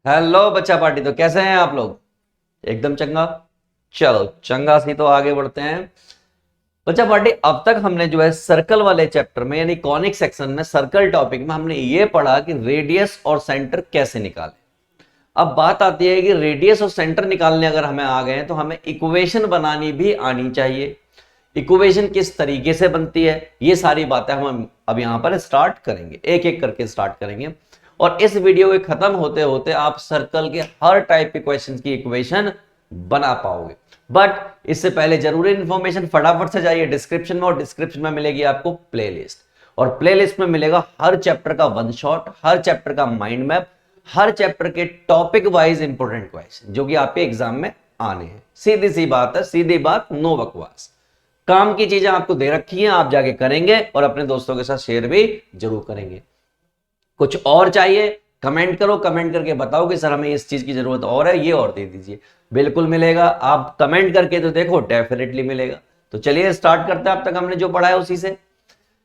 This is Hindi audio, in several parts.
हेलो बच्चा पार्टी। तो कैसे हैं आप लोग? एकदम चंगा। चलो चंगा सी तो आगे बढ़ते हैं। बच्चा पार्टी, अब तक हमने जो है सर्कल वाले चैप्टर में यानी कॉनिक सेक्शन में सर्कल टॉपिक में हमने ये पढ़ा कि रेडियस और सेंटर कैसे निकालें। अब बात आती है कि रेडियस और सेंटर निकालने अगर हमें आ गए तो हमें इक्वेशन बनानी भी आनी चाहिए। इक्वेशन किस तरीके से बनती है, ये सारी बातें हम अब यहां पर स्टार्ट करेंगे, एक एक करके स्टार्ट करेंगे। और इस वीडियो के खत्म होते होते आप सर्कल के हर टाइप के क्वेश्चन की इक्वेशन बना पाओगे। बट इससे पहले जरूरी इंफॉर्मेशन, फटाफट से जाइए डिस्क्रिप्शन में, और डिस्क्रिप्शन में मिलेगी आपको प्लेलिस्ट, और प्लेलिस्ट में मिलेगा हर चैप्टर का वन शॉट, हर चैप्टर का माइंड मैप, हर चैप्टर के टॉपिक वाइज इंपोर्टेंट क्वेश्चन जो कि आपके एग्जाम में आने हैं। सीधी सी बात है, सीधी बात, नो बकवास। काम की चीजें आपको दे रखी हैं, आप जाके करेंगे और अपने दोस्तों के साथ शेयर भी जरूर करेंगे। कुछ और चाहिए कमेंट करो, कमेंट करके बताओ कि सर हमें इस चीज की जरूरत और है, ये और दे दीजिए। बिल्कुल मिलेगा, आप कमेंट करके तो देखो, डेफिनेटली मिलेगा। तो चलिए स्टार्ट करते हैं अब तक हमने जो पढ़ा है उसी से।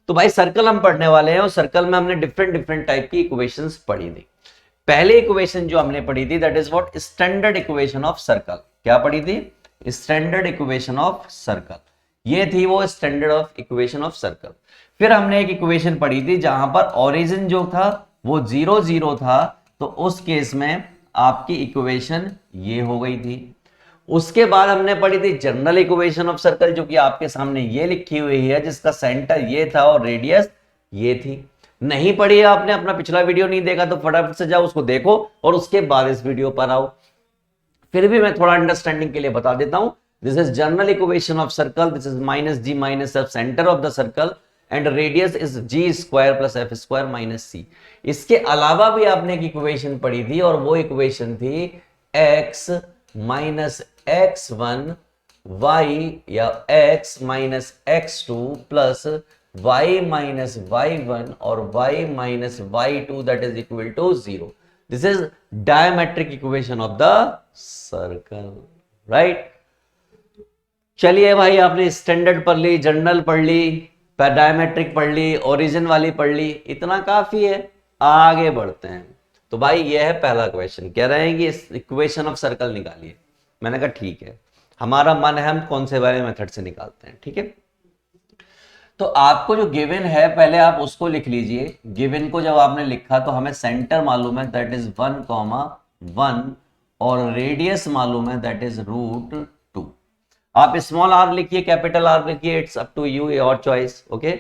तो भाई सर्कल हम पढ़ने वाले हैं, और सर्कल में हमने डिफरेंट डिफरेंट टाइप की इक्वेशंस पढ़ी थी। पहली इक्वेशन जो हमने पढ़ी थी that is what, standard equation of circle. क्या पढ़ी थी? Standard equation of circle. ये थी वो standard of equation of circle. फिर हमने एक इक्वेशन पढ़ी थी जहां पर ओरिजिन जो था वो 0 0 था, तो उस केस में आपकी इक्वेशन ये हो गई थी। उसके बाद हमने पढ़ी थी जनरल इक्वेशन ऑफ सर्कल, जो कि आपके सामने ये लिखी हुई है, जिसका सेंटर ये था और रेडियस ये थी। नहीं पढ़ी है आपने, अपना पिछला वीडियो नहीं देखा, तो फटाफट से जाओ उसको देखो और उसके बाद इस वीडियो पर आओ। फिर भी मैं थोड़ा अंडरस्टैंडिंग के लिए बता देता हूं। This is general equation of circle, this is minus g minus f centre of the circle, and radius is g square plus f square minus c. इसके अलावा भी आपने एक इक्वेशन पढ़ी थी, और वो इक्वेशन थी x minus x one y, या x minus x two plus y minus Y one और y minus y two that is equal to 0। This is diametric equation of the circle, right. चलिए भाई, आपने स्टैंडर्ड पढ़ ली, जनरल पढ़ ली, डायमेट्रिक पढ़ ली, ओरिजिन वाली पढ़ ली, इतना काफी है। आगे बढ़ते हैं। तो भाई ये है पहला क्वेश्चन, कह रहे हैं कि इस इक्वेशन ऑफ सर्कल निकालिए। मैंने कहा ठीक है, हमारा मन है हम कौन से वाले मेथड से निकालते हैं, ठीक है। तो आपको जो गिवन है पहले आप उसको लिख लीजिए। गिवन को जब आपने लिखा तो हमें सेंटर मालूम है दैट इज 1,1, और रेडियस मालूम है दैट इज √2। आप स्मॉल आर लिखिए, कैपिटल आर लिखिए, it's up to you, your choice. Okay,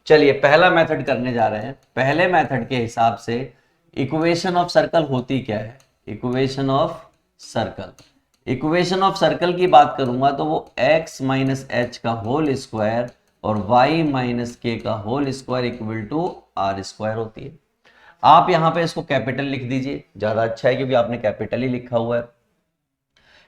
चलिए पहला मेथड करने जा रहे हैं। पहले मेथड के हिसाब से इक्वेशन ऑफ सर्कल होती क्या है? Equation of circle, equation of circle की बात करूंगा तो वो x माइनस एच का होल स्क्वायर और y माइनस के का whole square equal to are square होती है। आप यहां पे इसको कैपिटल लिख दीजिए, ज्यादा अच्छा है क्योंकि आपने कैपिटल ही लिखा हुआ है,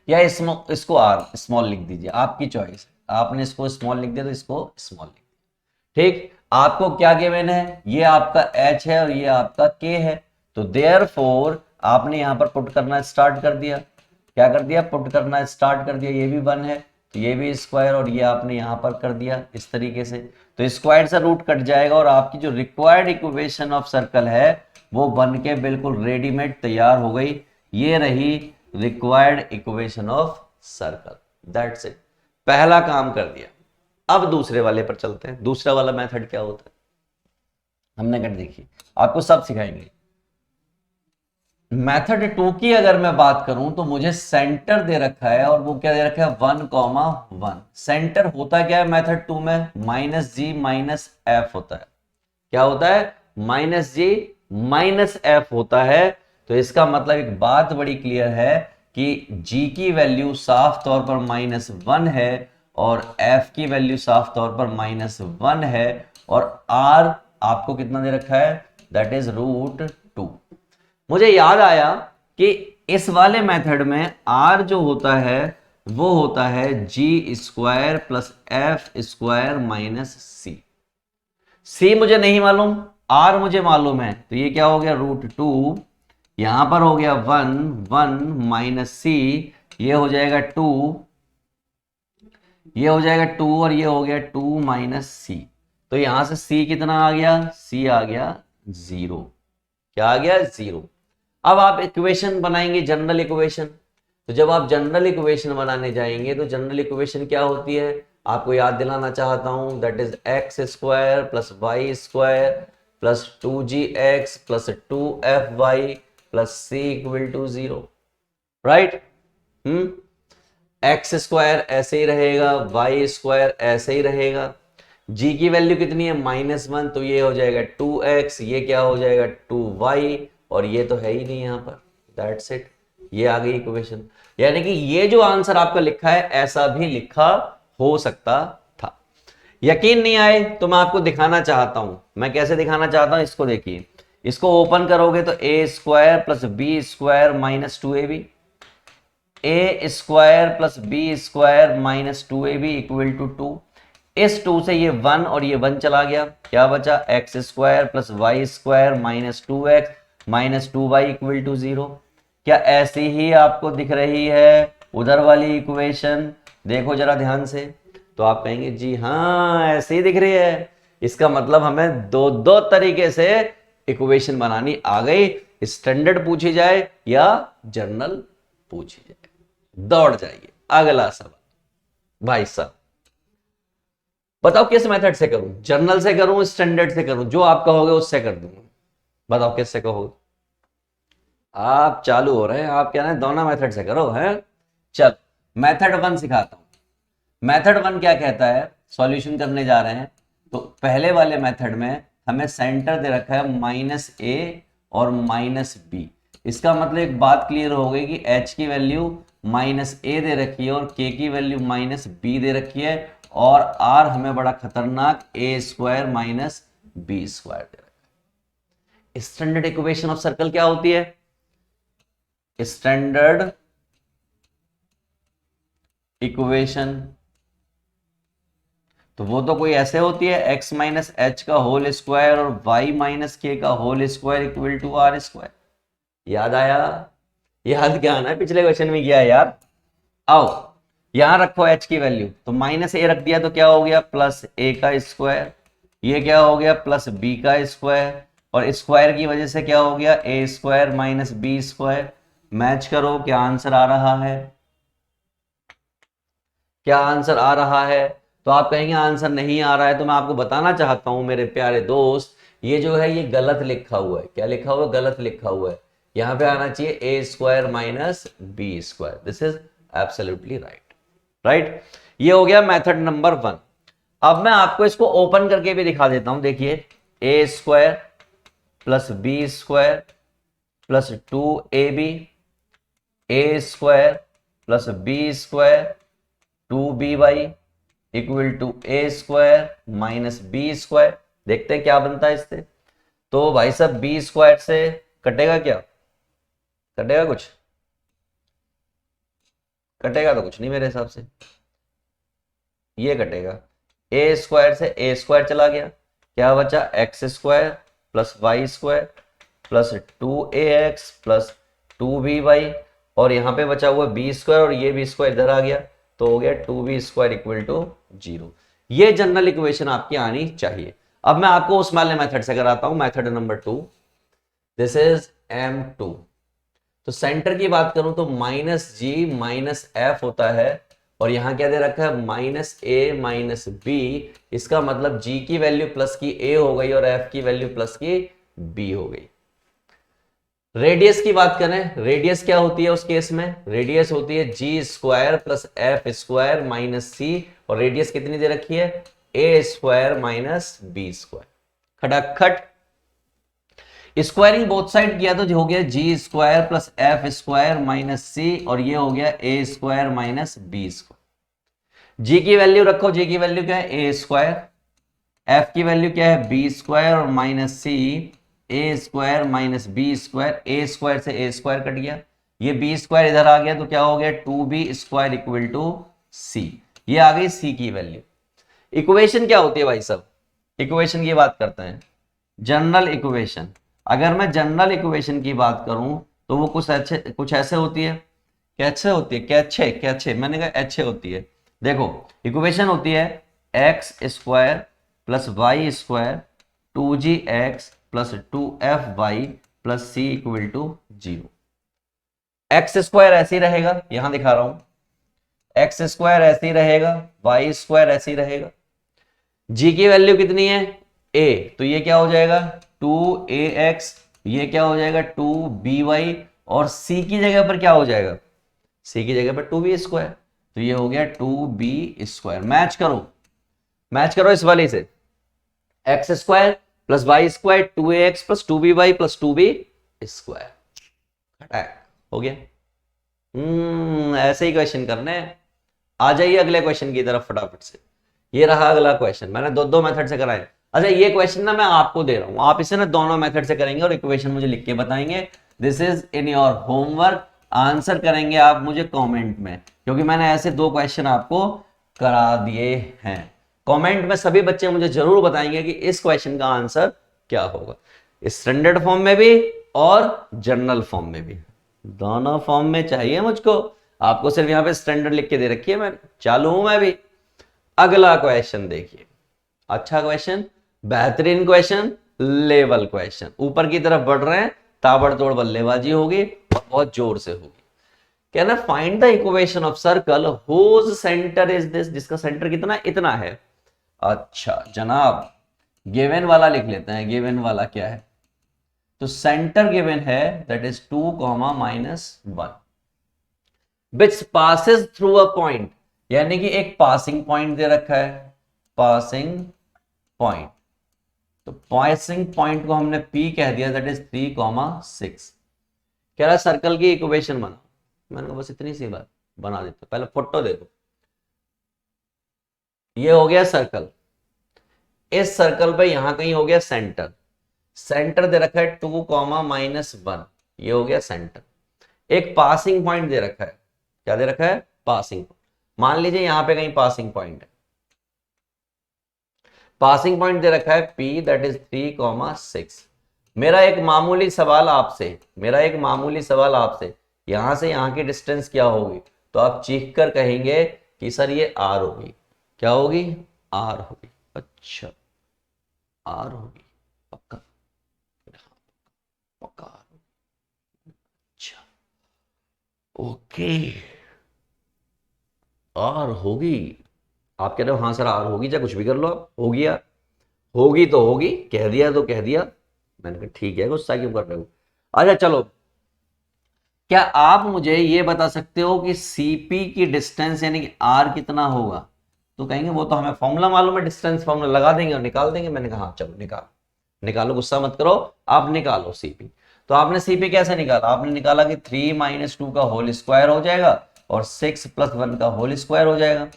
या इसको आर स्मॉल लिख दीजिए, आपकी चॉइस है। आपने इसको स्मॉल लिख दिया तो इसको स्मॉल लिख दिया, ठीक। आपको क्या गिवन है? ये आपका h है और ये आपका k है, तो देयरफॉर आपने यहां पर पुट करना स्टार्ट कर दिया। क्या कर दिया? पुट करना स्टार्ट कर दिया। ये भी 1 है तो ये भी स्क्वायर, और ये आपने यहां पर कर दिया इस तरीके से, तो स्क्वायर से रूट कट जाएगा, और आपकी जो रिक्वायर्ड इक्वेशन ऑफ सर्कल है वो बन के बिल्कुल रेडीमेड तैयार हो गई। ये रही required equation of circle, that's it. पहला काम कर दिया। अब दूसरे वाले पर चलते हैं। दूसरा वाला मेथड क्या होता है हमने कर, देखिए आपको सब सिखाएंगे। मेथड 2 की अगर मैं बात करूं तो मुझे सेंटर दे रखा है, और वो क्या दे रखा है? 1,1। सेंटर होता क्या है मेथड 2 में? माइनस जी माइनस एफ होता है। क्या होता है? माइनस जी माइनस एफ होता है। तो इसका मतलब एक बात बड़ी क्लियर है कि g की वैल्यू साफ तौर पर -1 है, और f की वैल्यू साफ तौर पर -1 है, और r आपको कितना दे रखा है? That is √2। मुझे याद आया कि इस वाले मेथड में r जो होता है वो होता है g square plus f square minus c. C मुझे नहीं मालूम, r मुझे मालूम है, तो ये क्या हो गया? √2। यहां पर हो गया 1 माइनस सी, ये हो जाएगा 2, ये हो जाएगा 2, और ये हो गया 2 माइनस सी। तो यहां से c कितना आ गया? c आ गया 0। क्या आ गया? 0। अब आप इक्वेशन बनाएंगे जनरल इक्वेशन, तो जब आप जनरल इक्वेशन बनाने जाएंगे तो जनरल इक्वेशन क्या होती है आपको याद दिलाना चाहता हूं, that is x square plus Y square plus 2gx plus 2fy plus C equal to 0, right. X square ऐसे ही रहेगा, वाई स्क्वायर ऐसे ही रहेगा, जी की वैल्यू कितनी है -1, तो ये हो जाएगा 2x, ये क्या हो जाएगा 2y, और ये तो है ही नहीं यहाँ पर, दैट्स इट, ये आ गई इक्वेशन। यानी कि ये जो आंसर आपका लिखा है ऐसा भी लिखा हो सकता था। यकीन नहीं आए तो मैं आपको दिखाना चाहता हूं, मैं कैसे दिखाना चाहता हूं, इसको देखिए, इसको ओपन करोगे तो a square plus b square minus 2ab, a square plus b square minus 2ab equal to 2, इस 2 से ये 1 और ये 1 चला गया, क्या बचा X square plus Y square minus 2x minus 2y equal to 0। क्या ऐसी ही आपको दिख रही है उधर वाली इक्वेशन, देखो जरा ध्यान से, तो आप कहेंगे जी हाँ ऐसे ही दिख रही है, इसका मतलब हमें दो दो तरीके से इक्वेशन बनानी आ गई, स्टैंडर्ड पूछी जाए या जर्नल पूछी जाए। दौड़ जाइए अगला सवाल। भाई साहब बताओ किस मेथड से करूं, जर्नल से करूं स्टैंडर्ड से करूं, जो आप कहोगे उससे कर दूंगा, बताओ किससे कहोगे। आप चालू हो रहे हैं, आप कह रहे हैं दोनों मेथड से करो हैं। चल मेथड 1 सिखाता हूं। मेथड 1 क्या कहता है, सॉल्यूशन करने जा रहे हैं तो पहले वाले मेथड में हमें सेंटर दे रखा है -a और -b, इसका मतलब एक बात क्लियर हो गई कि h की वैल्यू -a दे रखी है और k की वैल्यू -b दे रखी है, और r हमें बड़ा खतरनाक a square minus b square दे रखा है। स्टैंडर्ड इक्वेशन ऑफ सर्कल क्या होती है, स्टैंडर्ड इक्वेशन तो वो तो कोई ऐसे होती है x माइनस एच का होल स्क्वायर और y माइनस के का whole square equal to are square. याद आया, याद क्या आना है, पिछले क्वेश्चन में किया है यार। आओ यहां रखो h की वैल्यू, तो -a रख दिया तो क्या हो गया +a का स्क्वायर, ये क्या हो गया +b का स्क्वायर, और स्क्वायर की वजह से क्या हो गया a square minus b square. Match करो क्या आंसर आ रहा है, क्या आंसर आ रहा है। तो आप कहेंगे आंसर नहीं आ रहा है, तो मैं आपको बताना चाहता हूं मेरे प्यारे दोस्त, ये जो है ये गलत लिखा हुआ है। क्या लिखा हुआ है, गलत लिखा हुआ है, यहां पे आना चाहिए a square minus b square, this is absolutely right, right. ये हो गया मेथड नंबर 1। अब मैं आपको इसको ओपन करके भी दिखा देता हूं, देखिए a square plus b square plus 2ab, a square plus b square 2by equal to a square minus b square. देखते हैं क्या बनता है इससे। तो भाई साहब b स्क्वायर से कटेगा क्या, कटेगा कुछ, कटेगा तो कुछ नहीं मेरे हिसाब से, ये कटेगा, a स्क्वायर से a स्क्वायर चला गया, क्या बचा x square plus Y square plus 2ax plus 2by, और यहां पे बचा हुआ b स्क्वायर और ये b स्क्वायर इधर आ गया, तो हो गया 2b स्क्वायर इक्वल टू 0। ये जनरल इक्वेशन आपकी आनी चाहिए। अब मैं आपको उस वाले मेथड से कराता हूं, method number 2, this is m2। तो सेंटर की बात करूं तो -g माइनस f होता है, और यहां क्या दे रखा है -a माइनस b, इसका मतलब g की वैल्यू प्लस की a हो गई और f की वैल्यू प्लस की b हो गई। रेडियस की बात करें, रेडियस क्या होती है उस केस में, रेडियस होती है g square plus f square minus सी, और रेडियस कितनी दे रखी है ए square minus B square. खटाखट squaring both side किया तो हो गया जी square plus f square minus सी, और ये हो गया ए स्क्वायर माइनस बी स्क्वायर। जी की वैल्यू रखो, जी की वैल्यू क्या है ए स्क्वायर, एफ की वैल्यू क्या है बी स्क्वायर और माइनस सी ए स्क्वायर माइनस बी स्क्वायर, ए स्क्वायर से ए स्क्वायर कट गया, ये बी स्क्वायर इधर आ गया तो क्या हो गया 2b स्क्वायर इक्वल टू सी, ये आ गई सी की वैल्यू। इक्वेशन क्या होती है भाई साहब, इक्वेशन की बात करते हैं, जनरल इक्वेशन। अगर मैं जनरल इक्वेशन की बात करूं तो वो कुछ ऐसे होती है, कैसे होती है, कैचे कैचे, मैंने कहा ऐसे होती है। देखो इक्वेशन होती है x square plus Y square 2gx plus 2fy plus C equal to 0। X square ऐसे ही रहेगा, यहां दिखा रहा हूं, एक्स स्क्वायर ऐसे ही रहेगा, वाई स्क्वायर ऐसे ही रहेगा। जी की वैल्यू कितनी है, ए, तो ये क्या हो जाएगा 2ax, ये क्या हो जाएगा 2by, और सी की जगह पर क्या हो जाएगा, सी की जगह पर 2b स्क्वायर, तो ये हो गया 2b स्क्वायर। मैच करो इस वाले से, X square plus Y square 2ax plus 2by plus 2b square, हो गया। ऐसे ही क्वेश्चन करने हैं। आ जाइए अगले क्वेश्चन की तरफ फटाफट से। ये रहा अगला क्वेश्चन, मैंने दो मेथड से कराए। अच्छा ये क्वेश्चन ना मैं आपको दे रहा हूं, आप इसे ना दोनों मेथड से करेंगे और इक्वेशन मुझे लिख के बताएंगे। This is in your homework, answer करेंगे आप मुझे कमेंट में, क्योंकि मैंने ऐसे 2 क्वेश्चन आपको करा दिए हैं। कमेंट में सभी बच्चे मुझे जरूर बताएंगे कि इस क्वेश्चन का आंसर क्या होगा, स्टैंडर्ड फॉर्म में भी और जनरल फॉर्म में भी, दोनों फॉर्म में चाहिए मुझको। आपको सिर्फ यहां पे स्टैंडर्ड लिख के दे रखी है मैंने, चालू हूं मैं भी। अगला क्वेश्चन देखिए, अच्छा क्वेश्चन, बेहतरीन क्वेश्चन, लेवल क्वेश्चन, ऊपर की तरफ बढ़ रहे हैं, ताबड़तोड़ बल्लेबाजी होगी और बहुत जोर से होगी। कहना find the equation of circle whose centre is this, जिसका सेंटर कितना इतना है। अच्छा जनाब गिवन वाला लिख लेते हैं, गिवन वाला क्या है, तो सेंटर गिवन है that is 2, -1 which passes through a point, यानी कि एक पासिंग पॉइंट दे रखा है, पासिंग पॉइंट, तो पासिंग पॉइंट को हमने P कह दिया, दैट इज 3, 6। कह रहा सर्कल की इक्वेशन बना, मैंने कहा बस इतनी सी बात बना देते, पहले फोटो दे दो। ये हो गया सर्कल, इस सर्कल पे यहां कहीं हो गया सेंटर, सेंटर दे रखा है 2, -1, ये हो गया सेंटर। एक पासिंग पॉइंट दे रखा है, क्या दे रखा है, पासिंग। मान लीजिए यहां पे कहीं पासिंग पॉइंट है, पासिंग पॉइंट दे रखा है P दैट इज 3, 6। मेरा एक मामूली सवाल आपसे, यहां से यहां की डिस्टेंस क्या होगी, तो आप चीख कर कहेंगे कि सर ये R होगी, क्या होगी, R होगी। अच्छा R होगी, पक्का पक्का, अच्छा ओके R होगी। आप कह रहे हो हाँ सर R होगी, चाहे कुछ भी कर लो आप, होगी यार, होगी तो होगी, कह दिया तो कह दिया। मैंने कहा ठीक है, गुस्सा क्यों कर रहे हो। अच्छा चलो, क्या आप मुझे ये बता सकते हो कि सीपी की डिस्टेंस यानी कि आर कितना होगा, तो कहेंगे वो तो हमें फॉर्मूला मालूम है, डिस्टेंस फॉर्मूला लगा देंगे और निकाल देंगे। मैंने कहा हाँ चलो निकालो, गुस्सा मत करो, आप निकालो सीपी। तो आपने सीपी कैसे निकाला, आपने निकाला कि 3 - 2 का होल स्क्वायर हो जाएगा और 6 + 1 का होल स्क्वायर हो जाएगा,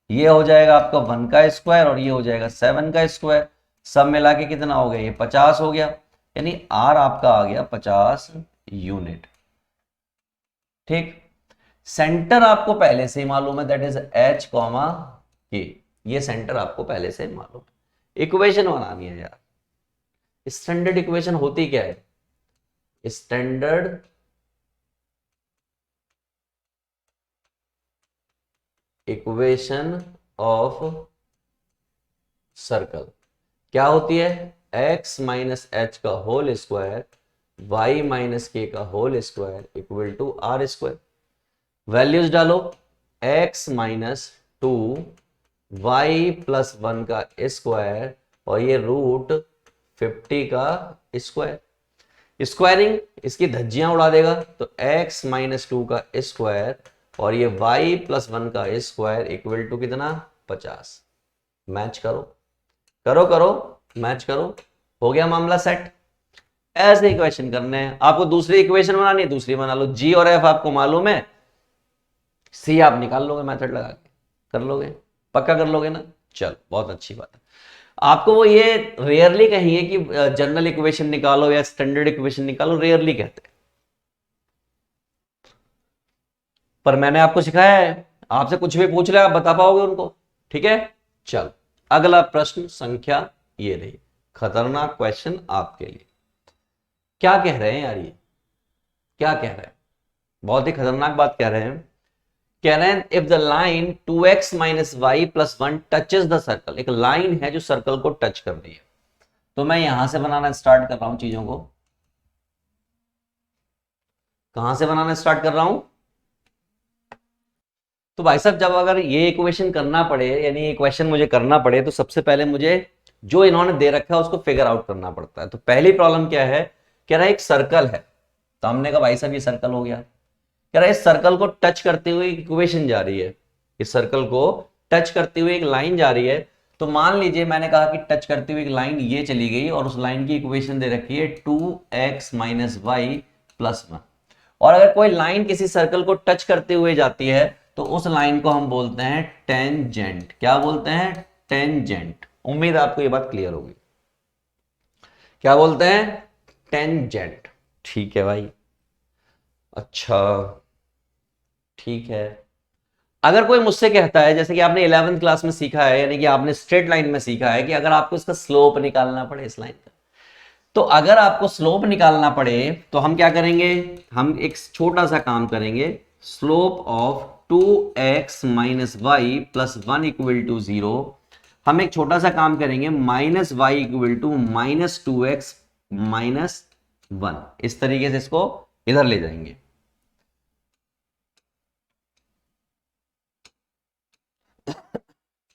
ये हो जाएगा आपका 1 का स्क्वायर और ये हो जाएगा 7 का स्क्वायर, सब मिला के कितना हो गया, ये 50 हो गया, यानी आर आपका आ गया 50 यूनिट। ठीक, सेंटर आपको पहले से ही मालूम है, दैट इज H, K, ये सेंटर आपको पहले से मालूम है। इक्वेशन बनानी है यार, स्टैंडर्ड इक्वेशन होती क्या है, स्टैंडर्ड इक्वेशन ऑफ सर्कल क्या होती है, x - h का होल स्क्वायर y - k का whole square equal to R square. Values डालो, x - 2 y + 1 का स्क्वायर और ये √50 का स्क्वायर, स्क्वायरिंग इसकी धज्जियां उड़ा देगा, तो x - 2 का स्क्वायर और ये y + 1 का स्क्वायर इक्वल टू कितना, 50। मैच करो मैच करो, हो गया मामला सेट। ऐसे ही क्वेश्चन करने हैं आपको, दूसरी इक्वेशन बनानी है दूसरी बना लो, जी और एफ आपको मालूम है, सी आप निकाल लोगे मेथड लगा के, कर लोगे, पक्का कर लोगे ना, चलो बहुत अच्छी बात है। आपको वो ये रेयरली कहेंगे कि जनरल इक्वेशन निकालो या स्टैंडर्ड इक्वेशन निकालो, रेयरली कहते हैं, पर मैंने आपको सिखाया है, आपसे कुछ भी पूछ ले आप बता पाओगे उनको, ठीक है। चल अगला प्रश्न संख्या ये रही, खतरनाक क्वेश्चन आपके लिए। क्या कह रहे हैं यार, ये क्या कह रहे हैं, बहुत ही खतरनाक बात कह रहे हैं। कह रहे हैं if the line 2x - y + 1 touches the circle, एक लाइन है जो सर्कल को टच कर रही है। तो मैं यहां से बनाना स्टार्ट कर रहा हूं चीजों को, कहां से बनाना स्टार्ट कर रहा हूं? तो भाई साहब जब अगर ये इक्वेशन करना पड़े, यानी ये क्वेश्चन मुझे करना पड़े, तो सबसे पहले मुझे जो इन्होंने दे रखा है उसको फिगर आउट करना पड़ता है। तो पहली प्रॉब्लम क्या है, कह रहा है एक सर्कल है। तो हमने कहा भाई साहब ये सर्कल हो गया। कह रहा है इस सर्कल को टच करते हुए इक्वेशन जा रही है, इस सर्कल को टच करते हुए एक लाइन जा रही है। तो मान लीजिए मैंने कहा कि टच करते हुए एक लाइन ये चली गई और उस लाइन की इक्वेशन दे रखी है 2x माइनस वाई प्लस 1। और अगर कोई लाइन किसी सर्कल को टच करते हुए जाती है तो उस लाइन को हम बोलते हैं टेंजेंट। क्या बोलते हैं? टेंजेंट। उम्मीद है आपको ये बात क्लियर होगी। क्या बोलते हैं? टेंजेंट। ठीक है भाई, अच्छा ठीक है। अगर कोई मुझसे कहता है, जैसे कि आपने 11वीं क्लास में सीखा है, यानी कि आपने स्ट्रेट लाइन में सीखा है कि अगर आपको इसका स्लोप निकालना पड़े इस लाइन का, तो अगर आपको स्लोप निकालना पड़े तो हम क्या करेंगे, हम एक छोटा सा काम करेंगे। Slope of 2x minus Y plus 1 equal to 0। हम एक छोटा सा काम करेंगे, minus Y equal to minus 2x minus 1। इस तरीके से इसको इधर ले जाएंगे।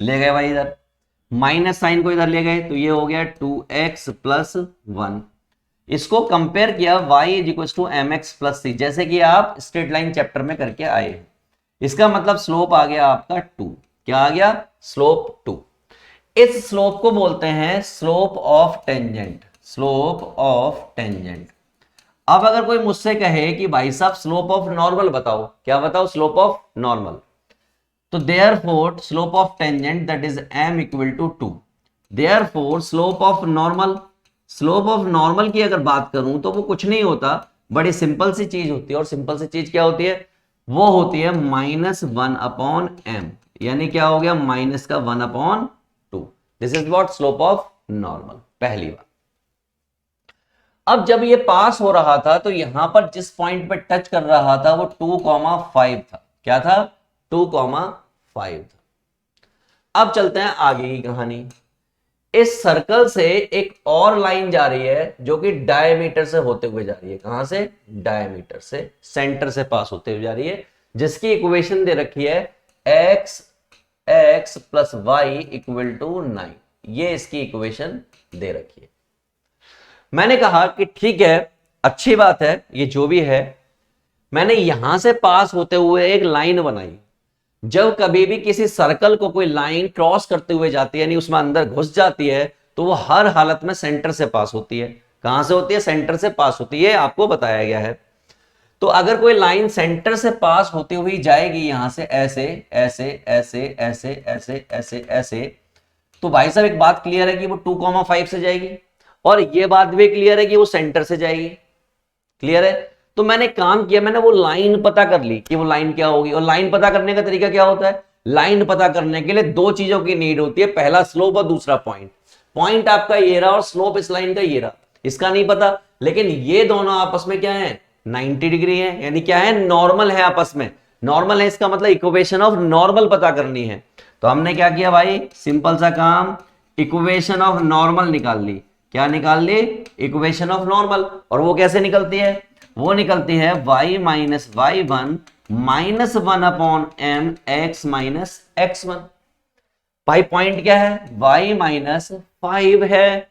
ले गए भाई इधर, माइनस साइन को इधर ले गए तो ये हो गया 2x प्लस 1। इसको कंपेयर किया y is equal to m x plus c, जैसे कि आप स्ट्रेट लाइन चैप्टर में करके आए हैं। इसका मतलब स्लोप आ गया आपका 2। क्या आ गया? स्लोप 2। इस स्लोप को बोलते हैं slope of tangent. Slope of tangent. अब अगर कोई मुझसे कहे कि भाई साहब स्लोप ऑफ नॉर्मल बताओ, क्या बताओ? Slope of normal. तो therefore slope of tangent that is m equal to 2। therefore slope of normal की अगर बात करूं तो वो कुछ नहीं होता, बड़ी सिंपल सी चीज होती है। और सिंपल सी चीज क्या होती है? वो होती है -1 अपॉन m, यानी क्या हो गया? माइनस का 1 upon 2। This is what slope of normal. पहली बात। अब जब ये पास हो रहा था तो यहां पर जिस पॉइंट पे टच कर रहा था वो 2,5 था। क्या था? 2,5 था। अब चलते हैं आगे की कहानी। इस सर्कल से एक और लाइन जा रही है जो कि डायमीटर से होते हुए जा रही है। कहां से? डायमीटर से, सेंटर से पास होते हुए जा रही है, जिसकी इक्वेशन दे रखी है x plus Y equal to 9। ये इसकी इक्वेशन दे रखी है। मैंने कहा कि ठीक है, अच्छी बात है, ये जो भी है। मैंने यहां से पास होते हुए एक लाइन बनाई। जब कभी भी किसी सर्कल को कोई लाइन क्रॉस करते हुए जाती है, यानी उसमें अंदर घुस जाती है, तो वो हर हालत में सेंटर से पास होती है। कहां से होती है? सेंटर से पास होती है, आपको बताया गया है। तो अगर कोई लाइन सेंटर से पास होती हुई जाएगी यहां से ऐसे ऐसे ऐसे ऐसे ऐसे ऐसे ऐसे, तो भाई साहब एक बात क्लियर है कि वो 2,5 से जाएगी, और ये बात भी क्लियर है कि वो सेंटर से जाएगी। क्लियर है? तो मैंने काम किया, मैंने वो लाइन पता कर ली कि वो लाइन क्या होगी। और लाइन पता करने का तरीका क्या होता है? लाइन पता करने के लिए दो चीजों की नीड होती है, पहला स्लोप और दूसरा पॉइंट। पॉइंट आपका ये रहा और स्लोप इस लाइन का ये रहा। इसका नहीं पता, लेकिन ये दोनों आपस में क्या है? 90 डिग्री है, यानी क्या है? नॉर्मल है आपस में। नॉर्मल है, इसका मतलब इक्वेशन ऑफ नॉर्मल पता करनी है। तो हमने क्या किया भाई? सिंपल सा काम, इक्वेशन ऑफ नॉर्मल निकाल ली। क्या निकाल ली? Equation of normal. और वो कैसे निकलती है? वो निकलती है y minus Y one minus 1 upon M X minus x1। भाई पॉइंट क्या है? y माइनस 5 है,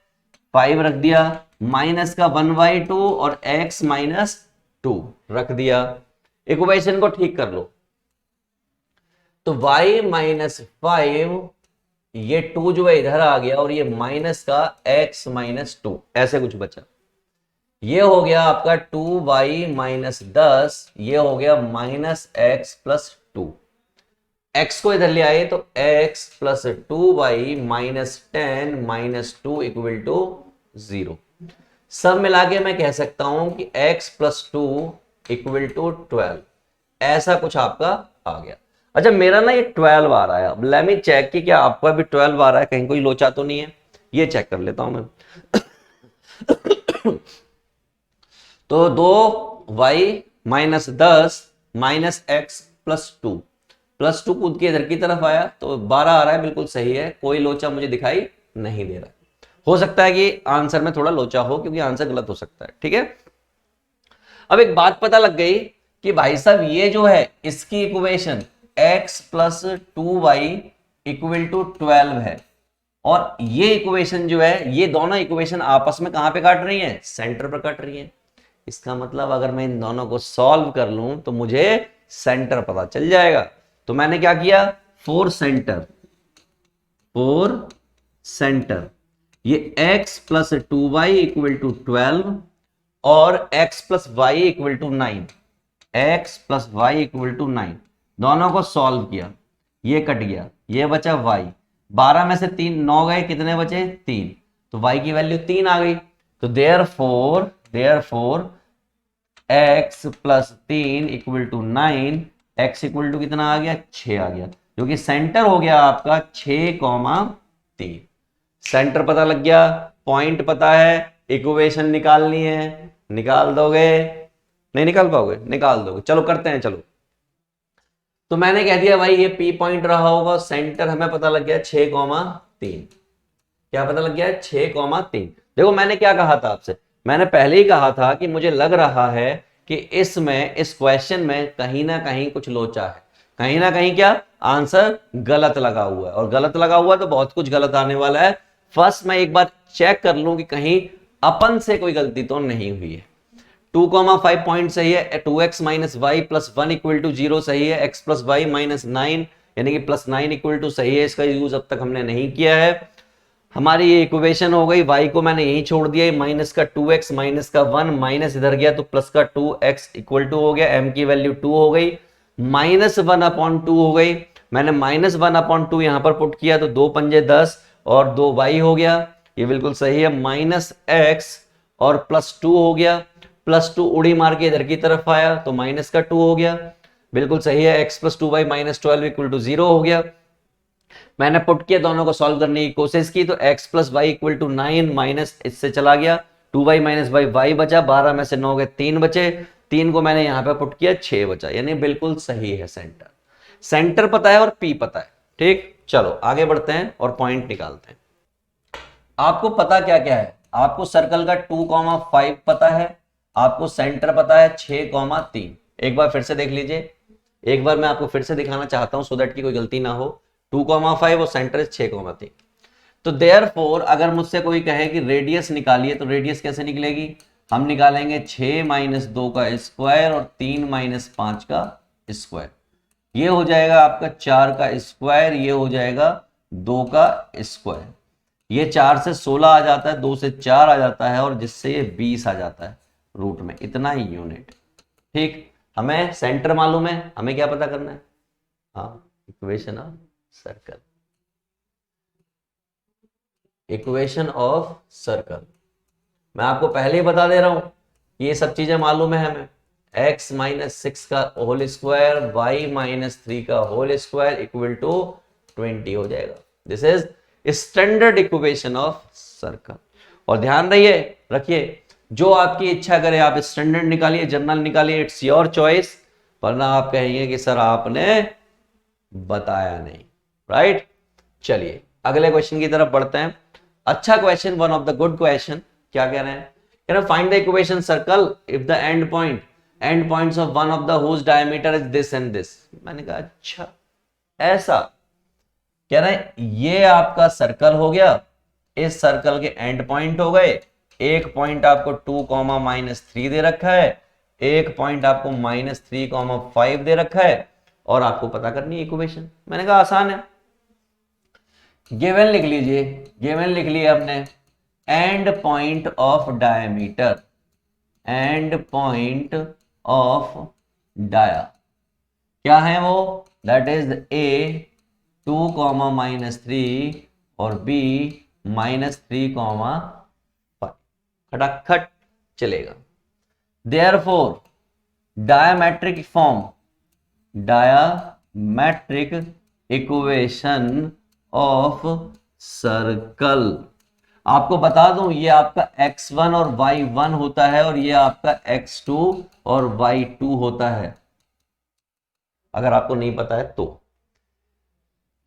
5 रख दिया, माइनस का 1/2 और x माइनस 2 रख दिया। इक्वेशन को ठीक कर लो। तो y माइनस 5, ये 2 जो है इधर आ गया, और ये माइनस का x माइनस 2, ऐसे कुछ बचा। ये हो गया आपका 2y माइनस 10, ये हो गया माइनस x प्लस 2। x को इधर ले आए तो x plus 2y minus 10 minus 2 equal to 0। सब मिला के मैं कह सकता हूं कि x प्लस 2 इक्वल टू 12। ऐसा कुछ आपका आ गया। अच्छा, मेरा ना ये 12 आ रहा है। अब लेट मी चेक कि क्या आपका भी 12 आ रहा है, कहीं कोई लोचा तो नहीं है। ये चेक कर लेता हूं मैं। तो 2y minus 10 minus x plus two कूद के इधर की तरफ आया तो 12 आ रहा है। बिल्कुल सही है, कोई लोचा मुझे दिखाई नहीं दे रहा। हो सकता है कि आंसर में थोड़ा लोचा हो, क्योंकि आंसर गलत हो सकता है। ठीक है, अब एक बात पता लग गई कि भाई साहब ये जो है इसकी equation x plus 2y equal to 12 है, और ये इक्वेशन जो है, ये दोनों इक्वेशन आपस में कहां पे काट रही हैं? सेंटर पर काट रही हैं। इसका मतलब अगर मैं इन दोनों को सॉल्व कर लूं तो मुझे सेंटर पता चल जाएगा। तो मैंने क्या किया, फोर सेंटर ये x plus 2y equal to 12 और x plus Y equal to 9, x plus Y equal to 9, दोनों को सॉल्व किया, ये कट गया, ये बचा y, 12 में से 3 9 गए, कितने बचे? 3, तो y की वैल्यू 3 आ गई। तो therefore x plus 3 equal to 9, x equal to कितना आ गया? 6 आ गया, जो कि सेंटर हो गया आपका 6,3। सेंटर पता लग गया, पॉइंट पता है, इक्वेशन निकालनी है, निकाल दोगे? नहीं निकाल पाओगे? निकाल दोगे। चलो करते हैं। चलो तो मैंने कह दिया भाई ये पी पॉइंट रहा होगा, सेंटर हमें पता लग गया 6,3। क्या पता लग गया? 6,3। देखो मैंने क्या कहा था आपसे, मैंने पहले ही कहा था कि मुझे लग रहा है कि इसमें, इस क्वेश्चन में कहीं ना कहीं कुछ लोचा है, कहीं ना कहीं क्या आंसर गलत लगा हुआ है, और गलत लगा हुआ तो बहुत कुछ गलत आने वाला है। फर्स्ट मैं एक बार चेक कर लूं कि कहीं अपन से कोई गलती तो नहीं हुई है। 2,5 पॉइंट सही है, 2x minus Y plus 1 equal to 0 सही है, x प्लस वाई माइनस 9 यानी कि प्लस 9 इक्वल टू सही है, इसका यूज अब तक हमने नहीं किया है। हमारी ये इक्वेशन हो गई, y को मैंने यहीं छोड़ दिया, माइनस का 2x माइनस का 1 माइनस इधर गया तो प्लस का 2x इक्वल टू हो गया, m की वैल्यू 2 हो गई, माइनस 1/2 हो गई, मैंने माइनस 1/2 यहां पर पुट किया तो 2 पंजे 10 और 2y हो गया, ये बिल्कुल सही है, माइनस x और प्लस 2 हो गया, प्लस 2 उड़ी मार के इधर की तरफ आया तो माइनस का 2 हो गया, बिल्कुल सही है, x plus 2y minus 12 equal to 0 हो गया। मैंने पुट किया, दोनों को सॉल्व करने की कोशिश की तो x plus Y equal to 9 minus इससे चला गया, 2y माइनस y बचा, 12 में से 9 गए 3 बचे, 3 को मैंने यहां पे पुट किया 6 बचा, यानी बिल्कुल सही है। सेंटर पता है और p पता है। ठीक, चलो आगे बढ़ते हैं और पॉइंट निकालते हैं। आपको पता क्या क्या है? आपको सर्कल का 2,5 पता है, आपको सेंटर पता है 6,3। एक बार फिर से देख लीजिए, एक बार मैं आपको फिर से दिखाना चाहता हूं सो दैट की कोई गलती ना हो। 2,5 और सेंटर 6,3। तो देयरफॉर अगर मुझसे कोई कहे कि रेडियस निकालिए तो रेडियस कैसे निकलेगी? हम निकालेंगे 6 माइनस 2 का स्क्वायर और 3 माइनस 5 का स्क्वायर, ये हो जाएगा आपका 4 का स्क्वायर, ये हो जाएगा 2 का स्क्वायर, ये 4 से 16 आ जाता है, 2 से 4 आ जाता है और जिससे ये 20 आ जाता है रूट में, इतना ही यूनिट। ठीक, हमें सेंटर मालूम है, हमें क्या पता करना है? हाँ, equation of circle, equation of circle. मैं आपको पहले ही बता दे रहा हूं, ये सब चीजें मालूम है हमें, x माइनस 6 का होल स्क्वायर, y माइनस 3 का होल स्क्वायर इक्वल टू 20 हो जाएगा। This is standard equation of circle. और ध्यान रखिए, जो आपकी इच्छा करे आप स्टैंडर्ड निकालिए, जनरल निकालिए, इट्स योर चॉइस, वरना आप कहेंगे कि सर आपने बताया नहीं। राइट, चलिए अगले क्वेश्चन की तरफ बढ़ते हैं। अच्छा question, one of the good question. क्या कह रहे हैं? कह रहे हैं find the equation circle if the end points of one of the whose diameter is this and this. मैंने कहा अच्छा ऐसा, कह रहे हैं ये आपका सर्कल हो गया, इस सर्कल के एंड पॉइंट हो गए, एक पॉइंट आपको 2,-3 दे रखा है, एक पॉइंट आपको -3,5 दे रखा है, और आपको पता करनी है इक्वेशन। मैंने कहा आसान है, गिवन लिख लीजिए, गिवन लिख लिया हमने, end point of diameter, end point of डाया क्या है वो? दैट इज ए 2,-3 और बी -3,5। खटाखट चलेगा। Therefore diametric form, diametric equation of circle. आपको बता दूं ये आपका x1 और y1 होता है और ये आपका x2 और y2 होता है, अगर आपको नहीं पता है तो।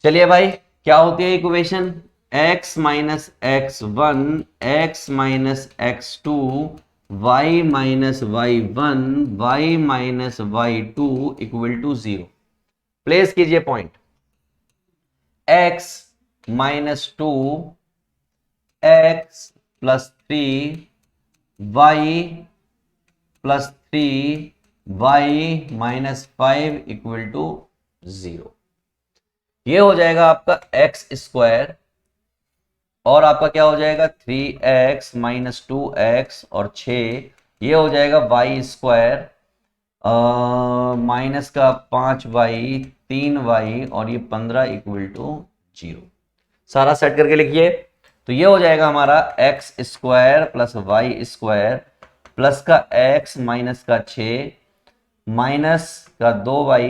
चलिए भाई, क्या होती है equation? x minus x1 x minus x2 y minus Y one y minus y two equal to 0। Place कीजिए point. x minus two x plus three y plus three y minus five equal to 0। ये हो जाएगा आपका एक्स स्क्वायर और आपका क्या हो जाएगा 3x माइनस टू एक्स और 6, ये हो जाएगा वाई स्क्वायर माइनस का 5y 3y और ये 15 इक्वल टू 0। सारा सेट करके लिखिए। तो ये हो जाएगा हमारा x square plus Y square plus का x माइनस का 6 माइनस का 2y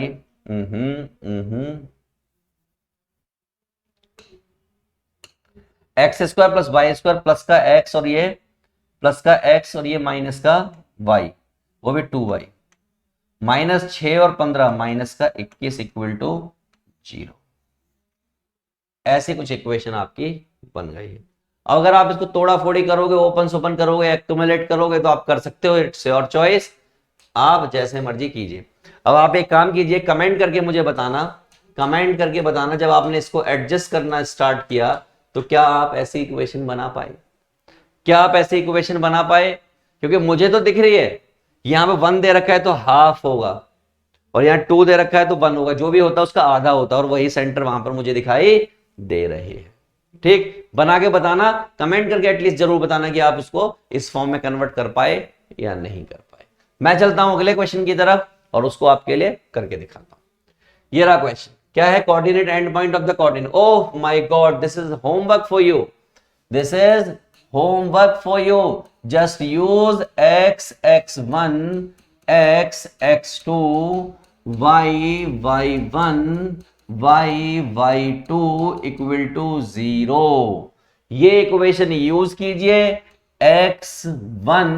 x square plus Y square plus का x और ये प्लस का x और ये माइनस का y, वो भी 2y माइनस 6 और 15 माइनस का 21 इक्वल टू 0। ऐसी कुछ इक्वेशन आपकी बन गई है। अब अगर आप इसको तोड़ा फोड़ी करोगे, ओपन सोपन करोगे, एक्यूमुलेट करोगे तो आप कर सकते हो, इट्स योर चॉइस, आप जैसे मर्जी कीजिए। अब आप एक काम कीजिए, कमेंट करके मुझे बताना, कमेंट करके बताना जब आपने इसको एडजस्ट करना स्टार्ट किया तो क्या आप ऐसी इक्वेशन बना पाए, क्या आप ऐसी इक्वेशन बना पाए? क्योंकि मुझे तो दिख रही है, यहां पे 1 दे रखा है तो हाफ होगा और यहाँ 2 दे रखा है तो 1 होगा, जो भी होता है उसका आधा होता है और वही सेंटर वहां पर मुझे दिखाई दे रही है। ठीक, बना के बताना, कमेंट करके एटलीस्ट जरूर बताना कि आप उसको इस फॉर्म में कन्वर्ट कर पाए या नहीं कर पाए। मैं चलता हूं अगले क्वेश्चन की तरफ और उसको आपके लिए करके दिखाता हूं। ये रहा क्वेश्चन, क्या है? Coordinate and point of the coordinate. Oh my God, this is homework for you, this is homework for you. Just use x x1 x x2 y y1 y y2 equal to 0। ये इक्वेशन यूज कीजिए। x1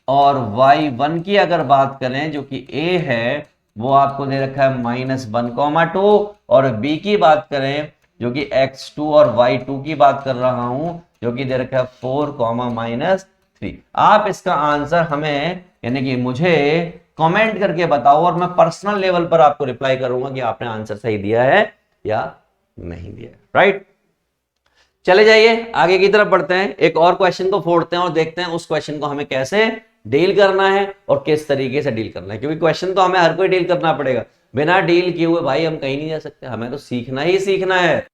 और y1 की अगर बात करें जो कि a है वो आपको दे रखा है -1,2 और b की बात करें जो कि x2 और y2 की बात कर रहा हूं जो कि दे रखा है 4,-3। आप इसका आंसर हमें यानी कि मुझे कमेंट करके बताओ और मैं पर्सनल लेवल पर आपको रिप्लाई करूंगा कि आपने आंसर सही दिया है या नहीं दिया है। राइट, चले जाइए आगे की तरफ बढ़ते हैं, एक और क्वेश्चन को फोड़ते हैं और देखते हैं उस क्वेश्चन को हमें कैसे डील करना है और किस तरीके से डील करना है, क्योंकि क्वेश्चन तो हमें हर कोई डील करना पड़ेगा, बिना डील किए हुए भाई हम कहीं नहीं जा सकते, हमें तो सीखना ही सीखना है।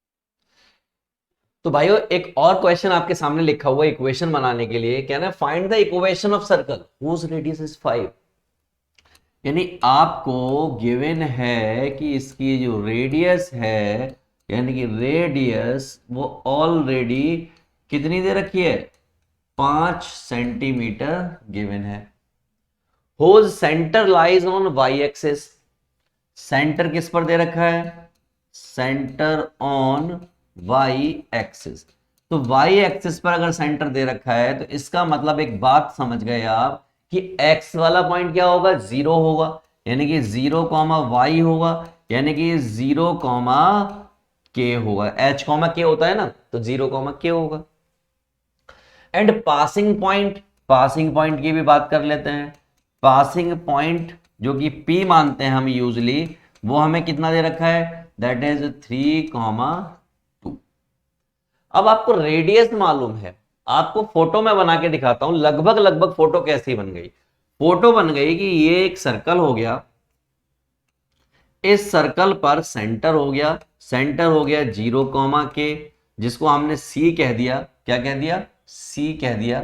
तो भाइयों एक और क्वेश्चन आपके सामने लिखा हुआ है इक्वेशन बनाने के लिए, क्या ना, find the equation of circle whose radius is 5। यानी आपको गिवन है कि इसकी जो रेडियस है यानी कि रेडियस वो ऑलरेडी कितनी दे रखी है, 5 सेंटीमीटर गिवन है। Whose centre lies on y axis, centre किस पर दे रखा है, सेंटर ऑन वाई एक्सिस। तो वाई एक्सिस पर अगर सेंटर दे रखा है तो इसका मतलब एक बात समझ गए आप कि एक्स वाला पॉइंट क्या होगा, 0 होगा, यानी कि 0, y होगा, यानी कि 0, k होगा, h, k होता है ना, तो 0, k होगा। एंड पासिंग पॉइंट की भी बात कर लेते हैं। पासिंग पॉइंट जो कि P मानते हैं हम यूजली, वो हमें कितना दे रखा है, दैट इज 3,2। अब आपको रेडियस मालूम है, आपको फोटो में बना के दिखाता हूं लगभग फोटो कैसी बन गई। फोटो बन गई कि ये एक सर्कल हो गया, इस सर्कल पर सेंटर हो गया 0, k, जिसको हमने C कह दिया, क्या कह दिया, C कह दिया,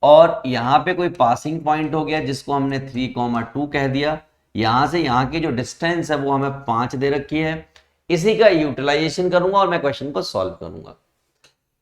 और यहां पे कोई पासिंग पॉइंट हो गया जिसको हमने 3,2 कह दिया। यहां से यहां की जो डिस्टेंस है वो हमें 5 दे रखी है। इसी का यूटिलाइजेशन करूंगा और मैं क्वेश्चन को सॉल्व करूंगा।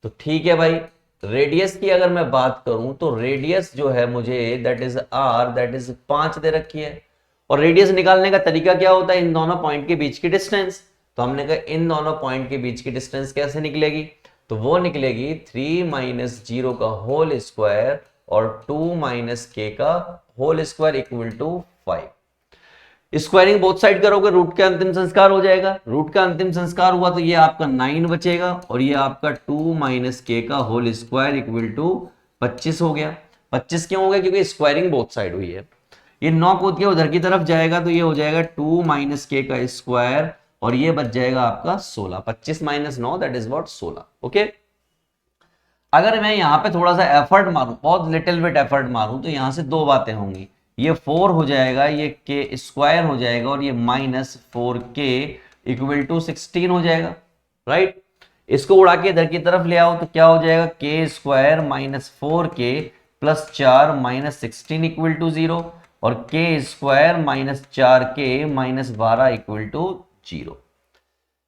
तो ठीक है भाई, रेडियस की अगर मैं बात करूं तो रेडियस जो है मुझे that is r, that is 5 दे रखी है। और रेडियस निकालने का तरीका क्या होता है, इन दोनों पॉइंट के बीच की डिस्टेंस। तो हमने कहा इन दोनों पॉइंट के बीच की डिस्टेंस कैसे निकलेगी, तो वो निकलेगी 3 - 0 का होल स्क्वायर और 2 - k का whole square equal to 5। Squaring both side करोगे, रूट का अंतिम संस्कार हो जाएगा, रूट का अंतिम संस्कार हुआ तो ये आपका 9 बचेगा और ये आपका 2 - k का होल स्क्वायर इक्वल टू 25 हो गया। 25 क्यों हो गया? क्योंकि स्क्वायरिंग बोथ साइड हुई है। ये 9 कूद के उधर की तरफ जाएगा तो ये हो जाएगा 2 माइनस के का स्क्वायर और ये बच जाएगा आपका 16। 25 minus 9 that is what 16। Okay, अगर मैं यहां पे थोड़ा सा एफर्ट मारूं, बहुत लिटिल बिट एफर्ट मारूं, तो यहां से दो बातें होंगी। ये 4 हो जाएगा, ये के स्क्वायर हो जाएगा और ये माइनस 4k इक्वल टू 16 हो जाएगा, राइट। इसको उड़ा के इधर की तरफ ले आओ तो क्या हो जाएगा? K square minus 4k plus 4 minus 16 equal to 0 और k square minus 4k minus 12 equal to 0।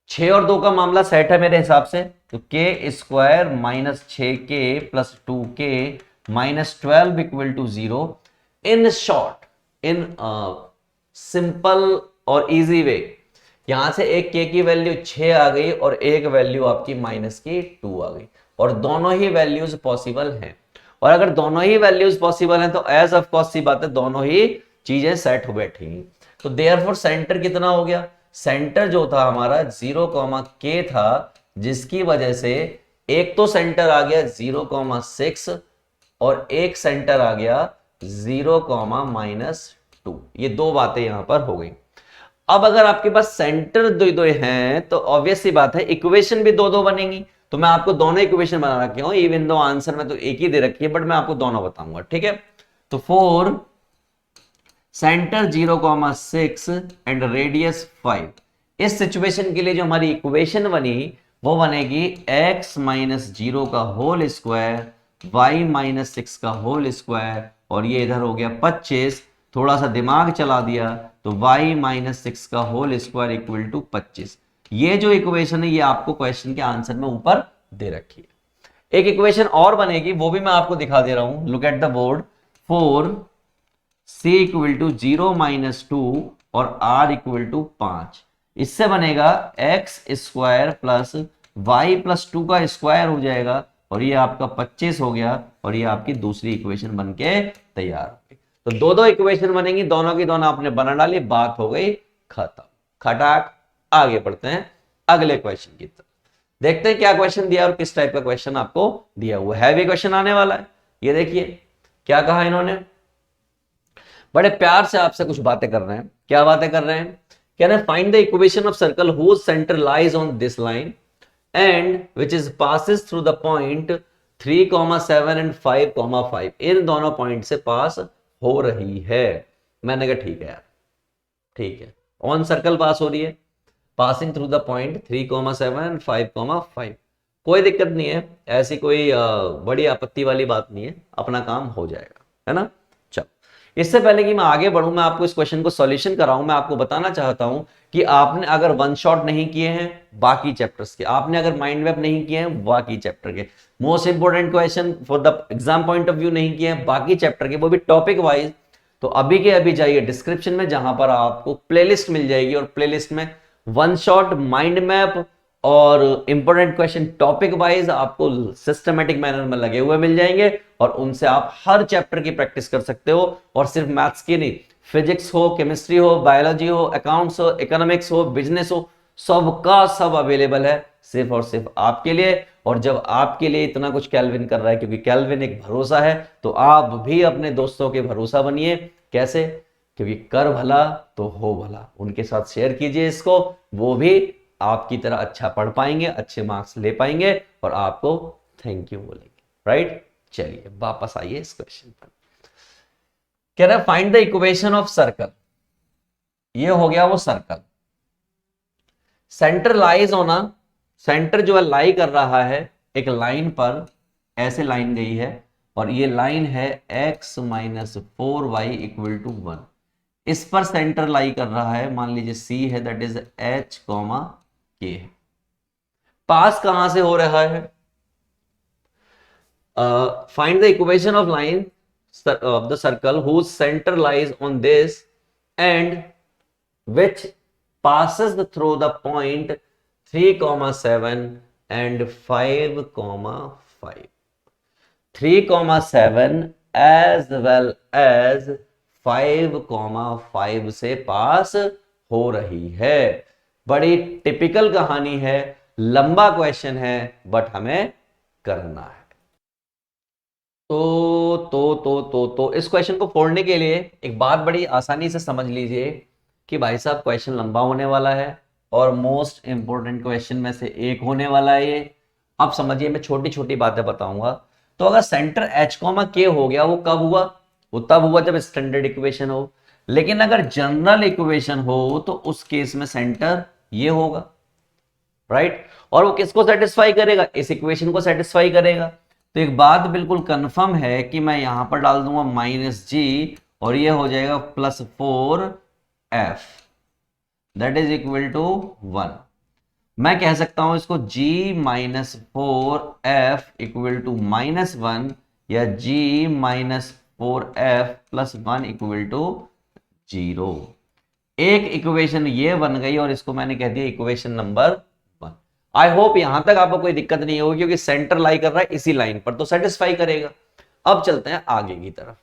6 और 2 का मामला सेट है मेरे हिसाब से, तो k square minus 6k plus 2k minus 12 equal to 0। In short, in simple और इजी वे, यहां से एक k की वैल्यू 6 आ गई और एक वैल्यू आपकी माइनस की 2 आ गई और दोनों ही वैल्यूज पॉसिबल हैं। और अगर दोनों ही वैल्यूज पॉसिबल हैं तो एज ऑफ कोर्स सी बात है दोनों ही चीजें सेट हो बैठी। तो देयरफॉर सेंटर कितना हो गया? सेंटर जो था हमारा 0, था, जिसकी वजह से एक तो सेंटर आ गया 0,6 और एक सेंटर आ गया 0,-2। ये दो बातें यहां पर हो गई। अब अगर आपके पास सेंटर दो दो हैं तो ऑब्वियस सी बात है इक्वेशन भी दो दो बनेंगी। तो मैं आपको दोनों इक्वेशन बना रखे हूं, इवन दो आंसर में तो एक ही दे रखी है, बट मैं आपको दोनों बताऊंगा, ठीक है। तो 4 सेंटर 0,6 एंड रेडियस 5। इस सिचुएशन के लिए जो हमारी इक्वेशन बनी वो बनेगी x माइनस 0 का होल स्क्वायर y माइनस 6 का होल स्क्वायर और ये इधर हो गया 25। थोड़ा सा दिमाग चला दिया तो y माइनस 6 का होल स्क्वायर इक्वल टू 25। ये जो इक्वेशन है ये आपको क्वेश्चन के आंसर में ऊपर दे रखी है। एक इक्वेशन और बनेगी, वो भी मैं आपको दिखा दे रहा हूं, look at the board. 4 c equal to 0-2 और r इक्वल टू 5। इससे बनेगा x square plus y plus 2 का स्क्वायर हो जाएगा और ये आपका 25 हो गया और ये आपकी दूसरी इक्वेशन बन के तैयार हो गई। तो दो दो इक्वेशन बनेंगी, दोनों की दोनों आपने बना डाली, बात हो गई खत्म, खटाक। आगे बढ़ते हैं अगले क्वेश्चन की तरफ, देखते हैं क्या क्वेश्चन दिया और किस टाइप का क्वेश्चन आपको दिया हुआ है। हैवी क्वेश्चन आने वाला है। ये देखिए क्या कहा इन्होंने, बड़े प्यार से आपसे कुछ बातें कर रहे हैं। क्या बातें कर रहे हैं? कह रहे हैं find the equation of circle whose centre lies on this line and which is passes through the point 3,7 and 5,5। इन दोनों पॉइंट से पास हो रही है। मैंने कहा ठीक है यार, ठीक है, ऑन सर्कल पास हो रही है, passing through the point 3,7 and 5,5, कोई दिक्कत नहीं है, ऐसी कोई बड़ी आपत्ति वाली बात नहीं है, अपना काम हो जाएगा, है ना। चलो, इससे पहले कि मैं आगे बढ़ूं, मैं आपको इस क्वेश्चन को सॉल्यूशन कराऊं, मैं आपको बताना चाहता हूं कि आपने अगर वन शॉट नहीं किए हैं बाकी चैप्टर्स के, आपने अगर माइंड मैप नहीं किए हैं बाकी चैप्टर के, most important question for the exam point of view नहीं किए हैं बाकी चैप्टर के, वो भी टॉपिक वाइज, तो अभी के अभी जाइए डिस्क्रिप्शन में, जहां पर आपको प्लेलिस्ट मिल जाएगी और प्लेलिस्ट में वन शॉट, माइंड मैप और इंपोर्टेंट क्वेश्चन टॉपिक वाइज आपको सिस्टमेटिक मैनर में लगे हुए मिल जाएंगे और उनसे आप हर चैप्टर की प्रैक्टिस कर सकते हो। और सिर्फ मैथ्स की नहीं, फिजिक्स हो, केमिस्ट्री हो, बायोलॉजी हो, अकाउंट्स हो, इकोनॉमिक्स हो, बिजनेस हो, सबका सब अवेलेबल है सिर्फ और सिर्फ आपके लिए। और जब आपके लिए इतना कुछ कैल्विन कर रहा है, क्योंकि कैल्विन एक भरोसा है, तो आप भी अपने दोस्तों के भरोसा बनिए। कैसे? क्योंकि कर भला तो हो भला, उनके साथ शेयर कीजिए इसको, वो भी आपकी तरह अच्छा पढ़ पाएंगे, अच्छे मार्क्स ले पाएंगे और आपको थैंक यू बोलेंगे, राइट। चलिए वापस आइए इस क्वेश्चन पर। कह रहा है find the equation of circle. ये हो गया वो सर्कल, सेंटर लाइज होना, सेंटर जो है लाई कर रहा है एक लाइन पर, ऐसे लाइन गई है और ये लाइन है x minus 4y equal to 1। इस पर सेंटर लाई कर रहा है, मान लीजिए C है, दैट इज H, K है। पास कहां से हो रहा है? Find the equation of line of the circle whose centre lies on this and which passes through the point 3,7 and 5,5, 3,7 as well as 5,5 से पास हो रही है। बड़ी टिपिकल कहानी है, लंबा क्वेश्चन है, बट हमें करना है। तो इस क्वेश्चन को फोड़ने के लिए एक बात बड़ी आसानी से समझ लीजिए कि भाई साहब क्वेश्चन लंबा होने वाला है और मोस्ट इंपोर्टेंट क्वेश्चन में से एक होने वाला है ये। अब समझिए, मैं छोटी छोटी बातें बताऊंगा। तो अगर सेंटर एच कॉमा के हो गया, वो कब हुआ? वो तब हुआ जब स्टैंडर्ड इक्वेशन हो। लेकिन अगर जनरल इक्वेशन हो तो उस केस में सेंटर ये होगा, राइट? और वो किसको सेटिस्फाई करेगा? इस इक्वेशन को सेटिस्फाई करेगा। तो एक बात बिल्कुल कंफर्म है कि मैं यहां पर डाल दूंगा माइनस जी और ये हो जाएगा plus 4f, that is equal to 1। मैं कह सकता हूं इसको g minus 4f equal to minus 1 या g minus 4f plus 1 equal to 0। एक इक्वेशन ये बन गई और इसको मैंने कह दिया इक्वेशन नंबर 1। आई होप यहां तक आपको कोई दिक्कत नहीं होगी, क्योंकि सेंटर लाई कर रहा है इसी लाइन पर, तो सेटिस्फाई करेगा। अब चलते हैं आगे की तरफ।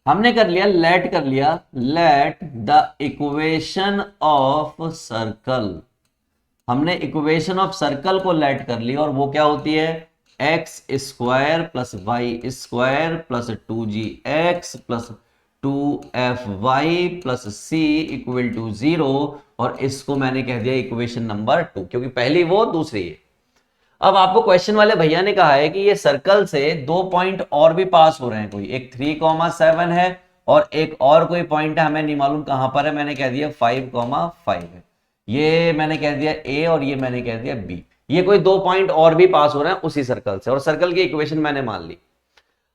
हमने कर लिया, लेट कर लिया, let the equation of circle. हमने इक्वेशन ऑफ सर्कल को लेट कर लिया और वो क्या होती है? X square plus Y square plus 2gx plus 2fy plus C equal to 0। और इसको मैंने कह दिया इक्वेशन नंबर 2, क्योंकि पहली वो दूसरी है। अब आपको क्वेश्चन वाले भैया ने कहा है कि ये सर्कल से 2 पॉइंट और भी पास हो रहे हैं, कोई एक 3,7 है और एक और कोई पॉइंट है, हमें नहीं मालूम कहां पर है। मैंने कह दिया 5,5 है। ये मैंने कह दिया ए और ये मैंने कह दिया बी। ये कोई 2 पॉइंट और भी पास हो रहे हैं उसी सर्कल से, और सर्कल की इक्वेशन मैंने मान ली।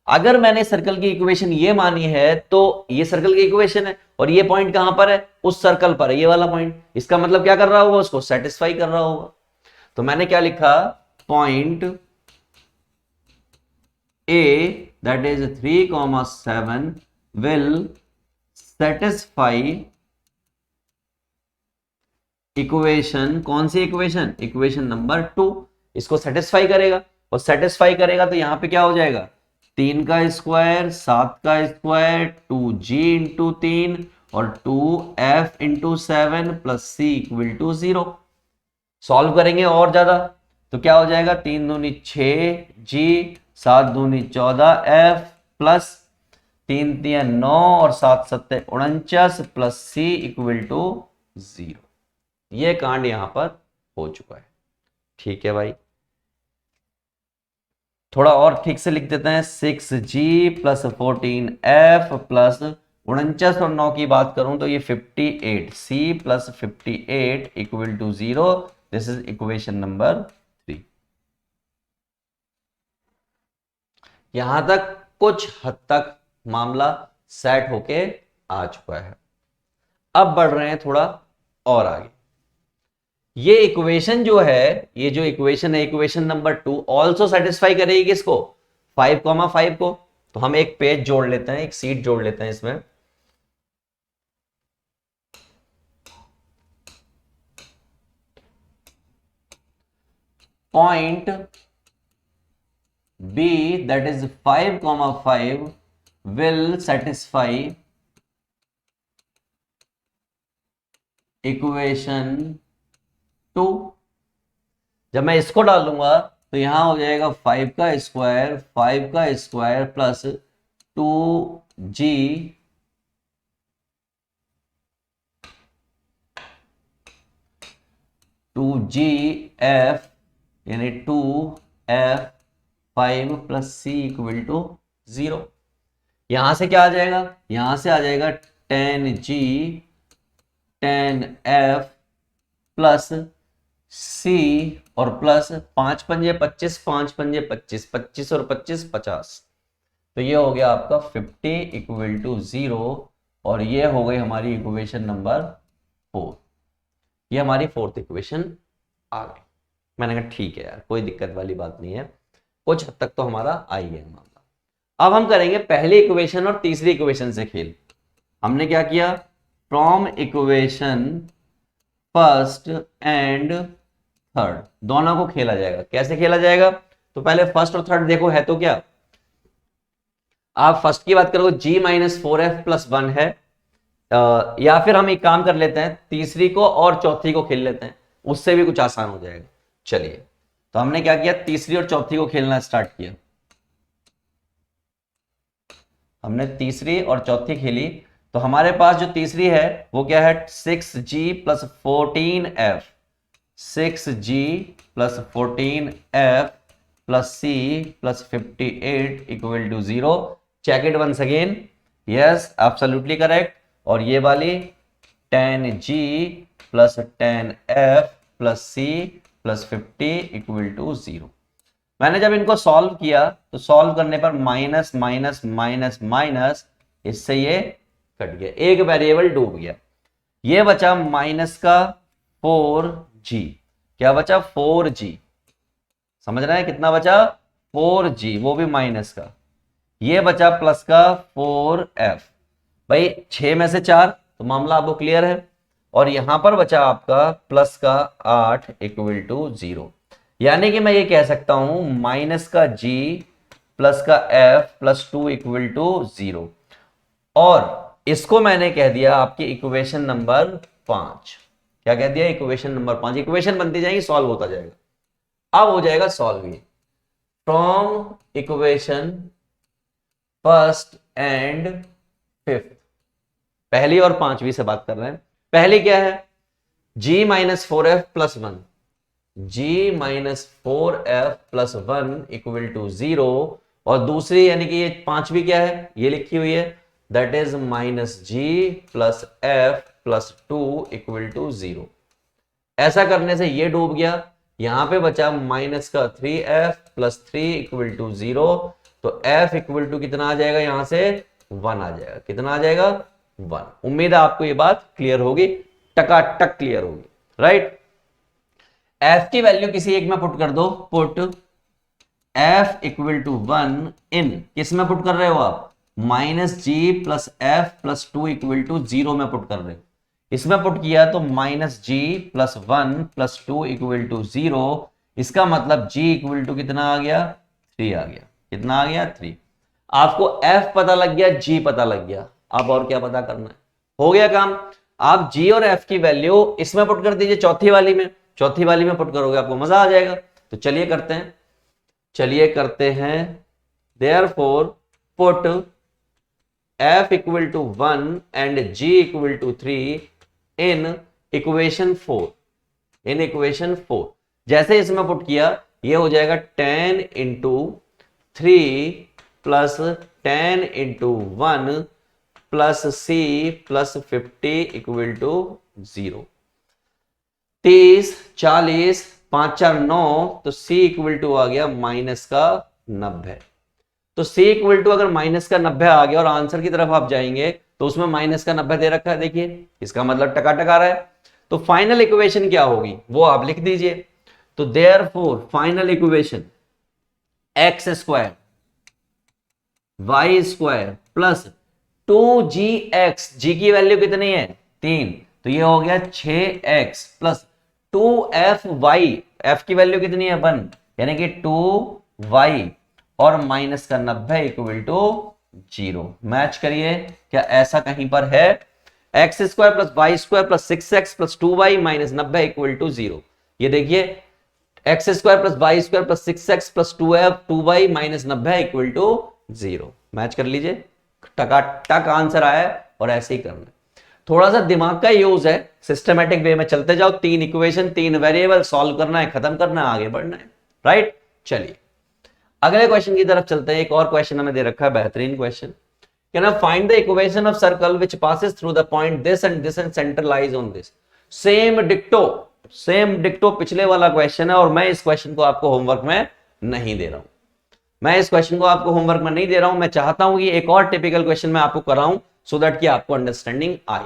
अगर मैंने सर्कल की इक्वेशन ये मानी है तो ये सर्कल की इक्वेशन है और ये पॉइंट कहां पर है? उस सर्कल पर है, ये वाला पॉइंट। इसका मतलब क्या कर रहा होगा? उसको सेटिस्फाई कर रहा होगा। तो मैंने क्या लिखा? Point A, that is 3,7 will satisfy equation. कौन सी इक्वेशन? Equation number 2। इसको सेटिस्फाई करेगा, और सेटिस्फाई करेगा तो यहां पे क्या हो जाएगा? 3 का स्क्वायर 7 का स्क्वायर 2g इंटू 3 और 2f into 7 plus C equal to 0। Solve करेंगे और ज्यादा तो क्या हो जाएगा? 3 दूनी 6g 7 दूनी 14f प्लस 3 तिया 9 और 7 सत्ते 49 प्लस सी इक्वल टू 0। ये कांड यहां पर हो चुका है। ठीक है भाई, थोड़ा और ठीक से लिख देते हैं। 6g प्लस 14f प्लस 49 और 9 की बात करूं तो ये 58, c plus 58 equal to 0। This is equation number 3। यहां तक कुछ हद तक मामला सेट होके आ चुका है। अब बढ़ रहे हैं थोड़ा और आगे। ये इक्वेशन जो है, ये जो इक्वेशन है, इक्वेशन नंबर 2 ऑल्सो सेटिस्फाई करेगी किसको? 5,5 को। तो हम एक पेज जोड़ लेते हैं, एक सीट जोड़ लेते हैं इसमें। Point B, that is 5,5 will satisfy equation 2। जब मैं इसको डालूंगा तो यहां हो जाएगा 5 का स्क्वायर प्लस 2g 2gf यानी 2f 5 plus C equal to 0। यहां से क्या आ जाएगा? यहां से आ जाएगा 10g 10f प्लस सी और प्लस 5 पंजे 25 5 पंजे 25 25 और 25 50। तो ये हो गया आपका 50 इक्वल टू 0 और ये हो गई हमारी इक्वेशन नंबर 4। ये हमारी फोर्थ इक्वेशन आ गई। मैंने कहा ठीक है यार, कोई दिक्कत वाली बात नहीं है, कुछ हद तक तो हमारा आई है मामला। अब हम करेंगे पहली इक्वेशन और तीसरी इक्वेशन से खेल। हमने क्या किया? From equation first and third दोनों को खेला जाएगा। कैसे खेला जाएगा? तो पहले फर्स्ट और थर्ड देखो है तो क्या। आप फर्स्ट की बात करोगे g माइनस 4f प्लस 1 है, या फिर हम एक काम कर लेते हैं, तीसरी को और चौथी को खेल लेते हैं, उससे भी कुछ आसान हो जाएगा। चलिए, तो हमने क्या किया? तीसरी और चौथी को खेलना स्टार्ट किया। हमने तीसरी और चौथी खेली, तो हमारे पास जो तीसरी है वो क्या है, 6g plus 14f, 6g plus 14f plus c plus 58 equal to 0। Check it once again, yes absolutely correct. और ये वाली 10g plus 10f plus c plus 50 equal to 0। मैंने जब इनको सॉल्व किया तो सॉल्व करने पर माइनस माइनस माइनस माइनस, इससे ये कट गया, एक वेरिएबल डूब गया। ये बचा माइनस का 4g, क्या बचा 4g, समझ रहे हैं कितना बचा 4g, वो भी माइनस का। ये बचा प्लस का 4f, भाई 6 में से 4, तो मामला आपको क्लियर है। और यहां पर बचा आपका प्लस का 8 इक्वल टू 0। यानी कि मैं ये कह सकता हूं माइनस का g प्लस का f प्लस 2 इक्वल टू 0। और इसको मैंने कह दिया आपकी इक्वेशन नंबर 5। क्या कह दिया, इक्वेशन नंबर 5। इक्वेशन बनती जाएगी, सॉल्व होता जाएगा। अब हो जाएगा सॉल्व ये from equation first and fifth, पहली और पांचवी से बात कर रहे हैं। पहली क्या है, g minus 4f plus 1, g minus 4f plus 1 equal to 0। और दूसरी यानी कि ये पांचवी क्या है, ये लिखी हुई है, that is minus g plus f plus 2 equal to 0। ऐसा करने से ये डूब गया, यहां पे बचा माइनस का 3f प्लस 3 इक्वल टू 0। तो f इक्वल टू कितना आ जाएगा, यहां से 1 आ जाएगा। कितना आ जाएगा, 1। उम्मीद है आपको ये बात क्लियर होगी, टकाटक क्लियर होगी, राइट। f की वैल्यू किसी एक में पुट कर दो, put f equal to 1 in, किस में पुट कर रहे हो आप, minus g plus f plus 2 equal to 0 में पुट कर रहे हो। इसमें पुट किया तो minus g plus 1 plus 2 equal to 0। इसका मतलब g इक्वल टू कितना आ गया, 3 आ गया। कितना आ गया, 3। आपको f पता लग गया, g पता लग गया, अब और क्या पता करना है, हो गया काम। आप g और f की वैल्यू इसमें पुट कर दीजिए, चौथी वाली में। चौथी वाली में पुट करोगे आपको मजा आ जाएगा। तो चलिए करते हैं, therefore put f equal to 1 and g equal to 3 in equation 4। In equation 4 जैसे इसमें पुट किया, ये हो जाएगा 10 into 3 plus 10 into 1 plus c plus 50 equal to 0। 30 40 5 4 9, तो c इक्वल टू आ गया माइनस का 90। तो c इक्वल टू अगर माइनस का 90 आ गया और आंसर की तरफ आप जाएंगे तो उसमें माइनस का 90 दे रखा है, देखिए इसका मतलब टकाटक आ रहा है। तो फाइनल इक्वेशन क्या होगी वो आप लिख दीजिए। तो therefore final equation x square y square plus 2gx, g की वैल्यू कितनी है 3, तो ये हो गया 6x प्लस 2fy, f की वैल्यू कितनी है 1, यानी कि 2y और माइनस का 90 इक्वल टू 0। मैच करिए, क्या ऐसा कहीं पर है, x square plus Y square plus 6x plus 2y minus 90 equal to 0। ये देखिए x square plus Y square plus 6x plus 2y minus 90 equal to 0। Match कर लीजिए, टकाटक आंसर आया है। और ऐसे ही करना है, थोड़ा सा दिमाग का यूज है, सिस्टमैटिक वे में चलते जाओ, 3 इक्वेशन 3 वेरिएबल सॉल्व करना है, खत्म करना है, आगे बढ़ना है, राइट। चलिए अगले क्वेश्चन की तरफ चलते हैं। एक और क्वेश्चन हमें दे रखा है, बेहतरीन question. Can I find the equation of circle which passes through the point this and centre lies on this. Same डिक्टो पिछले वाला क्वेश्चन है, और मैं इस क्वेश्चन को आपको होमवर्क में नहीं दे रहा हूं। मैं चाहता हूं कि एक और टिपिकल क्वेश्चन मैं आपको कराऊं, सो दैट कि आपको अंडरस्टैंडिंग आए।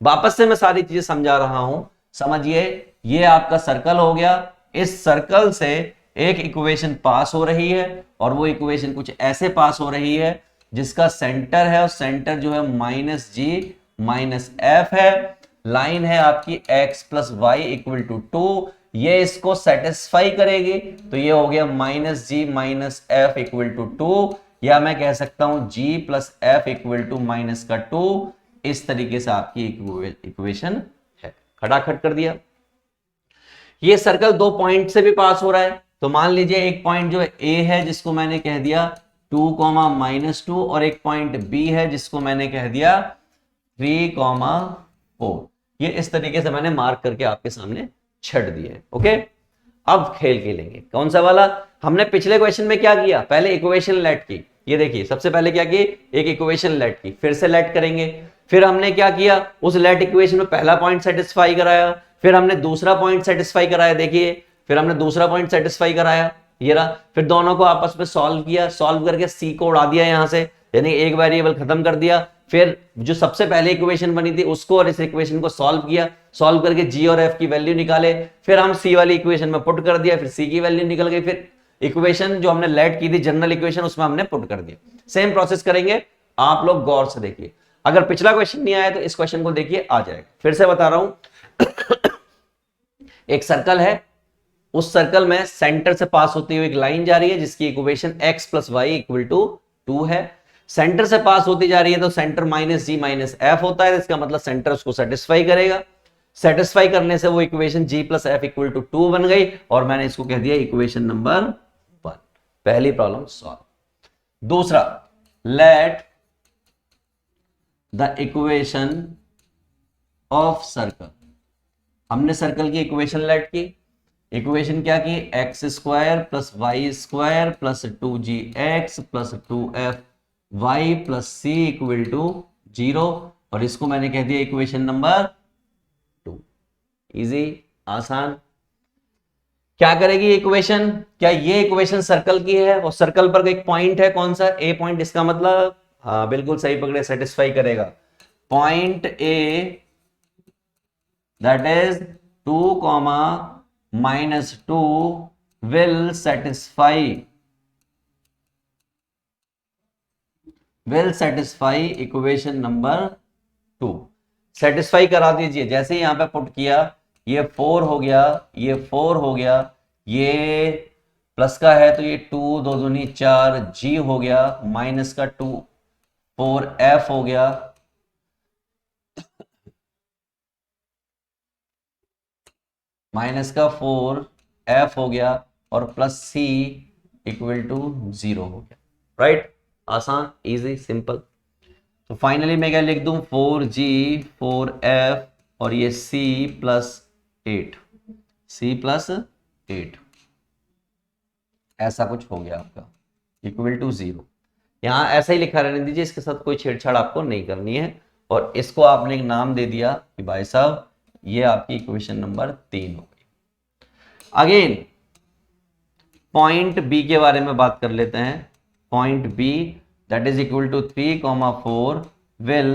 वापस से मैं सारी चीजें समझा रहा हूं, समझिए। ये आपका सर्कल हो गया, इस सर्कल से एक इक्वेशन पास हो रही है, और वो इक्वेशन कुछ ऐसे पास हो रही है जिसका सेंटर है, और सेंटर जो है माइनस जी माइनस एफ है। लाइन है आपकी x plus Y equal to 2, ये इसको सेटिस्फाई करेगी, तो ये हो गया minus g minus f equal to 2, या मैं कह सकता हूं g plus f equal to minus का 2। इस तरीके से आपकी इक्वेशन है, खटाखट कर दिया। ये सर्कल 2 पॉइंट से भी पास हो रहा है, तो मान लीजिए एक पॉइंट जो है a है, जिसको मैंने कह दिया 2, और एक पॉइंट बी है जिसको मैंने कह दिया 3, 4। ये इस तरीके से मैंने मार्क करके आपके सामने छट दिए। ओके, अब खेल खेलेंगे। कौन सा वाला? हमने पिछले क्वेश्चन में क्या किया, पहले इक्वेशन लेट की। ये देखिए, सबसे पहले क्या की, एक इक्वेशन लेट की, फिर से लेट करेंगे। फिर हमने क्या किया, उस लेट इक्वेशन में पहला पॉइंट सेटिस्फाई कराया, फिर हमने दूसरा पॉइंट सेटिस्फाई कराया, देखिए, फिर हमने दूसरा पॉइंट सेटिस्फाई कराया, ये रहा। फिर दोनों को आपस में सॉल्व किया, सॉल्व करके सी को उड़ा दिया यहां से, यानी एक वेरिएबल खत्म कर दिया। फिर जो सबसे पहले इक्वेशन बनी थी उसको और इस इक्वेशन को सॉल्व किया, सॉल्व करके जी और एफ की वैल्यू निकाले, फिर हम सी वाली इक्वेशन में पुट कर दिया, फिर सी की वैल्यू निकल गई, फिर इक्वेशन जो हमने लेट की थी जनरल इक्वेशन उसमें हमने पुट कर दिया। सेम प्रोसेस करेंगे, आप लोग गौर से देखिए। अगर पिछला क्वेश्चन नहीं आया तो इस क्वेश्चन को देखिए, आ जाएगा। फिर से बता रहा हूं एक सर्कल है, उस सर्कल में सेंटर से पास होती हुई एक लाइन जा रही है जिसकी equation x plus Y equal to 2 है। सेंटर से पास होती जा रही है तो centre minus g minus F होता है, इसका मतलब सेंटर उसको सेटिस्फाई करेगा। सेटिस्फाई करने से वो equation g plus f equal to 2 बन गई, और मैंने इसको कह दिया इक्वेशन नंबर 1। पहली प्रॉब्लम सॉल्व। दूसरा, let the equation of circle. हमने सर्कल की इक्वेशन लेट की, इक्वेशन क्या की, x square plus Y square plus 2gx plus 2f y plus C equal to 0, और इसको मैंने कह दिया इक्वेशन नंबर 2। इजी, आसान। क्या करेगी इक्वेशन, क्या ये इक्वेशन सर्कल की है और सर्कल पर एक पॉइंट है, कौन सा, ए पॉइंट, इसका मतलब हाँ बिल्कुल सही पकड़े, सेटिस्फाई करेगा। Point A that is 2, -2 will satisfy equation number 2। Satisfy करा दीजिए, जैसे यहां पे पुट किया, ये 4 हो गया, ये 4 हो गया, ये प्लस का है तो ये 2 2 दूनी 4 जी हो गया, माइनस का 2 4 एफ हो गया, माइनस का 4 एफ हो गया, और प्लस सी इक्वल टू 0 हो गया। राइट, आसान, इजी, सिंपल। तो फाइनली मैं क्या लिख दूं, 4g 4f और ये c प्लस 8, ऐसा कुछ हो गया आपका, इक्वल टू 0। यहां ऐसा ही लिखा रहने दीजिए, इसके साथ कोई छेड़छाड़ आपको नहीं करनी है। और इसको आपने एक नाम दे दिया कि भाई साहब ये आपकी इक्वेशन नंबर 3 हो गई। अगेन पॉइंट बी के बारे में बात कर लेते हैं। Point B that is equal to 3, 4 will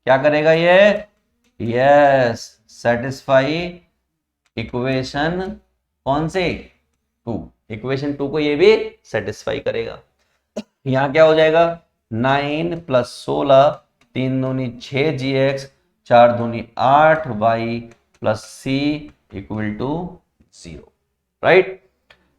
क्या करेगा ये, यस, सेटिस्फाई इक्वेशन कौन से, 2। इक्वेशन 2 को ये भी सेटिस्फाई करेगा। यहां क्या हो जाएगा, 9 प्लस 16 3 दूनी 6gx 4 दूनी 8y plus C equal to 0। Right,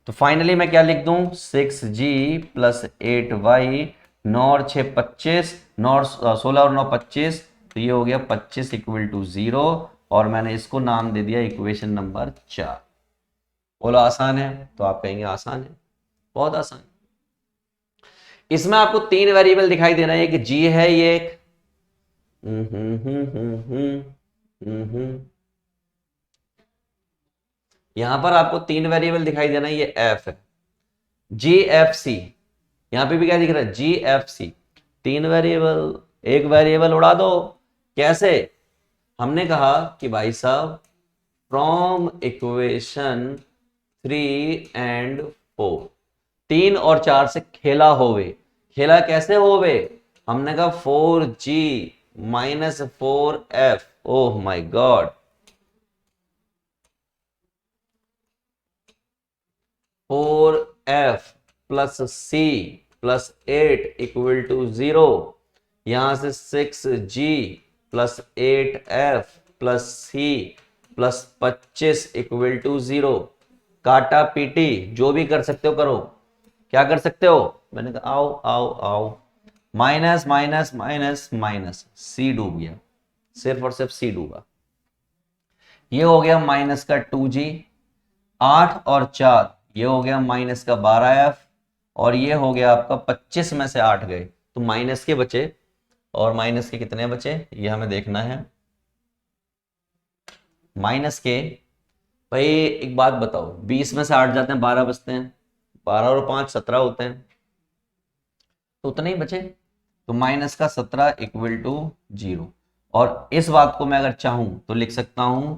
तो फाइनली मैं क्या लिख दूं, 6g प्लस 8y, 9 और 6 25, 9 16 और 9 25, तो ये हो गया 25 इक्वल टू 0, और मैंने इसको नाम दे दिया इक्वेशन नंबर 4। बोलो आसान है, तो आप कहेंगे आसान है, बहुत आसान। इसमें आपको 3 वेरिएबल दिखाई दे रहे हैं, एक g है, ये एक यहां पर आपको 3 वेरिएबल दिखाई दे रहा है, ये f है, GFC, यहां पे भी क्या दिख रहा है, GFC। 3 वेरिएबल, एक वेरिएबल उड़ा दो। कैसे, हमने कहा कि भाई साहब फ्रॉम इक्वेशन 3 एंड 4, 3 और 4 से खेला होवे। खेला कैसे होवे, हमने कहा 4g minus 4f, oh my God, 4f plus c plus 8 equal to 0। यहां से 6g plus 8f plus c plus 25 equal to 0। काटा पीटी जो भी कर सकते हो करो। क्या कर सकते हो, मैंने कहा आओ आओ आओ, माइनस माइनस माइनस माइनस, सी डूब गया, सिर्फ और सिर्फ सी डूबा। ये हो गया माइनस का 2g, 8 और 4 ये हो गया माइनस का 12f, और ये हो गया आपका 25 में से 8 गए तो माइनस के बचे, और माइनस के कितने बचे ये हमें देखना है। माइनस के, भाई एक बात बताओ, 20 में से 8 जाते हैं 12 बचते हैं, 12 और 5 17 होते हैं, तो उतने ही बचे। तो माइनस का 17 इक्वल टू 0। और इस बात को मैं अगर चाहूं तो लिख सकता हूं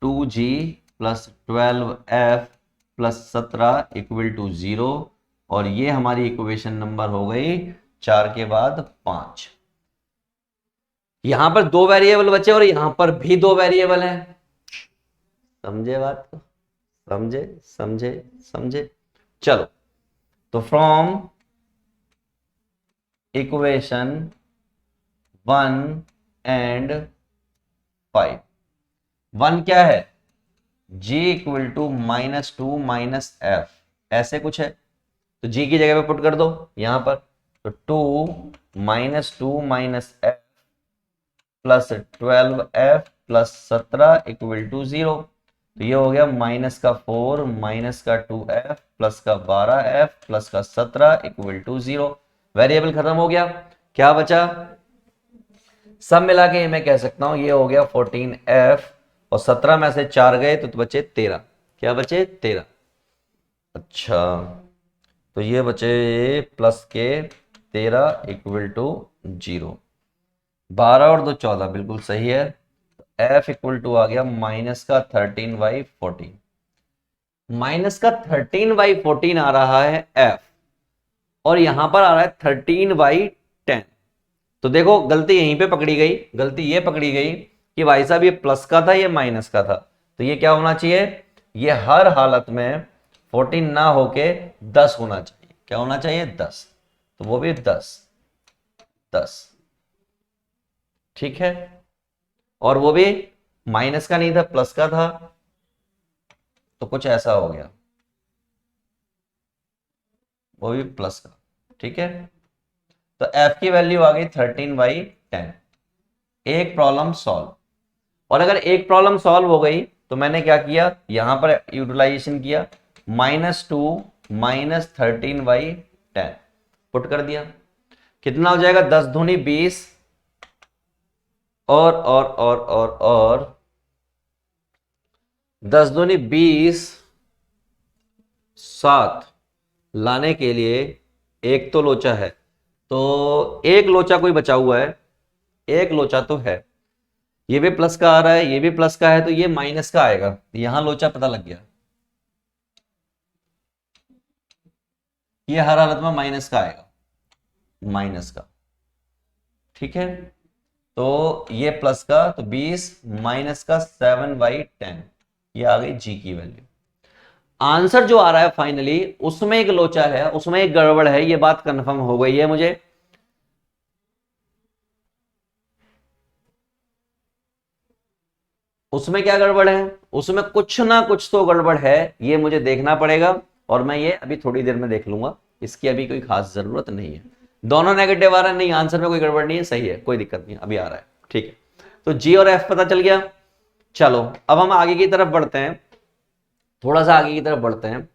2g plus 12f plus 17 equal to 0। और ये हमारी इक्वेशन नंबर हो गई 4 के बाद 5। यहां पर 2 वेरिएबल बचे और यहां पर भी 2 वेरिएबल हैं। समझे बात को? समझे समझे समझे। चलो, तो फ्रॉम इक्वेशन 1 एंड 5, 1 क्या है, g equal to -2 minus f, ऐसे कुछ है, तो g की जगह पे पुट कर दो यहां पर। तो 2 -2 minus f plus 12f plus 17 equal to 0। तो ये हो गया माइनस का 4 माइनस का 2f प्लस का 12f प्लस का 17 इक्वल टू 0। वेरिएबल खत्म हो गया, क्या बचा, सब मिला के मैं कह सकता हूं ये हो गया 14f, और 17 में से 4 गए तो बचे 13। क्या बचे, 13। अच्छा, तो ये बचे प्लस के 13 इक्वल टू 0। 12 और 2 14 बिल्कुल सही है। f इक्वल टू आ गया माइनस का 13/14। माइनस का 13/14 आ रहा है f, और यहां पर आ रहा है 13/10। तो देखो गलती यहीं पे पकड़ी गई, गलती ये पकड़ी गई कि भाई साहब ये प्लस का था ये माइनस का था, तो ये क्या होना चाहिए, ये हर हालत में 14 ना होके 10 होना चाहिए। क्या होना चाहिए, 10। तो वो भी 10 10, ठीक है। और वो भी माइनस का नहीं था, प्लस का था, तो कुछ ऐसा हो गया, वो भी प्लस का, ठीक है। तो f की वैल्यू आ गई 13/10। एक प्रॉब्लम सॉल्व। और अगर एक प्रॉब्लम सॉल्व हो गई तो मैंने क्या किया, यहां पर यूटिलाइजेशन किया, -2 माइनस 13/10 पुट कर दिया। कितना हो जाएगा, 10 दूनी 20, और 10 दूनी 20, 7 लाने के लिए एक तो लोचा है, तो एक लोचा कोई बचा हुआ है, एक लोचा तो है, ये भी प्लस का आ रहा है, ये भी प्लस का है, तो ये माइनस का आएगा। यहां लोचा पता लग गया, ये हर हालत में माइनस का आएगा, माइनस का, ठीक है। तो ये प्लस का, तो 20 माइनस का 7/10, ये आ गई जी की वैल्यू। आंसर जो आ रहा है फाइनली उसमें एक लोचा है, उसमें एक गड़बड़ है, ये बात कंफर्म हो गई है मुझे। उसमें क्या गड़बड़ है, उसमें कुछ ना कुछ तो गड़बड़ है, ये मुझे देखना पड़ेगा, और मैं ये अभी थोड़ी देर में देख लूंगा, इसकी अभी कोई खास जरूरत नहीं है। दोनों नेगेटिव आ रहे हैं, नहीं आंसर में कोई गड़बड़ नहीं है, सही है, कोई दिक्कत नहीं है, अभी आ रहा है, ठीक है। तो जी और एफ पता चल गया। चलो अब हम आगे की तरफ बढ़ते हैं, थोड़ा सा आगे की तरफ बढ़ते हैं।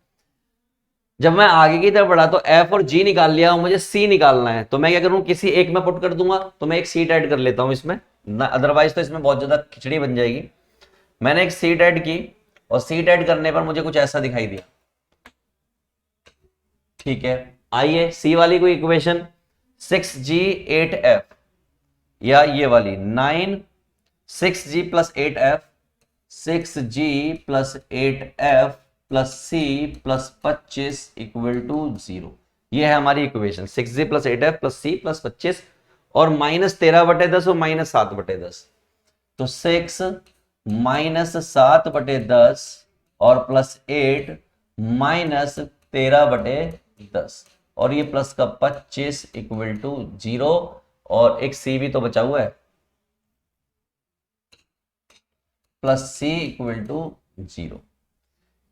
जब मैं आगे की तरफ बढ़ा तो एफ और जी निकाल लिया और मुझे सी निकालना है, तो मैं क्या करूं, किसी एक में पुट कर दूंगा, तो मैं एक सीट ऐड कर लेता हूं इसमें, अदरवाइज तो इसमें बहुत ज्यादा खिचड़ी बन जाएगी। मैंने एक सीट ऐड की, और सीट ऐड करने पर मुझे कुछ ऐसा दिखाई दिया, ठीक है। आइए सी वाली कोई इक्वेशन, 6g8f, या ये वाली 9 6g plus 8f, 6g plus 8f plus c plus 25 equal to 0। ये है हमारी equation, 6g plus 8f plus c plus 25, और -13/10 और -7/10। तो 6 -7/10 और प्लस 8 -13/10, और ये प्लस का 25 इक्वल टू 0, और एक सी भी तो बचा हुआ है, प्लस सी इक्वल टू 0।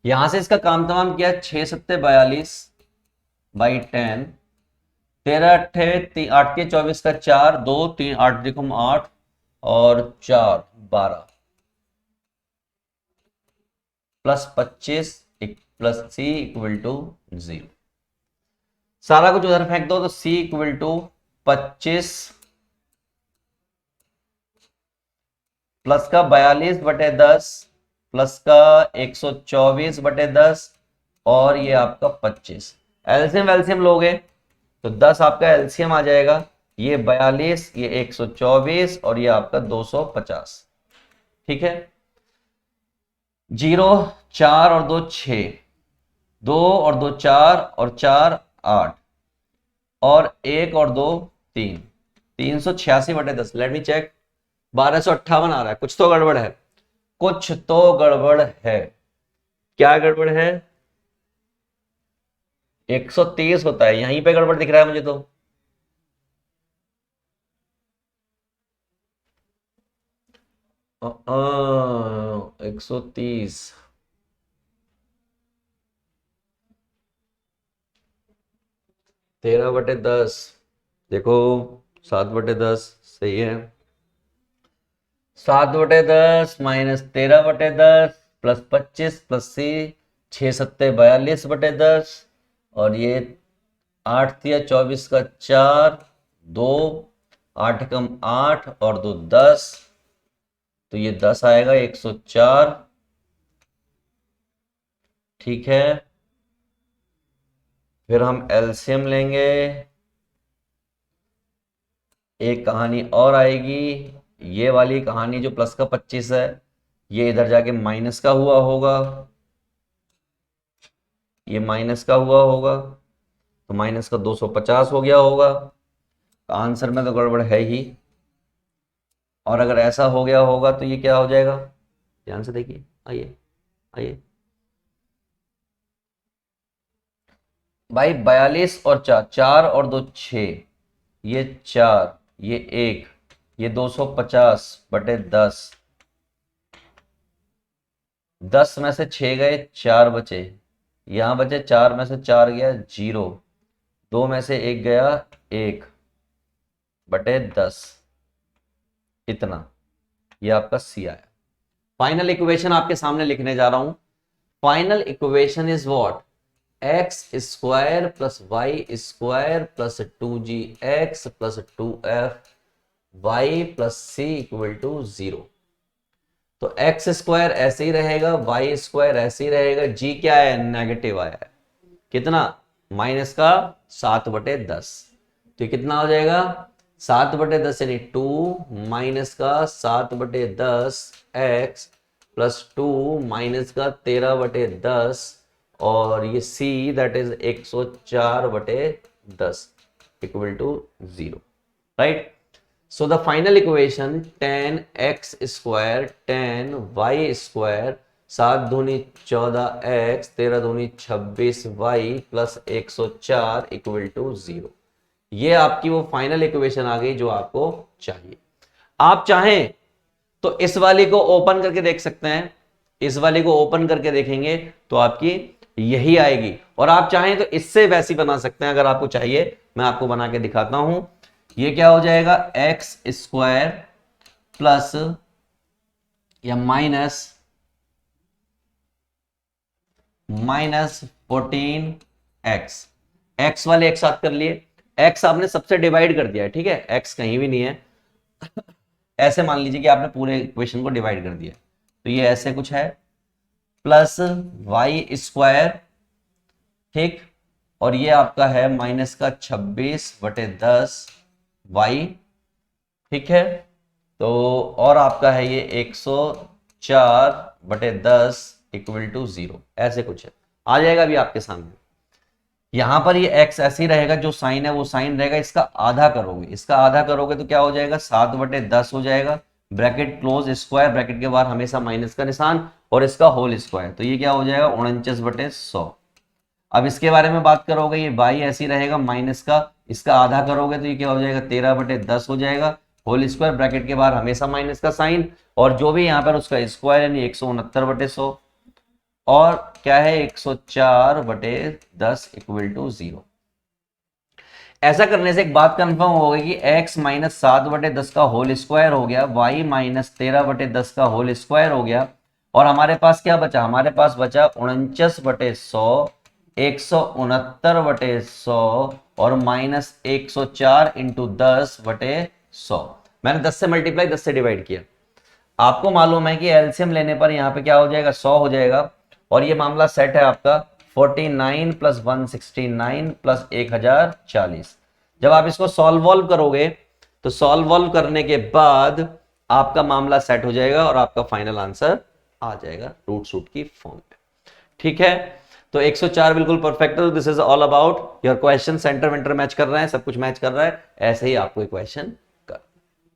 यहां से इसका काम तमाम किया, 6 7 42/10, 13 8 8 के 24 का 4 2 3 8 देखो 8, और 4 12, plus 25 plus C equal to 0। सारा कुछ उधर फेंक दो, तो सी इक्वल टू 25 प्लस का 42/10 प्लस का 124/10 और ये आपका 25। एलसीएम वेलसीएम लोगे तो 10 आपका एलसीएम आ जाएगा, ये 42, ये 124 और ये आपका 250। ठीक है, 0 4 और 2 6, 2 और 2 4 और 4 8 और 1 और 2 3, 386/10। लेट मी चेक, 1258 आ रहा है। कुछ तो गड़बड़ है, कुछ तो गड़बड़ है। क्या गड़बड़ है? 130 होता है, यहीं पे गड़बड़ दिख रहा है मुझे तो। अ, 130 13/10, देखो 7/10 सही है। 7/10 माइनस 13/10 प्लस 25 प्लस सी 6×7=42/10 और ये 8 तिया 24 का 4, 2 8 कम 8 और 2 10, तो ये 10 आएगा 104। ठीक है, फिर हम एलसीएम लेंगे, एक कहानी और आएगी। ये वाली कहानी जो प्लस का 25 है, ये इधर जाके माइनस का हुआ होगा, ये माइनस का हुआ होगा, तो माइनस का 250 हो गया होगा। आंसर में तो गड़बड़ है ही। और अगर ऐसा हो गया होगा तो ये क्या हो जाएगा, ध्यान से देखिए, आइए आइए भाई, 42 और 4, 4 और 2 6, ये 4, ये 1, ये 250/10, 10 में से 6 गए, 4 बचे, यहां बचे 4 में से 4 गया 0, 2 में से 1 गया 1/10, इतना। ये आपका सी आया। फाइनल इक्वेशन आपके सामने लिखने जा रहा हूं। Final equation is what, x² plus y² plus 2gx plus 2f plus c equal to 0। तो x² ऐसे ही रहेगा, y² ऐसे ही रहेगा, g क्या है, नेगेटिव आया है, कितना, माइनस का 7/10। तो कितना हो जाएगा, 7/10 यानी 2 माइनस का 7/10 x प्लस 2 माइनस का 13/10 और ये c that is 104/10 equal to 0, right. So the final equation 10x² 10y², 7 दूनी 14x 13 दूनी 26y प्लस 104 इक्वल टू 0। ये आपकी वो फाइनल इक्वेशन आ गई जो आपको चाहिए। आप चाहें तो इस वाली को ओपन करके देख सकते हैं, इस वाली को ओपन करके देखेंगे तो आपकी यही आएगी, और आप चाहें तो इससे वैसी बना सकते हैं अगर आपको चाहिए, मैं आपको बना के दिखाता हूं। ये क्या हो जाएगा, x² प्लस या माइनस 14x, x वाले एक साथ कर लिए, x आपने सबसे डिवाइड कर दिया है, ठीक है, x कहीं भी नहीं है। ऐसे मान लीजिए कि आपने पूरे इक्वेशन को डिवाइड कर दिया, तो ये ऐसे कुछ है, प्लस y², ठीक, और ये आपका है माइनस का 26/10 y, ठीक है। तो और आपका है ये 104/10 इक्वल टू 0, ऐसे कुछ है, आ जाएगा अभी आपके सामने। यहां पर ये x ऐसे ही रहेगा, जो साइन है वो साइन रहेगा, इसका आधा करोगे, इसका आधा करोगे तो क्या हो जाएगा, 7/10 हो जाएगा, ब्रैकेट क्लोज, स्क्वायर ब्रैकेट के बाहर हमेशा माइनस का निशान और इसका होल स्क्वायर, तो ये क्या हो जाएगा 49/100। अब इसके बारे में बात करोगे, ये y ऐसी रहेगा माइनस का, इसका आधा करोगे तो ये क्या हो जाएगा 13/10 हो जाएगा, होल स्क्वायर ब्रैकेट के बाहर हमेशा माइनस का साइन और जो भी यहाँ पर उसका स्क्वायर यानी 169/100 और क्या है 104/10 इक्वल टू 0। ऐसा करने से एक बात कंफर्म हो गई कि x माइनस 7/10 का होल स्क्वायर हो गया, y माइनस 13/10 का होल स्क्वायर हो गया, और हमारे पास क्या बचा, हमारे पास बचा 49/100 169/100 और माइनस 104 इंटू 10/100। मैंने 10 से मल्टीप्लाई 10 से डिवाइड किया। आपको मालूम है कि एलसीएम लेने पर यहां पे क्या हो जाएगा, 100 हो जाएगा। और ये मामला सेट है आपका 49 प्लस 169 प्लस 1040। जब आप इसको सॉल्व करोगे तो सॉल्व करने के बाद आपका मामला सेट हो जाएगा और आपका फाइनल आंसर आ जाएगा रूट सूट की फॉर्म में। ठीक है, तो 104 बिल्कुल परफेक्ट है। This is all about your question, centre वेंटर मैच कर रहे हैं, सब कुछ मैच कर रहा है, ऐसे ही आपको क्वेश्चन कर।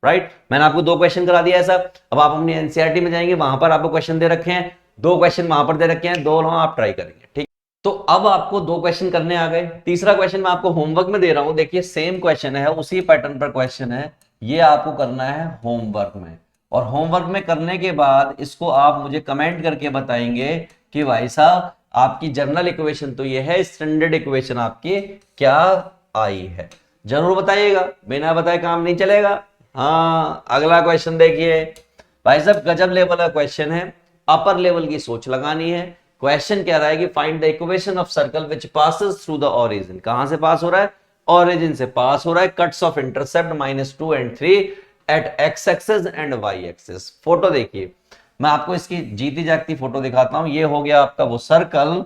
राइट, मैंने आपको 2 क्वेश्चन करा दिया ऐसा। अब आप अपनी एनसीईआरटी में जाएंगे, वहां पर आपको क्वेश्चन दे रखे हैं, 2 क्वेश्चन वहां पर दे रखे हैं, दोनों आप ट्राई करेंगे। ठीक, तो अब आपको 2 क्वेश्चन करने आ गए। तीसरा क्वेश्चन मैं आपको होमवर्क में दे रहा हूं। देखिए सेम क्वेश्चन है, उसी पैटर्न पर क्वेश्चन है, ये आपको करना है होमवर्क में। और होमवर्क में करने के बाद इसको आप मुझे कमेंट करके बताएंगे कि भाई साहब आपकी जनरल इक्वेशन तो ये है, स्टैंडर्ड इक्वेशन आपकी क्या आई है। जरूर बताइएगा, बिना बताए काम नहीं चलेगा। हाँ, अगला क्वेश्चन देखिए भाई साहब, गजब लेवल का क्वेश्चन है, अपर लेवल की सोच लगानी है। क्वेश्चन कह रहा है कि find the equation of circle which passes through the origin. कहां से पास हो रहा है, ओरिजिन से पास हो रहा है। Cuts off intercept -2 and 3 at x axis and y axis. Photo देखिए, मैं आपको इसकी जीती जागती फोटो दिखाता हूं। ये हो गया आपका वो सर्कल,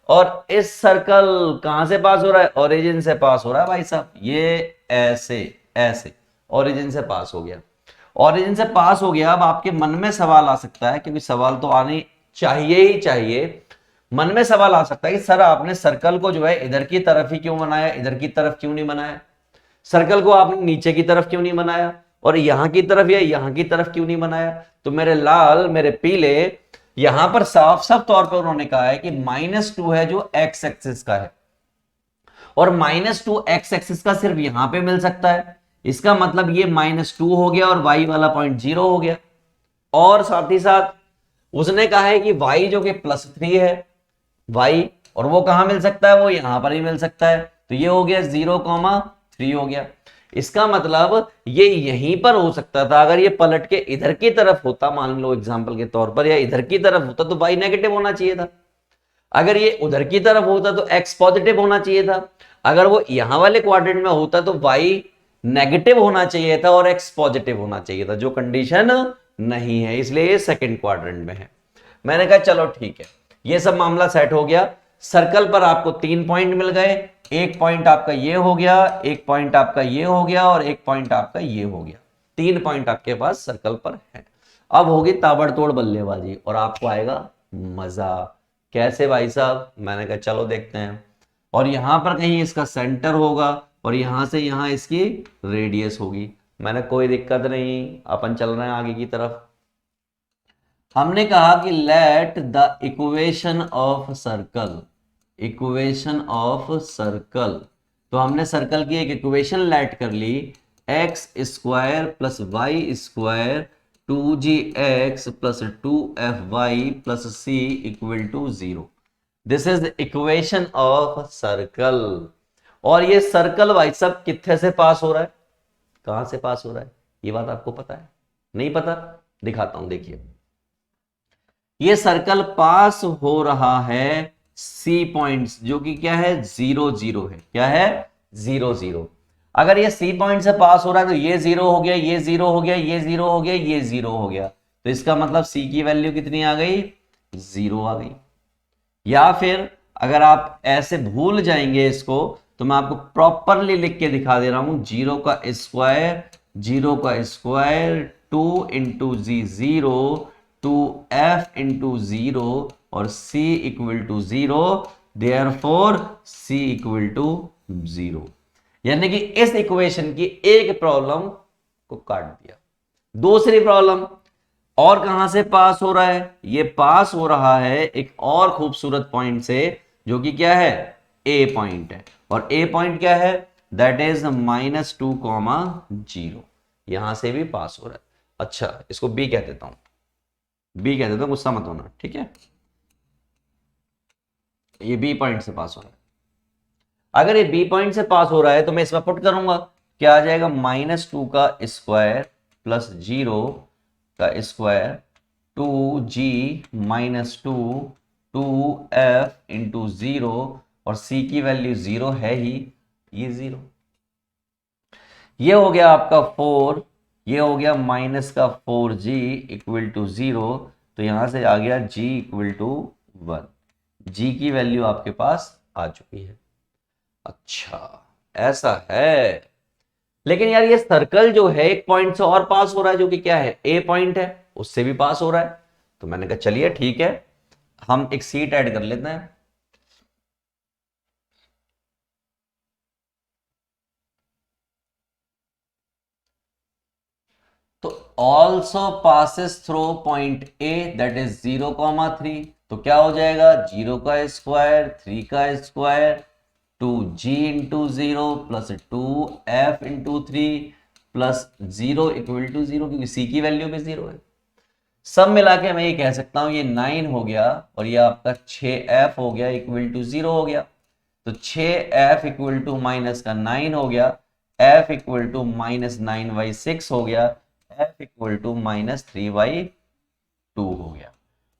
और इस सर्कल कहां से पास हो रहा है, ओरिजिन से पास हो रहा है भाई साहब। ये ऐसे ऐसे ओरिजिन से पास हो गया, ओरिजिन से पास हो गया। अब आपके मन में सवाल आ सकता है, क्योंकि सवाल तो आने चाहिए ही चाहिए, मन में सवाल आ सकता है कि सर आपने सर्कल को जो है इधर की तरफ ही क्यों बनाया, इधर की तरफ क्यों नहीं बनाया, सर्कल को आपने नीचे की तरफ क्यों नहीं बनाया, और यहां की तरफ या यहां की तरफ क्यों नहीं बनाया। तो मेरे लाल मेरे पीले, यहां पर साफ साफ तौर पर उन्होंने कहा है कि -2 है जो एक्स एक्सिस का है, और -2 एक्स एक्सिस का सिर्फ यहां पे मिल सकता है। इसका मतलब ये -2 हो गया और y वाला पॉइंट 0 हो गया। और साथ ही साथ उसने कहा है कि y जो कि +3 है y, और वो कहां मिल सकता है, वो यहां पर ही मिल सकता है। तो ये हो गया 0,3 हो गया। इसका मतलब ये यहीं पर हो सकता था। अगर ये पलट के इधर की तरफ होता, मान लो एग्जांपल के तौर पर, या इधर की तरफ होता तो y नेगेटिव होना चाहिए था। अगर ये उधर की तरफ होता तो x पॉजिटिव होना चाहिए था। अगर वो यहां वाले क्वाड्रेंट में होता तो y नेगेटिव होना चाहिए था और x पॉजिटिव होना चाहिए था, जो कंडीशन नहीं है, इसलिए ये सेकंड क्वाड्रेंट में है। मैंने कहा चलो ठीक है, ये सब मामला सेट हो गया। सर्कल पर आपको 3 पॉइंट मिल गए, एक पॉइंट आपका ये हो गया, एक पॉइंट आपका ये हो गया, और एक पॉइंट आपका ये हो गया। 3 पॉइंट आपके पास सर्कल पर है। अब होगी ताबड़तोड़ बल्लेबाजी और आपको आएगा मजा। कैसे भाई साहब, मैंने कहा चलो देखते हैं। और यहां पर कहीं इसका सेंटर होगा और यहां से यहां इसकी रेडियस होगी। मैंने कोई दिक्कत नहीं, अपन चल रहे हैं आगे की तरफ। हमने कहा कि let the equation of circle, equation of circle, तो हमने सर्कल की एक इक्वेशन लेट कर ली, x square plus Y square 2gx plus 2fy plus c equal to 0। This is the equation of circle. और ये सर्कल भाई साहब कितने से पास हो रहा है, कहां से पास हो रहा है, ये बात आपको पता है, नहीं पता, दिखाता हूं। देखिए ये सर्कल पास हो रहा है सी पॉइंट्स, जो कि क्या है 0 0 है, क्या है 0 0। अगर ये सी पॉइंट से पास हो रहा है तो ये 0 हो गया, ये 0 हो गया, ये 0 हो गया, ये 0 हो गया। तो इसका मतलब सी की वैल्यू कितनी आ गई, 0 आ गई। या फिर अगर आप ऐसे भूल जाएंगे इसको, तो मैं आपको प्रॉपरली लिख के दिखा दे रहा हूं, 0 का स्क्वायर 0 का स्क्वायर 2 इंटू जी 0 2f इंटू 0 और c equal to 0, therefore c equal to 0। यानी कि इस इक्वेशन की एक प्रॉब्लम को काट दिया। दूसरी प्रॉब्लम, और कहां से पास हो रहा है, ये पास हो रहा है एक और खूबसूरत पॉइंट से, जो कि क्या है ए पॉइंट है। और ए पॉइंट क्या है, दैट इज -2,0। यहां से भी पास हो रहा है। अच्छा, इसको बी कह देता हूं, बी कह देता हूं, गुस्सा मत होना, ठीक है। ये बी पॉइंट से पास हो रहा है। अगर ये बी पॉइंट से पास हो रहा है तो मैं इसमें पुट करूंगा, क्या आ जाएगा, -2 का स्क्वायर प्लस 0 का स्क्वायर 2g -2 2f इंटू 0 और c की वैल्यू 0 है ही, ये 0। ये हो गया आपका 4, ये हो गया माइनस का 4g इक्वल टू 0, तो यहां से आ गया g इक्वल टू 1। g की वैल्यू आपके पास आ चुकी है। अच्छा ऐसा है, लेकिन यार ये सर्कल जो है एक पॉइंट से और पास हो रहा है, जो कि क्या है, ए पॉइंट है, उससे भी पास हो रहा है। तो मैंने कहा चलिए ठीक है, हम एक सीट ऐड कर लेते हैं। तो also passes through point A that is 0,3। तो क्या हो जाएगा, 0 का स्क्वायर 3 का square 2g into 0 plus 2f into 3 plus 0 equal to 0, क्योंकि c की वैल्यू भी 0 है। सब मिला के मैं ये कह सकता हूं ये 9 हो गया और ये आपका 6f हो गया इक्वल टू 0 हो गया। तो 6f इक्वल टू माइनस का 9 हो गया, f इक्वल टू माइनस 9/6 हो गया, f इक्वल टू माइनस 3/2 हो गया।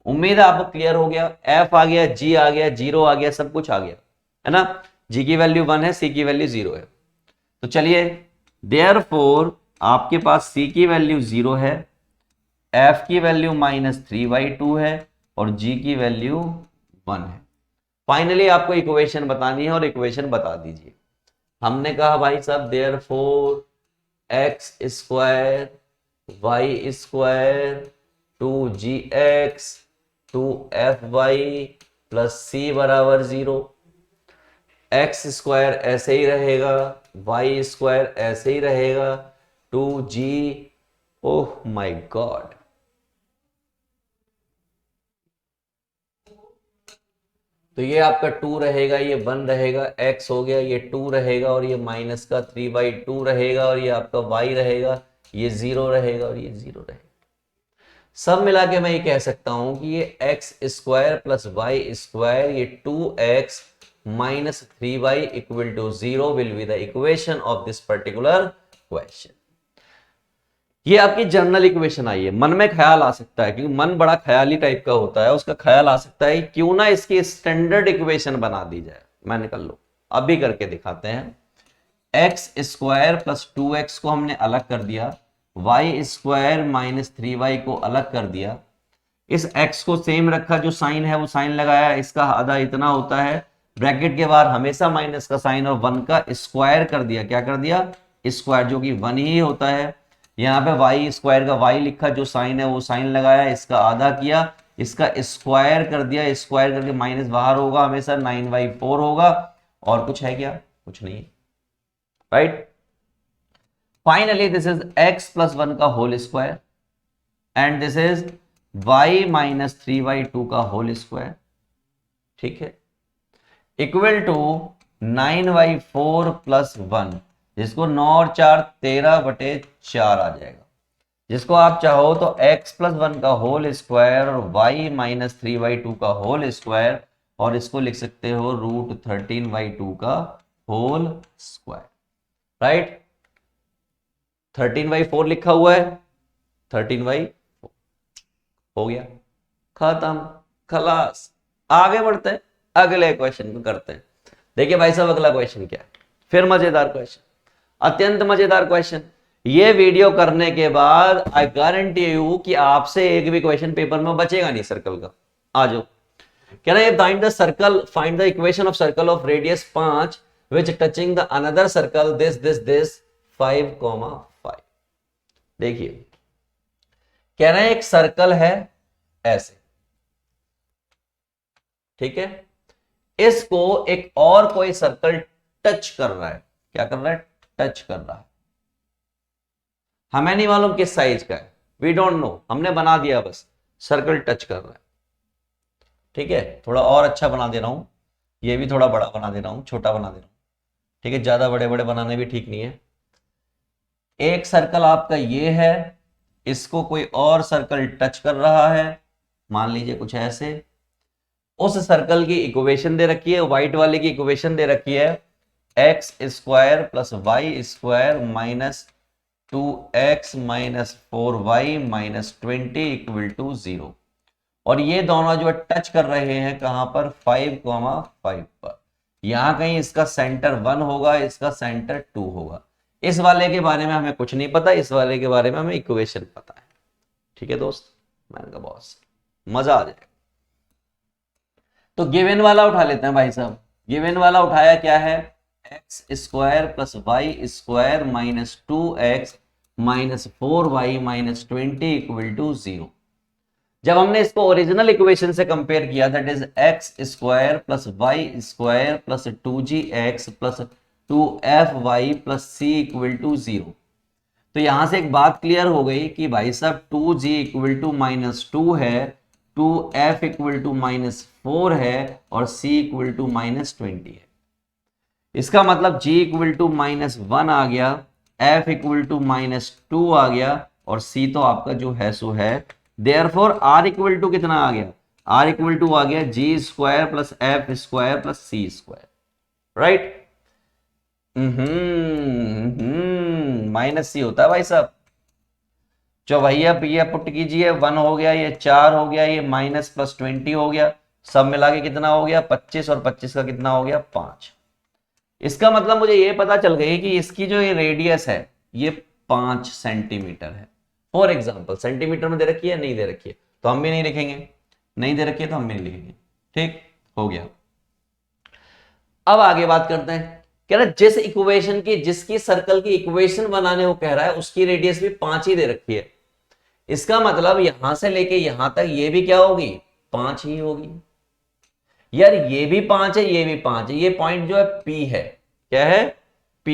उम्मीद है आपको क्लियर हो गया। f आ गया, g आ गया, 0 आ गया, सब कुछ आ गया है ना। g की वैल्यू 1 है, c की वैल्यू 0 है। तो चलिए देयरफॉर आपके पास c की वैल्यू 0 है, f की वैल्यू -3/2 है और g की वैल्यू 1 है। फाइनली आपको इक्वेशन बतानी है और इक्वेशन बता दीजिए। हमने कहा भाई साहब therefore x square y square 2gx 2fy plus c बराबर 0। एक्स स्क्वायर ऐसे ही रहेगा, वाई स्क्वायर ऐसे ही रहेगा, 2g, ओह माय गॉड, तो ये आपका 2 रहेगा, ये 1 रहेगा, x हो गया, ये 2 रहेगा और ये माइनस का 3/2 रहेगा और ये आपका y रहेगा, ये 0 रहेगा और ये 0 रहेगा। सब मिला के मैं ये कह सकता हूं कि ये x square plus Y square, ये 2x minus 3y equal to 0 will be the equation of this particular question. ये आपकी जनरल इक्वेशन आई है। मन में ख्याल आ सकता है, क्योंकि मन बड़ा ख्याली टाइप का होता है, उसका ख्याल आ सकता है क्यों ना इसकी स्टैंडर्ड इक्वेशन बना दी जाए। मैंने कर लो, अभी करके दिखाते हैं। एक्स स्क्वायर प्लस 2x को हमने अलग कर दिया, वाई स्क्वायर माइनस 3y को अलग कर दिया, इस x को सेम रखा, जो साइन है वो साइन लगाया, इसका आधा इतना होता है, ब्रैकेट के बाहर हमेशा माइनस का साइन और 1 का स्क्वायर कर दिया। क्या कर दिया, स्क्वायर, जो कि 1 ही होता है। यहाँ पे वाई स्क्वायर का y लिखा, जो साइन है वो साइन लगाया, इसका आधा किया, इसका स्क्वायर कर दिया, स्क्वायर करके माइनस बाहर होगा हमेशा, 9/4 होगा। और कुछ है क्या, कुछ नहीं है, right. Finally this is x plus 1 का whole square and this is y minus 3/2 का होल स्क्वायर, ठीक है, इक्वल टू 9/4 प्लस 1, जिसको 9 और 4 13/4 आ जाएगा। जिसको आप चाहो तो x प्लस 1 का होल स्क्वायर और y माइनस 3/2 का होल स्क्वायर, और इसको लिख सकते हो √13/2 का होल स्क्वायर, राइट। 13/4 लिखा हुआ है, 13/4 हो गया, खत्म, खलास। आगे बढ़ते हैं, अगले क्वेश्चन को करते हैं। देखिए भाई साहब अगला क्वेश्चन क्या है, फिर मजेदार क्वेश्चन, अत्यंत मजेदार क्वेश्चन। ये वीडियो करने के बाद आई गारंटी यू कि आपसे एक भी क्वेश्चन पेपर में बचेगा नहीं सर्कल का। आ जाओ, कह रहे find the circle, find the equation of circle of radius 5 which touching the another circle this 5,5। देखिए कह रहे हैं एक सर्कल है ऐसे, ठीक है, इसको एक और कोई सर्कल टच कर रहा है। क्या कर रहा है, टच कर रहा है। हमें नहीं मालूम किस साइज का है, वी डोंट नो, हमने बना दिया बस, सर्कल टच कर रहा है, ठीक है। थोड़ा और अच्छा बना दे रहा हूं, ये भी थोड़ा बड़ा बना दे रहा हूं, छोटा बना दे रहा हूं, ठीक है, ज्यादा बड़े बड़े बनाने भी ठीक नहीं है। एक सर्कल आपका ये है, इसको कोई और सर्कल टच कर रहा है, मान लीजिए कुछ ऐसे। उस सर्कल की इक्वेशन दे रखी है, व्हाइट वाले की इक्वेशन दे रखी है, x square plus Y square minus 2x minus 4y minus 20 equal to 0। और ये दोनों जो टच कर रहे हैं कहां पर, 5,5 पर। यहां कहीं इसका सेंटर 1 होगा, इसका सेंटर 2 होगा। इस वाले के बारे में हमें कुछ नहीं पता, इस वाले के बारे में हमें इक्वेशन पता है। ठीक है दोस्त, मैंने कहा बहुत मजा आ जाएगा। तो गिवन वाला उठा लेते हैं भाई साहब। गिवन वाला उठाया क्या है, x square plus Y square minus 2x minus 4y minus 20 equal to 0। जब हमने इसको ओरिजिनल इक्वेशन से कंपेयर किया, that is x square plus Y square plus 2gx plus 2fy plus c equal to 0, तो यहां से एक बात क्लियर हो गई कि भाई साहब 2g इक्वल टू माइनस 2 है, 2f इक्वल टू माइनस 4 है और c इक्वल टू माइनस 20 है। इसका मतलब g इक्वल टू माइनस 1 आ गया, f इक्वल टू माइनस 2 आ गया और c तो आपका जो है सो है। देयरफॉर r इक्वल टू कितना आ गया, r इक्वल टू आ गया g square plus f square plus c square, right. Minus c होता है भाई साहब। चौभैया भैया पुट कीजिए, 1 हो गया, ये 4 हो गया, ये माइनस प्लस 20 हो गया, सब मिला के कितना हो गया 25 और 25 का कितना हो गया 5। इसका मतलब मुझे ये पता चल गई कि इसकी जो ये रेडियस है ये 5 सेंटीमीटर है। फॉर एग्जाम्पल सेंटीमीटर में दे रखी है, नहीं दे रखी है तो हम भी नहीं लिखेंगे, नहीं दे रखी है तो हम भी नहीं लिखेंगे। ठीक हो गया। अब आगे बात करते हैं, कह रहा जिस इक्वेशन की, जिसकी सर्कल की इक्वेशन बनाने को कह रहा है उसकी रेडियस भी 5 ही दे रखी है। इसका मतलब यहां से लेके यहां तक ये भी क्या होगी 5 ही होगी। यार ये भी 5 है, ये भी 5 है, ये पॉइंट जो है P है, क्या है P।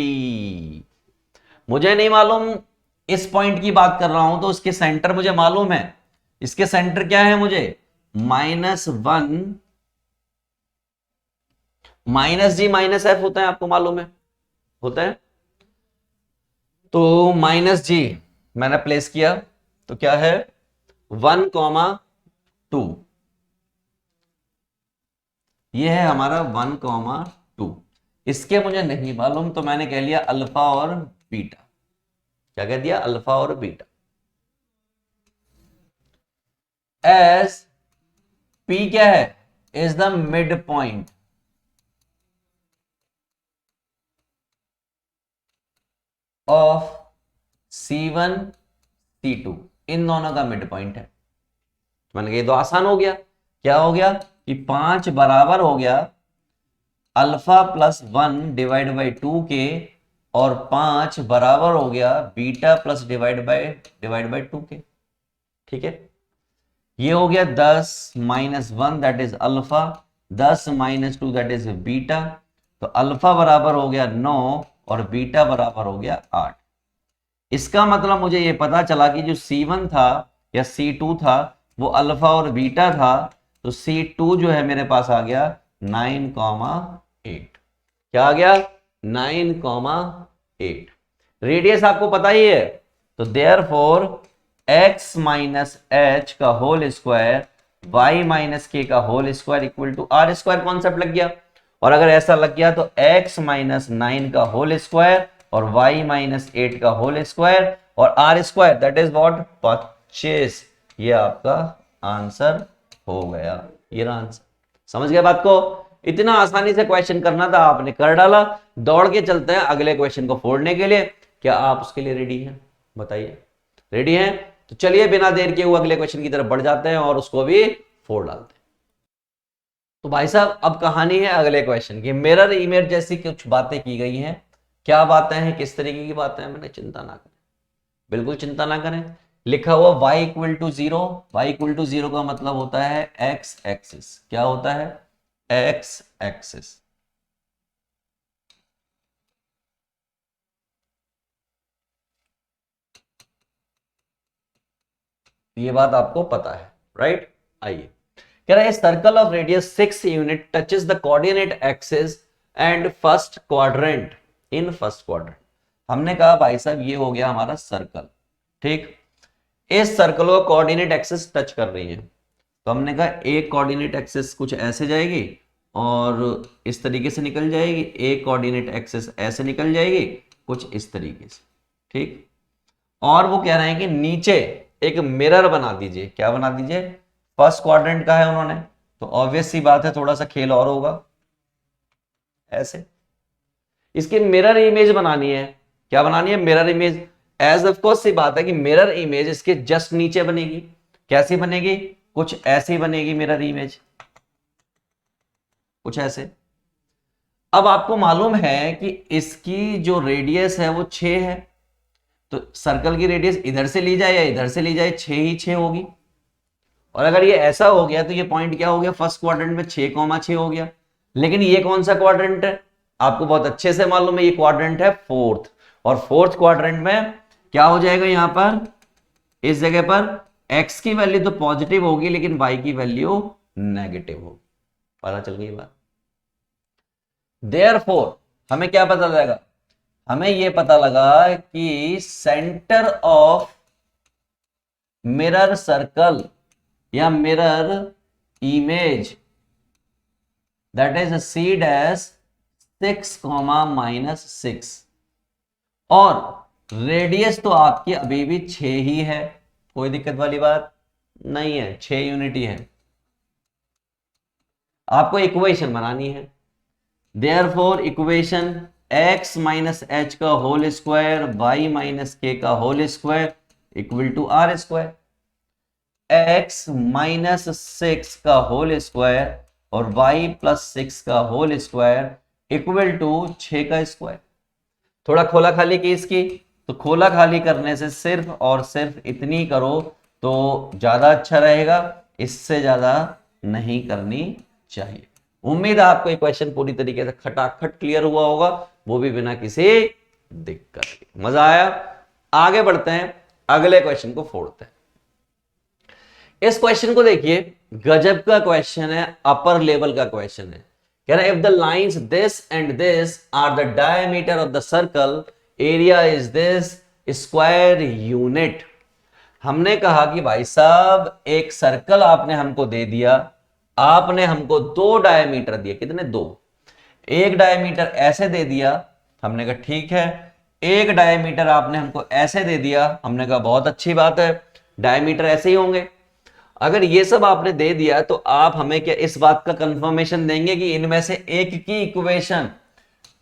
मुझे नहीं मालूम, इस पॉइंट की बात कर रहा हूं तो इसके सेंटर मुझे मालूम है। इसके सेंटर क्या है मुझे, -1 माइनस जी माइनस एफ होता है, आपको मालूम है होता है। तो माइनस जी मैंने प्लेस किया तो क्या है 1,2, ये है हमारा 1,2। इसके मुझे नहीं मालूम तो मैंने कह लिया अल्फा और बीटा। क्या कह दिया, अल्फा और बीटा। एज पी क्या है, is the mid point of C1 C2, इन दोनों का मिड पॉइंट है। तो मैंने कहा ये तो आसान हो गया। क्या हो गया कि 5 बराबर हो गया अल्फा प्लस 1 डिवाइड बाई 2 के, और 5 बराबर हो गया बीटा प्लस डिवाइड बाई 2 के। ठीक है, ये हो गया 10 minus 1 that is alpha, 10 minus 2 that is beta. तो अल्फा बराबर हो गया 9 और बीटा बराबर हो गया 8। इसका मतलब मुझे ये पता चला कि जो C1 था या C2 था वो अल्फा और बीटा था, तो C2 जो है मेरे पास आ गया 9,8। क्या आ गया 9,8। रेडियस आपको पता ही है, तो देयरफॉर x माइनस एच का होल स्क्वायर y माइनस के का whole square equal to are square concept लग गया। और अगर ऐसा लग गया तो x माइनस 9 का होल स्क्वायर और y माइनस 8 का होल स्क्वायर और r square that is what 25। ये आपका आंसर हो गया, ये रहा आंसर। समझ गए बात को, इतना आसानी से क्वेश्चन करना था, आपने कर डाला। दौड़ के चलते हैं अगले क्वेश्चन को फोड़ने के लिए। क्या आप उसके लिए रेडी हैं, बताइए रेडी हैं? तो चलिए बिना देर के वो अगले क्वेश्चन की तरफ बढ़ जाते हैं और उसको भी फोड़ डालते हैं। तो भाई साहब अब कहानी है अगले क्वेश्चन की। मिरर इमेज जैसी कुछ बातें की गई हैं। क्या बातें हैं, किस तरीके की बातें हैं, मैंने चिंता ना करें, बिल्कुल चिंता ना करें। लिखा हुआ y equal to 0, y equal to 0 का मतलब होता है x एक्सिस। क्या होता है, x एक्सिस। ये बात आपको पता है, राइट। आइए, कह रहा है circle of radius 6 unit touches the coordinate axis and first quadrant in first quadrant. हमने कहा भाई साहब ये हो गया हमारा सर्कल, ठीक। इस सर्कल को कोऑर्डिनेट एक्सिस टच कर रही है, तो हमने कहा एक कोऑर्डिनेट एक्सिस कुछ ऐसे जाएगी और इस तरीके से निकल जाएगी, एक कोऑर्डिनेट एक्सिस ऐसे निकल जाएगी कुछ इस तरीके से, ठीक। और वो कह रहे हैं कि नीचे एक मिरर बना दीजिए। क्या बना दीजिए, फर्स्ट क्वाड्रेंट का है उन्होंने, तो ऑब्वियस सी बात है थोड़ा सा खेल और होगा। ऐसे। इसकी मिरर इमेज बनानी है। क्या बनानी है? Mirror image. As of course सी बात है कि मिरर इमेज इसके जस्ट नीचे बनेगी। कैसी बनेगी? कुछ ऐसी बनेगी मिरर इमेज, कुछ ऐसे। अब आपको मालूम है कि इसकी जो रेडियस है वो 6 है, तो सर्कल की रेडियस इधर से ली जाए या इधर से ली जाए 6 ही 6 होगी। और अगर ये ऐसा हो गया तो ये पॉइंट क्या हो गया? फर्स्ट क्वाड्रेंट में 6,6 हो गया। लेकिन ये कौन सा क्वाड्रेंट है? आपको बहुत अच्छे से मालूम है, ये क्वाड्रेंट है फोर्थ। और फोर्थ क्वाड्रेंट में क्या हो जाएगा? यहां पर इस जगह पर x की वैल्यू तो पॉजिटिव होगी लेकिन y की वैल्यू नेगेटिव होगी। पता चल गई बात? देयरफॉर हमें क्या पता लगा? हमें यह पता लगा कि सेंटर ऑफ मिरर सर्कल या mirror image that is c dash 6,-6 और रेडियस तो आपकी अभी भी 6 ही है, कोई दिक्कत वाली बात नहीं है, 6 यूनिट ही है। आपको इक्वेशन बनानी है। Therefore equation x minus H का होल स्क्वायर y माइनस के का whole square equal to are square. x minus 6 का होल स्क्वायर और y प्लस 6 का होल स्क्वायर इक्वल टू 6 का स्क्वायर। थोड़ा खोला खाली की इसकी, तो खोला खाली करने से सिर्फ और सिर्फ इतनी करो तो ज्यादा अच्छा रहेगा, इससे ज्यादा नहीं करनी चाहिए। उम्मीद है आपको क्वेश्चन पूरी तरीके से खटाखट क्लियर हुआ होगा, वो भी बिना किसी दिक्कत के। मजा आया? आगे बढ़ते हैं, अगले क्वेश्चन को फोड़ते हैं। इस क्वेश्चन को देखिए, गजब का क्वेश्चन है, अपर लेवल का क्वेश्चन है। कह रहा है if the lines this and this are the diameter of the circle, area is this square unit. हमने कहा कि भाई साहब एक सर्कल आपने हमको दे दिया, आपने हमको 2 डायमीटर दिए। कितने? 2। एक डायमीटर ऐसे दे दिया, हमने कहा ठीक है। एक डायमीटर आपने हमको ऐसे दे दिया, हमने कहा बहुत अच्छी बात है, डायमीटर ऐसे ही होंगे। अगर ये सब आपने दे दिया तो आप हमें क्या इस बात का कंफर्मेशन देंगे कि इनमें से एक की equation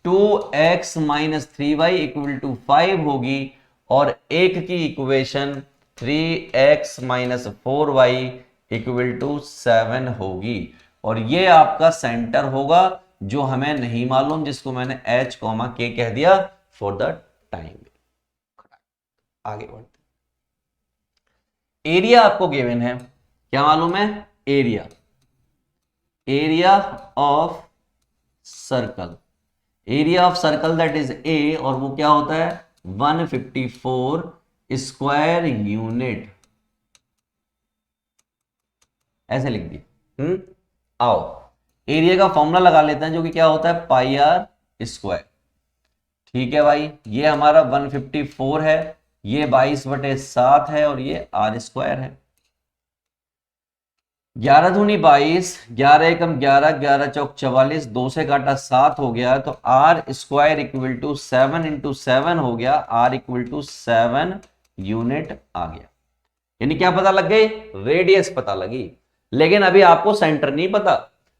2x minus 3y equal to 5 होगी और एक की equation 3x minus 4y equal to 7 होगी। और ये आपका सेंटर होगा जो हमें नहीं मालूम, जिसको मैंने h, k कह दिया फॉर द टाइम। आगे बढ़ते, एरिया आपको गिवन है। क्या मालूम है? Area, area of circle, area of circle that is a, और वो क्या होता है? 154 स्क्वायर यूनिट। ऐसे लिख दिए। आओ एरिया का फॉर्मूला लगा लेते हैं, जो कि क्या होता है? पाई आर स्क्वायर। ठीक है भाई, ये हमारा 154 है, ये 22/7 है और ये आर स्क्वायर है। 11 दूनी 22, 11 एकम 11, 11 चौक 44, 2 से काटा 7 हो गया, तो r square equal to 7 into 7 हो गया, आर इक्वल टू 7 यूनिट आ गया। यानी क्या पता लग गई? रेडियस पता लगी। लेकिन अभी आपको सेंटर नहीं पता।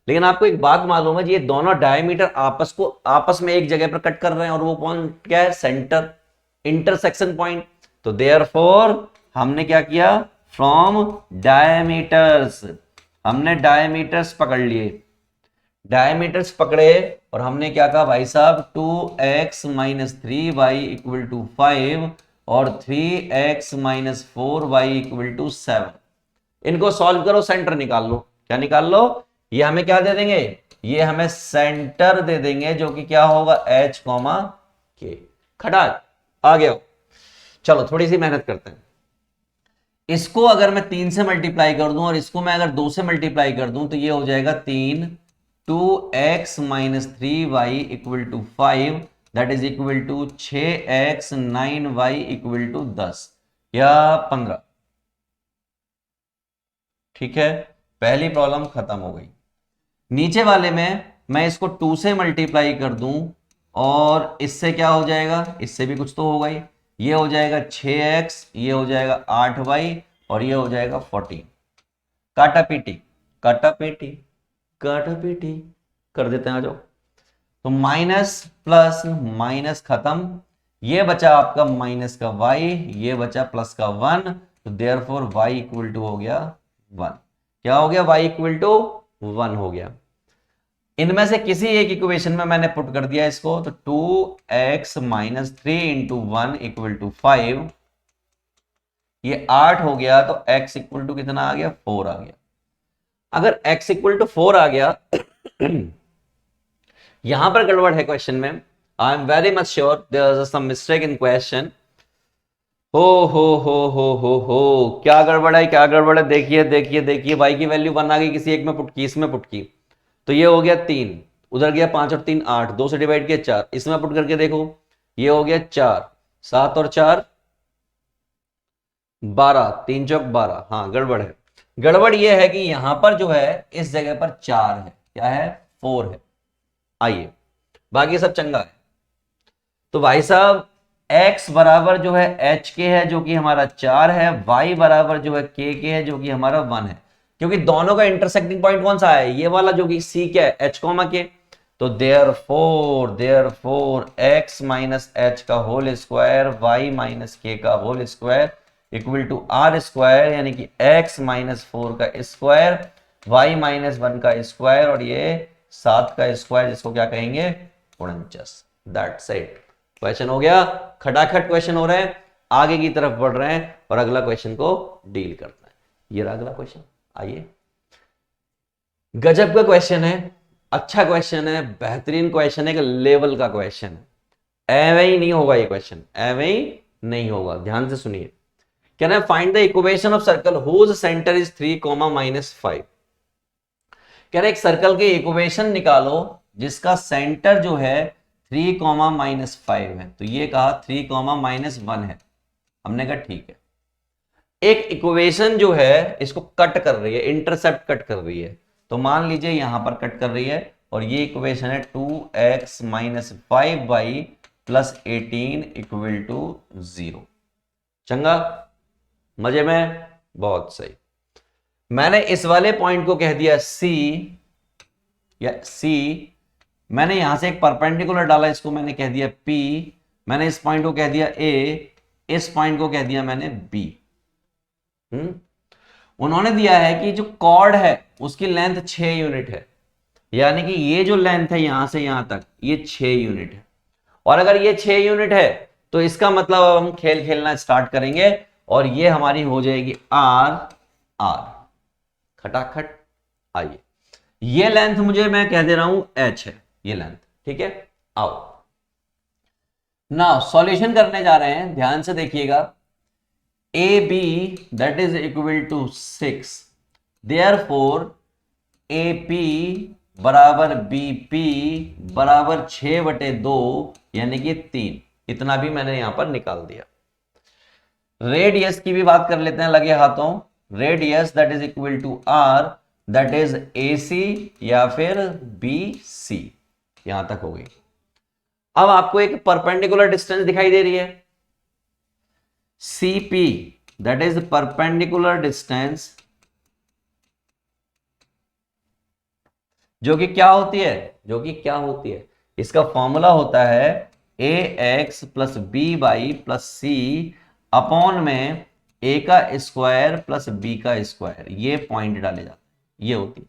लेकिन आपको एक बात मालूम है, ये दोनों डायमीटर आपस में एक जगह पर कट कर रहे हैं, और वो पॉइंट क्या है? Centre, intersection point. तो देयरफॉर हमने क्या किया? फ्रॉम डायमीटर्स, हमने डायमीटर्स पकड़ लिए, डायमीटर्स पकड़े और हमने क्या कहा भाई साहब? 2x minus 3y equal to 5 और 3x minus 4y equal to 7। इनको सॉल्व करो, सेंटर निकाल लो। क्या निकाल लो? ये हमें क्या दे देंगे? ये हमें सेंटर दे देंगे, जो कि क्या होगा? h, k। खटाक आ गया। चलो थोड़ी सी मेहनत करते हैं। इसको अगर मैं 3 से मल्टीप्लाई कर दूं और इसको मैं अगर 2 से मल्टीप्लाई कर दूं, तो ये हो जाएगा 3, 2x minus 3y equal to 5 that is equal to 6x 9y equal to 10 या 15। ठीक है, पहली प्रॉब्लम खत्म हो गई। नीचे वाले में मैं इसको 2 से मल्टीप्लाई कर दूं और इससे क्या हो जाएगा? इससे भी कुछ तो होगा ही। ये हो जाएगा 6x, ये हो जाएगा 8y और ये हो जाएगा 14। काटा पीटी, काटा पीटी, काटा पीटी कर देते हैं। आ जाओ, तो माइनस प्लस माइनस खत्म, ये बचा आपका माइनस का y, ये बचा प्लस का 1, तो देयरफॉर y इक्वल टू हो गया 1। क्या हो गया? y इक्वल टू 1 हो गया। इनमें से किसी एक इक्वेशन में मैंने पुट कर दिया इसको, तो 2x minus 3 into 1 equal to 5, ये 8 हो गया, तो x इक्वल टू कितना आ गया? 4 आ गया। अगर x इक्वल टू 4 आ गया यहां पर गड़बड़ है क्वेश्चन में, I am very much sure there is some mistake in question. हो, क्या गड़बड़ है, क्या गड़बड़ है? देखिए देखिए देखिए, y की वैल्यू 1 आ गई, किसी एक में पुट की, इसमें पुट की, तो ये हो गया 3, उधर गया 5 और 3 8, 2 से डिवाइड किया 4, इसमें पुट करके देखो, ये हो गया 4, 7 और 4 12, 3 चौक 12। हाँ गड़बड़ है। गड़बड़ ये है कि यहां पर जो है इस जगह पर 4 है, क्या है? 4 है। आइए, बाकी सब चंगा है। तो भाई साहब x बराबर जो है h के है, जो कि हमारा 4 है, y बराबर जो है k के है, जो कि हमारा 1 है। क्योंकि दोनों का इंटरसेक्टिंग पॉइंट कौन सा है? ये वाला, जो कि c क्या है? h comma k। तो देयरफॉर x माइनस h का whole square y minus k का whole square equal to r square, यानी कि x माइनस 4 का स्क्वायर, y माइनस 1 का स्क्वायर, और ये 7 का स्क्वायर, जिसको क्या कहेंगे? 49। That's it. क्वेश्चन हो गया। खटाखट क्वेश्चन हो रहे हैं, आगे की तरफ बढ़ रहे हैं और अगला क्वेश्चन को डील करना है। ये रहा अगला क्वेश्चन। आइए, गजब का क्वेश्चन है, अच्छा क्वेश्चन है, बेहतरीन क्वेश्चन है, एक लेवल का क्वेश्चन है। एवे ही नहीं होगा ये क्वेश्चन, एवे ही नहीं होगा। ध्यान से सुनिए। Can I find the equation of circle whose centre is 3, -5। कह रहे एक सर्कल के इक्वेशन निकालो जिसका सेंटर जो है 3, -5 है। तो ये कहा 3, -1 है। हमने कहा ठीक है। एक इक्वेशन जो है इसको कट कर रही है, इंटरसेप्ट कट कर रही है। तो मान लीजिए यहां पर कट कर रही है, और ये इक्वेशन है 2x minus 5y plus 18 equal to 0। चंगा, मजे में, बहुत सही। मैंने इस वाले पॉइंट को कह दिया C, या C। मैंने यहां से एक परपेंडिकुलर डाला, इसको मैंने कह दिया P। मैंने इस पॉइंट को कह दिया A, इस पॉइंट को कह दिया मैंने B। उन्होंने दिया है कि जो कॉर्ड है उसकी लेंथ 6 यूनिट है, यानी कि ये जो लेंथ है यहां से यहां तक, ये 6 यूनिट है। और अगर ये 6 यूनिट है तो इसका मतलब अब हम खेल खेलना स्टार्ट करेंगे, और ये हमारी हो जाएगी R। खटाखट। आइए, ये लेंथ मुझे मैं कह दे रहा हूं h है, ये लेंथ, ठीक है। आओ नाउ सॉल्यूशन करने जा रहे हैं, ध्यान से देखिएगा। AB that is equal to 6, therefore AP बराबर BP बराबर 6/2, यानी कि 3। इतना भी मैंने यहां पर निकाल दिया। रेडियस की भी बात कर लेते हैं लगे हाथों। Radius that is equal to R, that is AC या फिर BC। यहां तक हो गई। अब आपको एक परपेंडिकुलर डिस्टेंस दिखाई दे रही है, CP, that is perpendicular distance, जो कि क्या होती है? इसका फॉर्मूला होता है AX प्लस BY+C अपॉन में A का स्क्वायर प्लस B का स्क्वायर। ये पॉइंट डाले जाते हैं, ये होती है।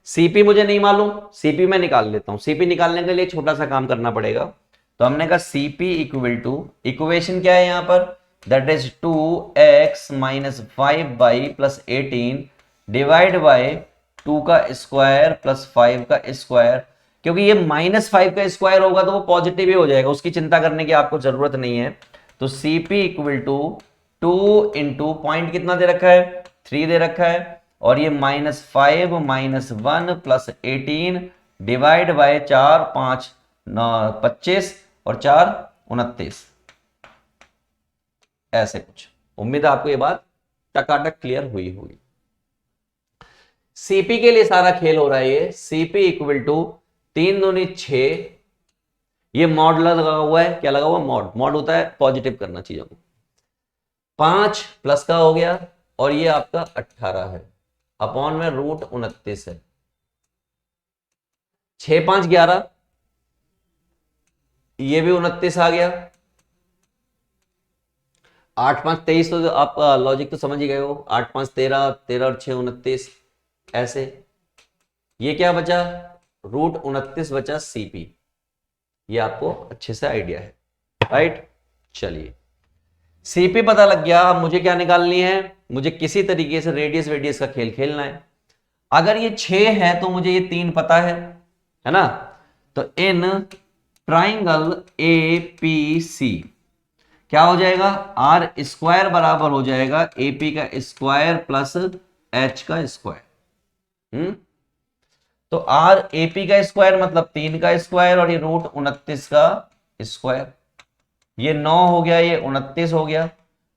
CP मुझे नहीं मालूम, CP मैं निकाल लेता हूं। CP निकालने के लिए छोटा सा काम करना पड़ेगा। तो हमने कहा CP इक्वल टू, इक्वेशन क्या है यहां पर? That is 2x minus 5y plus 18 divide by 2 का स्क्वायर प्लस 5 का स्क्वायर। क्योंकि ये -5 का स्क्वायर होगा तो वो पॉजिटिव ही हो जाएगा, उसकी चिंता करने की आपको जरूरत नहीं है। तो CP equal to 2 into point कितना दे रखा है? 3 दे रखा है, और ये -5 -1 प्लस 18 डिवाइड बाय 4 5 25 और 4 29, ऐसे कुछ। उम्मीद है आपको ये बात टकाटक क्लियर हुई होगी। CP के लिए सारा खेल हो रहा है। ये CP इक्वल टू 3 दूनी 6, ये मॉड लगा हुआ है। क्या लगा हुआ? मॉड होता है पॉजिटिव करना चीजों को। 5 प्लस का हो गया, और ये आपका 18 है, अपॉन में √29 है। 6 5 11, ये भी 29 आ गया। 8 5 23, तो आप लॉजिक तो समझ ही गए हो। 8 5 13, 13 और 6 29, ऐसे। ये क्या बचा, रूट 29 बचा सीपी। ये आपको अच्छे से आइडिया है, राइट। चलिए, सीपी पता लग गया। अब मुझे क्या निकालनी है, मुझे किसी तरीके से रेडियस वेडियस का खेल खेलना है। अगर ये 6 है तो मुझे ये 3 पता है ना। तो in triangle A P C क्या हो जाएगा, आर स्क्वायर बराबर हो जाएगा एपी का स्क्वायर प्लस एच का स्क्वायर। तो आर एपी का स्क्वायर मतलब 3 का स्क्वायर, और ये रूट 29 का स्क्वायर। ये 9 हो गया, ये 29 हो गया।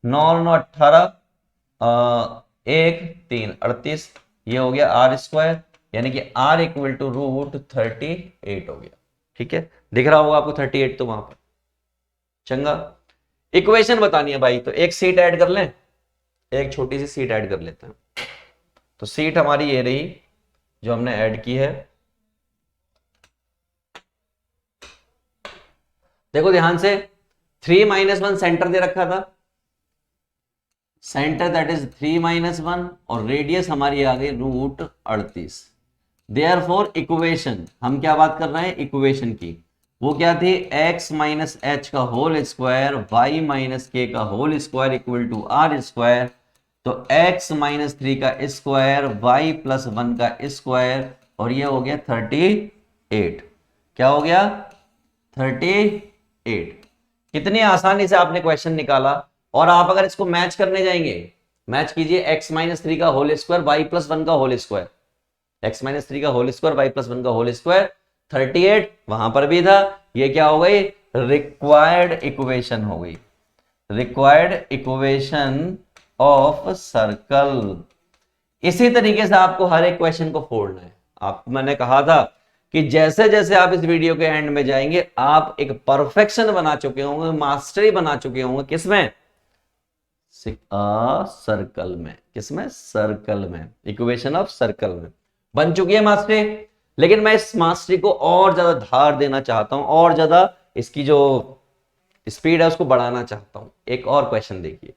9 और 9 18, 1 3 38। ये हो गया आर स्क्वायर, यानी कि आर इक्वल टू रूट 38 हो गया। ठीक है, दिख रहा होगा आपको 38 तो वहां पर। चंगा, इक्वेशन बतानी है भाई, तो एक सीट ऐड कर लें, एक छोटी सी सीट ऐड कर लेते हैं। तो सीट हमारी ये रही जो हमने ऐड की है। देखो ध्यान से, 3 - 1 सेंटर दे रखा था, सेंटर दैट इज 3 - 1, और रेडियस हमारी आ गई रूट 38। देयरफॉर इक्वेशन, हम क्या बात कर रहे हैं इक्वेशन की, वो क्या थी, x माइनस एच का होल स्क्वायर y माइनस के का whole square equal to are square. तो x माइनस 3 का स्क्वायर y प्लस 1 का स्क्वायर, और ये हो गया 38। क्या हो गया, 38। कितनी आसानी से आपने क्वेश्चन निकाला। और आप अगर इसको मैच करने जाएंगे, मैच कीजिए x माइनस 3 का होल स्क्वायर y प्लस 1 का होल स्क्वायर, x माइनस 3 का होल स्क्वायर y प्लस 1 का होल स्क्वायर 38, वहां पर भी था। ये क्या हो गई, रिक्वायर्ड इक्वेशन हो गई, रिक्वायर्ड इक्वेशन ऑफ सर्कल। इसी तरीके से आपको हर एक क्वेश्चन को फोड़ना है। आपको मैंने कहा था कि जैसे जैसे आप इस वीडियो के एंड में जाएंगे, आप एक परफेक्शन बना चुके होंगे, मास्टरी बना चुके होंगे, किसमें, सर्कल में। किसमें, सर्कल में, इक्वेशन ऑफ सर्कल में बन चुकी है मास्टरी। लेकिन मैं इस मास्टरी को और ज्यादा धार देना चाहता हूं, और ज्यादा इसकी जो स्पीड है उसको बढ़ाना चाहता हूं। एक और क्वेश्चन देखिए,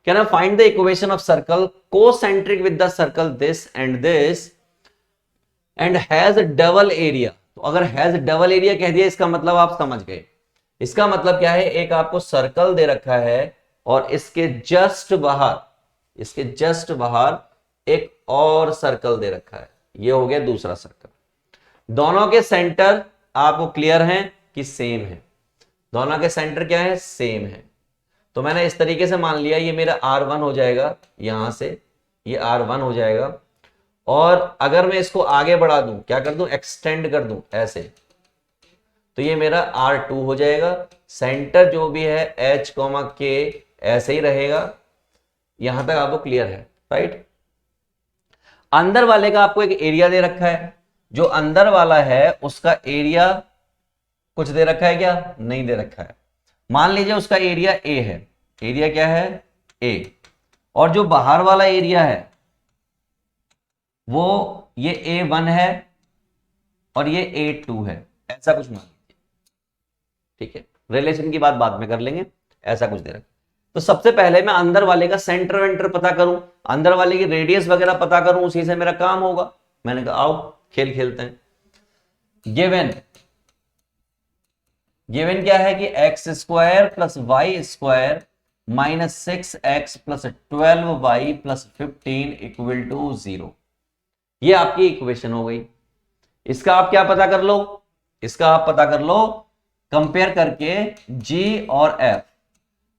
can I find the equation of circle concentric with the circle this and this and has double area. तो अगर हैज डबल एरिया कह दिया, इसका मतलब आप समझ गए। इसका मतलब क्या है, एक आपको सर्कल दे रखा है और इसके जस्ट बाहर, इसके जस्ट बाहर एक और सर्कल दे रखा है। ये हो गया दूसरा सर्कल। दोनों के सेंटर आपको क्लियर हैं कि सेम है, दोनों के सेंटर क्या है, सेम है। तो मैंने इस तरीके से मान लिया ये मेरा R1 हो जाएगा, यहां से ये R1 हो जाएगा। और अगर मैं इसको आगे बढ़ा दूं, क्या कर दूं, एक्सटेंड कर दूं ऐसे, तो ये मेरा R2 हो जाएगा। सेंटर जो भी है H, K ऐसे ही रहेगा। यहां तक आपको क्लियर है, राइट। अंदर वाले का आपको एक एरिया दे रखा है, जो अंदर वाला है उसका एरिया कुछ दे रखा है क्या, नहीं दे रखा है। मान लीजिए उसका एरिया A है, एरिया क्या है, A, और जो बाहर वाला एरिया है वो ये A1 है और ये A2 है, ऐसा कुछ मान लीजिए। ठीक है, रिलेशन की बात बाद में कर लेंगे, ऐसा कुछ दे रखा। तो सबसे पहले मैं अंदर वाले का सेंटर वेंटर पता करूं, अंदर वाले की रेडियस वगैरह पता करूं, उसी से मेरा काम होगा। मैंने कहा आओ खेल खेलते हैं। गिवन क्या है कि x square plus Y square minus 6x plus 12y plus 15 equal to 0। ये आपकी इक्वेशन हो गई। इसका आप क्या पता कर लो, इसका आप पता कर लो कंपेयर करके g और f।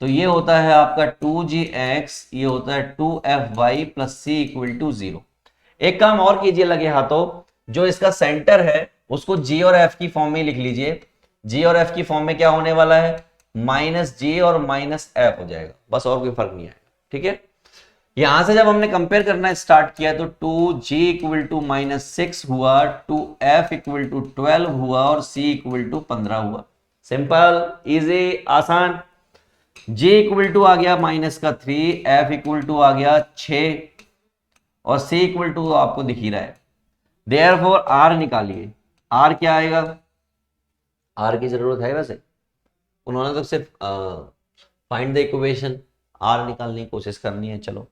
तो ये होता है आपका 2gx, ये होता है 2fy plus c equal to 0। एक काम और कीजिए लगे हाथों, जो इसका सेंटर है उसको g और f की फॉर्म में लिख लीजिए। g और f की फॉर्म में क्या होने वाला है, माइनस जी और माइनस एफ हो जाएगा, बस और कोई फर्क नहीं आएगा। ठीक है, यहां से जब हमने कंपेयर करना स्टार्ट किया तो 2g इक्वल टू -6 हुआ, 2f इक्वल टू 12 हुआ और c इक्वल टू 15 हुआ। सिंपल, इजी, आसान। g इक्वल टू आ गया -3, f इक्वल टू आ गया 6 और c इक्वल टू आपको दिख ही रहा है। देयरफॉर r निकालिए, r क्या आएगा, r की जरूरत है वैसे, उन्होंने तो सिर्फ फाइंड द इक्वेशन आर निकालने की कोशिश करनी है। चलो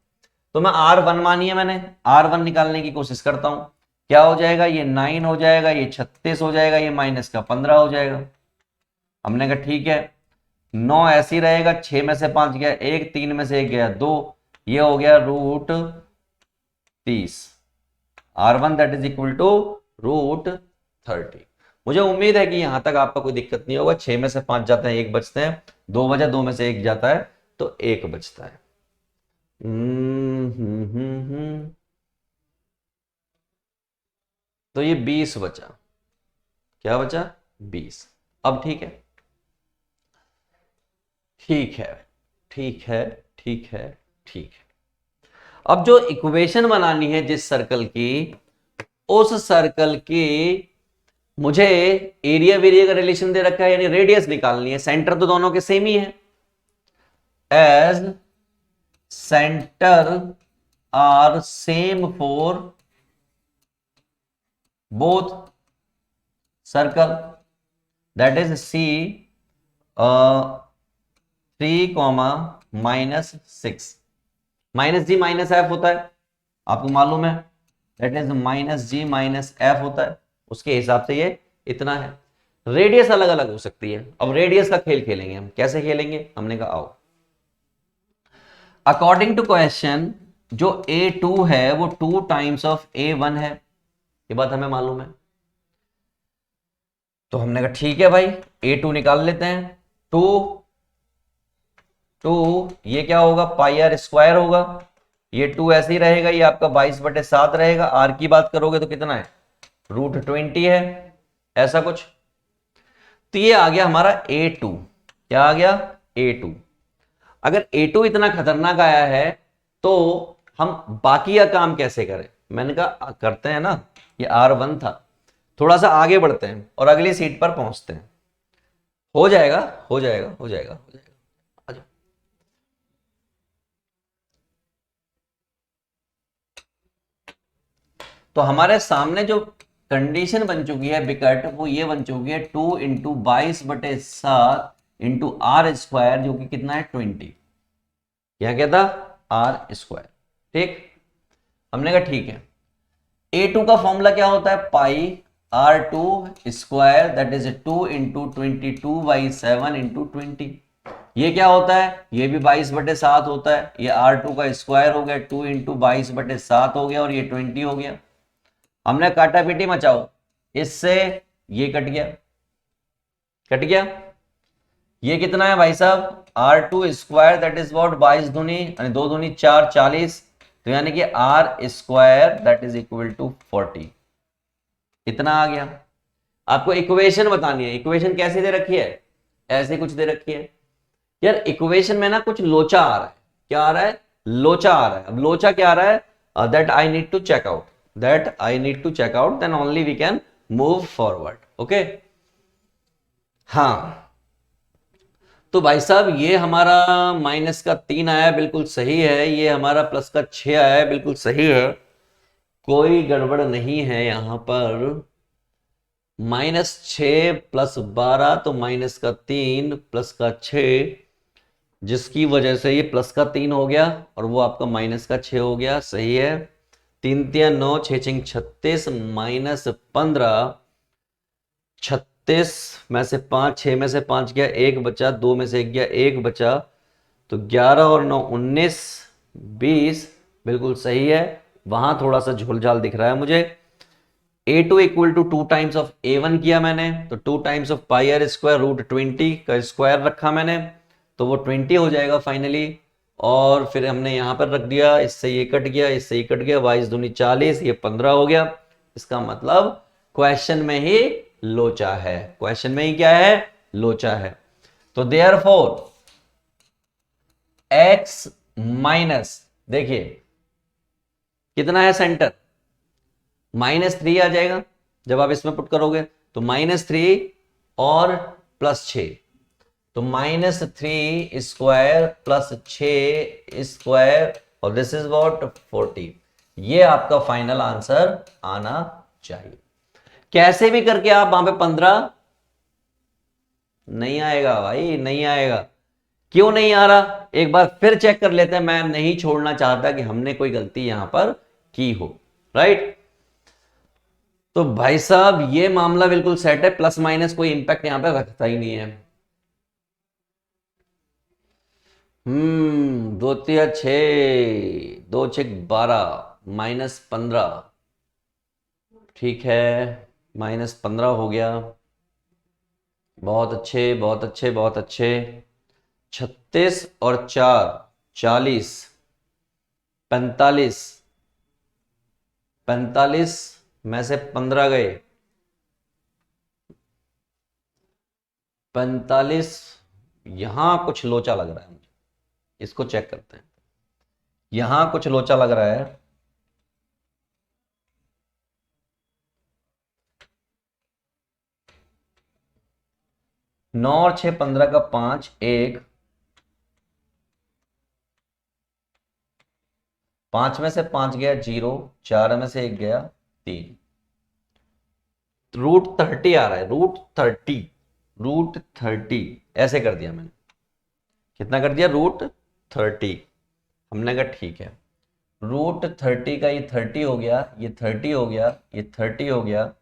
तो मैं R1 मानी है मैंने, R1 निकालने की कोशिश करता हूं। क्या हो जाएगा, ये 9 हो जाएगा, ये 36 हो जाएगा, ये माइनस का 15 हो जाएगा। हमने कहा ठीक है, 9 ऐसे ही रहेगा, 6 में से 5 गया 1, 3 में से 1 गया 2, ये हो गया √30। R1 that is equal to √30। मुझे उम्मीद है कि यहां तक आपका कोई दिक्कत नहीं होगा। 6 में से 5 जाते हैं, 1 बचते हैं, 2 बचा, 2 में से 1 जाता है तो 1 बचता है। तो ये 20 बचा। क्या बचा, 20। अब ठीक है, ठीक है, ठीक है, ठीक है, ठीक है। अब जो इक्वेशन बनानी है जिस सर्कल की, उस सर्कल की मुझे एरिया वेरिया का रिलेशन दे रखा है, यानी रेडियस निकालनी है। सेंटर तो दोनों के सेम ही है। As centre are same for both circle, that is c 3, -6 -g-f होता है, आपको मालूम है, दैट इज -g-f होता है। उसके हिसाब से ये इतना है। रेडियस अलग अलग हो सकती है। अब रेडियस का खेल खेलेंगे हम। कैसे खेलेंगे, हमने कहा आओ, अकॉर्डिंग टू क्वेश्चन जो A2 है वो 2 टाइम्स ऑफ A1 है, ये बात हमें मालूम है। तो हमने कहा ठीक है भाई, A2 निकाल लेते हैं। 2 ये क्या होगा, πr² होगा। ये 2 ऐसे ही रहेगा, ये आपका 22/7 रहेगा। आर की बात करोगे तो कितना है, √20 है, ऐसा कुछ। तो ये आ गया हमारा A2। क्या आ गया, A2। अगर A2 इतना खतरनाक आया है तो हम बाकी का काम कैसे करें। मैंने कहा करते हैं ना, ये R1 था, थोड़ा सा आगे बढ़ते हैं और अगली सीट पर पहुंचते हैं। हो जाएगा, हो जाएगा, हो जाएगा, हो जाएगा। आ जाओ। तो हमारे सामने जो कंडीशन बन चुकी है विकट, वो ये बन चुकी है 2 × 22/7 × R², जो कि कितना है 20। क्या था, R²। ठीक, हमने कहा ठीक है। A2 का फॉर्मूला क्या होता है, πr2², दैट इज 2 × 22/7 × 20। ये क्या होता है, ये भी 22/7 होता है। ये R2 का स्क्वायर हो गया, 2 × 22/7 हो गया, और ये 20 हो गया। हमने काटा पीटी मचाओ, इससे ये कट गया, कट गया। ये कितना है भाई साहब, R2² दैट इज व्हाट, 22 दूनी यानी 2 दूनी 4, 40। तो यानी कि R² that is equal to 40। इतना आ गया। आपको इक्वेशन बतानी है। इक्वेशन कैसे दे रखी है, ऐसे कुछ दे रखी है। यार इक्वेशन में ना कुछ लोचा आ रहा है। क्या आ रहा है, लोचा आ रहा है। अब लोचा क्या आ रहा है, that I need to check out, that I need to check out, then only we can move forward. Okay, हाँ। तो भाई साहब ये हमारा -3 आया, बिल्कुल सही है। ये हमारा +6 आया, बिल्कुल सही है, कोई गड़बड़ नहीं है यहां पर। -6 + 12 तो -3 +6, जिसकी वजह से ये +3 हो गया और वो आपका -6 हो गया। सही है, 3 × 9, 6 × 36, -15, 36 में से 5, 6 में से 5 गया 1 बचा, 2 में से 1 गया 1 बचा, तो 11 और 9 19, 20, बिल्कुल सही है। वहां थोड़ा सा झोलझाल दिख रहा है मुझे। A2 equal to 2 times of A1 किया मैंने, तो 2 टाइम्स ऑफ πr² √20 का स्क्वायर रखा मैंने, तो वो 20 हो जाएगा फाइनली। और फिर हमने यहां पर रख दिया, इससे ये कट गया, इससे ये कट गया, 22 दूनी 40, ये 15 हो गया। इसका मतलब क्वेश्चन में ही लोचा है, क्वेश्चन में ही क्या है, लोचा है। तो देयरफॉर x माइनस, देखिए कितना है सेंटर, -3 आ जाएगा जब आप इसमें पुट करोगे, तो -3 और +6, तो -3² +6² और दिस इज व्हाट 40। ये आपका फाइनल आंसर आना चाहिए। कैसे भी करके आप वहां पे 15 नहीं आएगा भाई, नहीं आएगा। क्यों नहीं आ रहा, एक बार फिर चेक कर लेते हैं। मैं नहीं छोड़ना चाहता कि हमने कोई गलती यहां पर की हो, राइट। तो भाई साहब ये मामला बिल्कुल सेट है, प्लस माइनस कोई इंपैक्ट यहां पर रखता ही नहीं है। दो तिया 6, 2 6 12, -15, ठीक है, -15 हो गया। बहुत अच्छे, बहुत अच्छे, बहुत अच्छे। 36 और 4 40, 45, 45 में से 15 गए, 45। यहां कुछ लोचा लग रहा है मुझे, इसको चेक करते हैं। यहां कुछ लोचा लग रहा है। नौ और 6 15 का 5, 1, 5 में से 5 गया 0, 4 में से 1 गया 3, √30 आ रहा है, √30, √30 ऐसे कर दिया मैंने। कितना कर दिया, √30। हमने कहा ठीक है, √30 का ये 30 हो गया, ये 30 हो गया, ये 30 हो गया।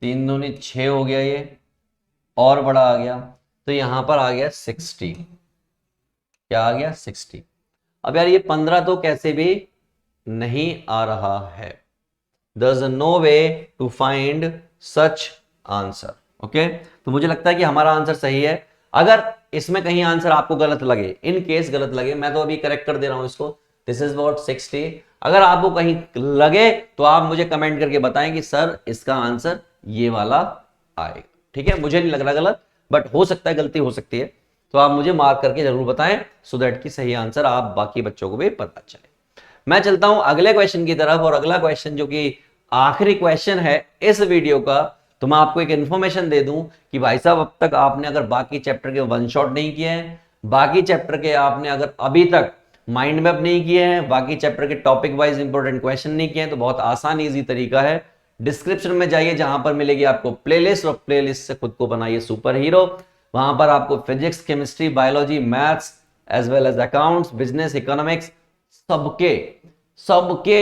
तीन दूनी 6 हो गया, ये और बड़ा आ गया, तो यहां पर आ गया 60। क्या आ गया, 60। अब यार ये 15 तो कैसे भी नहीं आ रहा है। There's no way to find such answer. Okay, तो मुझे लगता है कि हमारा आंसर सही है। अगर इसमें कहीं आंसर आपको गलत लगे, इन केस गलत लगे, मैं तो अभी करेक्ट कर दे रहा हूं इसको, दिस इज वॉट 60। अगर आपको कहीं लगे तो आप मुझे कमेंट करके बताएं कि सर इसका आंसर ये वाला आएगा, ठीक है। मुझे नहीं लग रहा गलत, बट हो सकता है गलती हो सकती है, तो आप मुझे मार्क करके जरूर बताएं, सो दैट कि सही आंसर आप बाकी बच्चों को भी पता चले। मैं चलता हूं अगले क्वेश्चन की तरफ, और अगला क्वेश्चन जो कि आखिरी क्वेश्चन है इस वीडियो का, तो मैं आपको एक इन्फॉर्मेशन दे दूं कि भाई साहब अब तक आपने अगर बाकी चैप्टर के वन शॉट नहीं किए हैं, बाकी चैप्टर के आपने अगर अभी तक माइंड मैप नहीं किए हैं, बाकी चैप्टर के टॉपिक वाइज इंपॉर्टेंट क्वेश्चन नहीं किए हैं, तो बहुत आसान इजी तरीका है, डिस्क्रिप्शन में जाइए, जहां पर मिलेगी आपको प्लेलिस्ट, और प्लेलिस्ट से खुद को बनाइए सुपर हीरो। वहां पर आपको physics, chemistry, biology, maths as well as accounts, business, economics, सबके सबके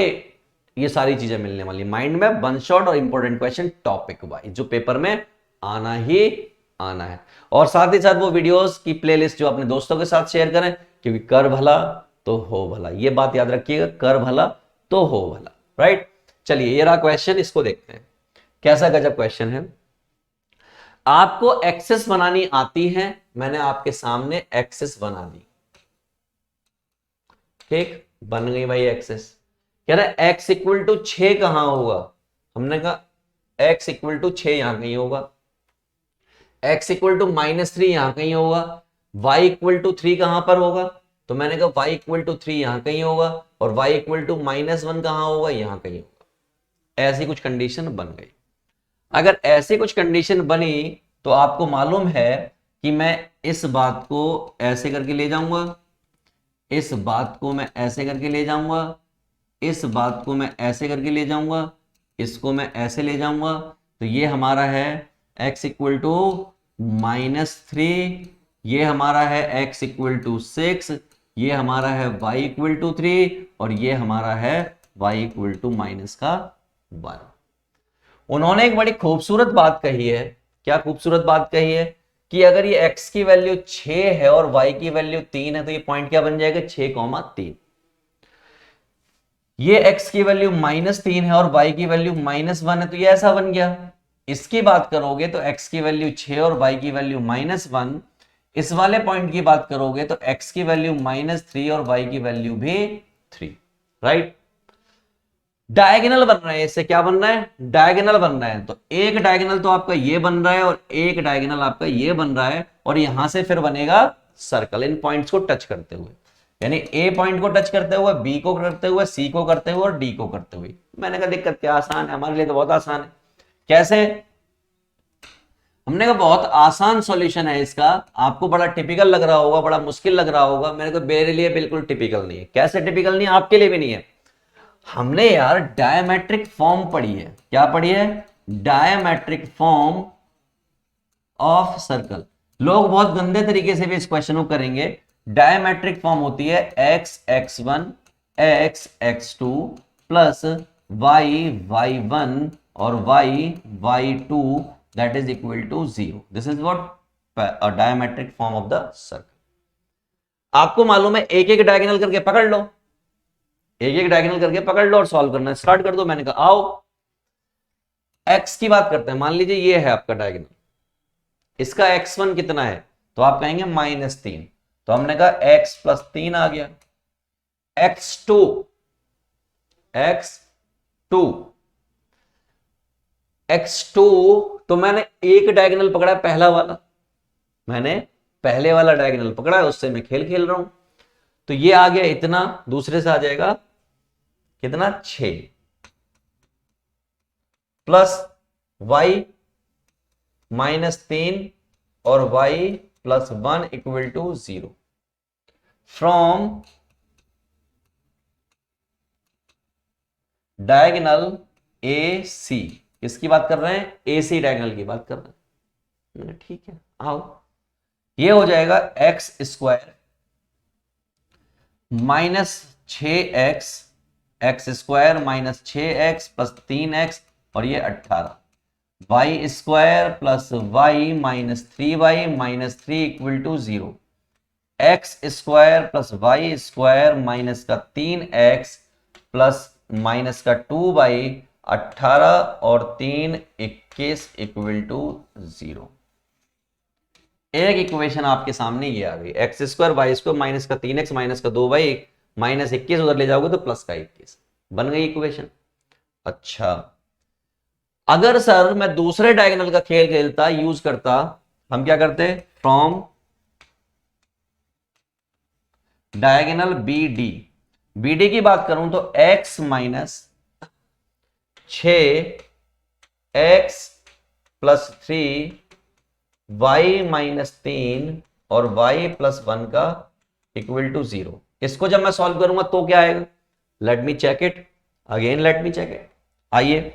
ये सारी चीजें मिलने वाली, माइंड में वन शॉट और इंपॉर्टेंट क्वेश्चन टॉपिक वाइज, जो पेपर में आना ही आना है। और साथ ही साथ वो वीडियोस की प्लेलिस्ट जो अपने दोस्तों के साथ शेयर करें, क्योंकि कर भला तो हो भला, ये बात याद रखिएगा, कर भला तो हो भला, राइट। चलिए ये रहा क्वेश्चन, इसको देखते हैं कैसा गजब क्वेश्चन है। आपको एक्सेस बनानी आती है, मैंने आपके सामने एक्सेस बना दी, ठीक, बन गई भाई एक्सेस। कह रहा है x इक्वल टू 6 कहां होगा, हमने कहा x इक्वल टू 6 यहां कहीं होगा, x इक्वल टू -3 यहां कहीं होगा, y इक्वल टू 3 कहां पर होगा, तो मैंने कहा y इक्वल टू 3 यहां कहीं होगा, और y इक्वल टू -1 कहां होगा, यहां कहीं होगा। ऐसी कुछ कंडीशन बन गई। अगर ऐसी कुछ कंडीशन बनी तो आपको मालूम है कि मैं इस बात को ऐसे करके ले जाऊंगा, इस बात को मैं ऐसे करके ले जाऊंगा, इस बात को मैं ऐसे करके ले जाऊंगा, इसको मैं ऐसे ले जाऊंगा, तो ये हमारा है x इक्वल टू -3, ये हमारा है x इक्वल टू 6, ये हमारा है y इक्वल टू 3, और ये हमारा है y इक्वल टू -1। उन्होंने एक बड़ी खूबसूरत बात कही है। क्या खूबसूरत बात कही है, कि अगर ये x की वैल्यू 6 है और y की वैल्यू 3 है, तो ये पॉइंट क्या बन जाएगा, 6,3। ये x की वैल्यू -3 है और y की वैल्यू -1 है, तो ये ऐसा बन गया। इसकी बात करोगे तो x की वैल्यू 6 और y की वैल्यू -1, इस वाले पॉइंट की बात करोगे तो x की वैल्यू -3 और y की वैल्यू भी 3, राइट। डायगोनल बन रहा है, इससे क्या बन रहा है, डायगोनल बन रहा है। तो एक डायगोनल तो आपका ये बन रहा है, और एक डायगोनल आपका ये बन रहा है, और यहां से फिर बनेगा सर्कल, इन पॉइंट्स को टच करते हुए, यानी ए पॉइंट को टच करते हुए, बी को करते हुए, सी को करते हुए, और डी को करते हुए। मैंने कहा दिक्कत क्या, आसान है, हमारे लिए तो बहुत आसान है। कैसे, हमने कहा बहुत आसान सॉल्यूशन है इसका, आपको बड़ा टिपिकल लग रहा होगा, बड़ा मुश्किल लग रहा होगा, मेरे को मेरे लिए बिल्कुल टिपिकल नहीं है। कैसे टिपिकल नहीं है? आपके लिए भी नहीं है। हमने यार डायमेट्रिक फॉर्म पढ़ी है। क्या पढ़ी है? Diametric form of circle. लोग बहुत गंदे तरीके से भी इस क्वेश्चन को करेंगे। डायमेट्रिक फॉर्म होती है x(x1) x(x2) प्लस y(y1) और y(y2) that is equal to 0. This is what a diametric form of the circle. आपको मालूम है, एक एक डायगोनल करके पकड़ लो, एक एक डायगोनल करके पकड़ लो और सॉल्व करना स्टार्ट कर दो। मैंने कहा आओ x की बात करते हैं। मान लीजिए ये है आपका डायगोनल, इसका x1 कितना है? तो आप कहेंगे -3। तो हमने कहा x + 3 आ गया। x2 तो मैंने एक डायगोनल पकड़ा, पहला वाला, मैंने पहले वाला डायगोनल पकड़ा है, उससे मैं खेल रहा हूं। तो ये आ गया इतना, दूसरे से आ जाएगा कितना? 6 प्लस y -3 और y + 1 = 0 फ्रॉम डायगोनल AC। किसकी बात कर रहे हैं? AC डायगोनल की बात कर रहे हैं। ठीक है, आओ ये हो जाएगा x² -6x x² -6x + 3x और ये 18 y² + y -3y -3 = 0 x² + y² -3x plus -2y 18 और 3 21 = 0। एक इक्वेशन आपके सामने ये आ गई, x² y² -3x -2y -21 उधर ले जाओगे तो +21 बन गई इक्वेशन। अच्छा, अगर सर मैं दूसरे डायगोनल का खेल खेलता, यूज करता, हम क्या करते? फ्रॉम डायगोनल BD की बात करूं तो x - 6x + 3 y -3 और y + 1 का = 0। इसको जब मैं सॉल्व करूंगा तो क्या आएगा? Let me check it again, let me check it. आइए,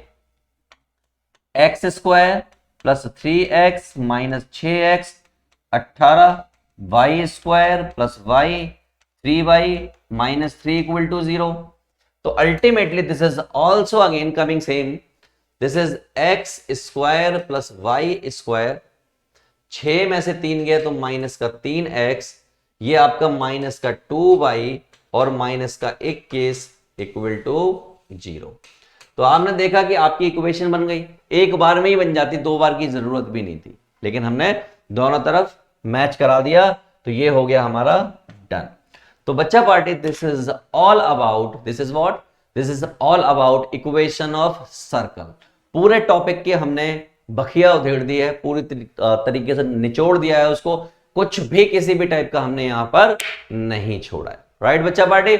x² + 3x - 6x 18 y² + y 3y -3 = 0। तो ultimately this is also again coming same, this is x² + y²। 6 में से 3 गया तो -3x, ये आपका -2y और -21 = 0। तो आपने देखा कि आपकी इक्वेशन बन गई, एक बार में ही बन जाती, 2 बार की जरूरत भी नहीं थी, लेकिन हमने दोनों तरफ मैच करा दिया, तो ये हो गया हमारा डन। तो बच्चा party, this is all about equation of circle. पूरे टॉपिक के हमने बखिया उधेड़ दी है, पूरी तरीके से निचोड़ दिया है उसको, कुछ भी किसी भी टाइप का हमने यहां पर नहीं छोड़ा है। राइट बच्चा पार्टी?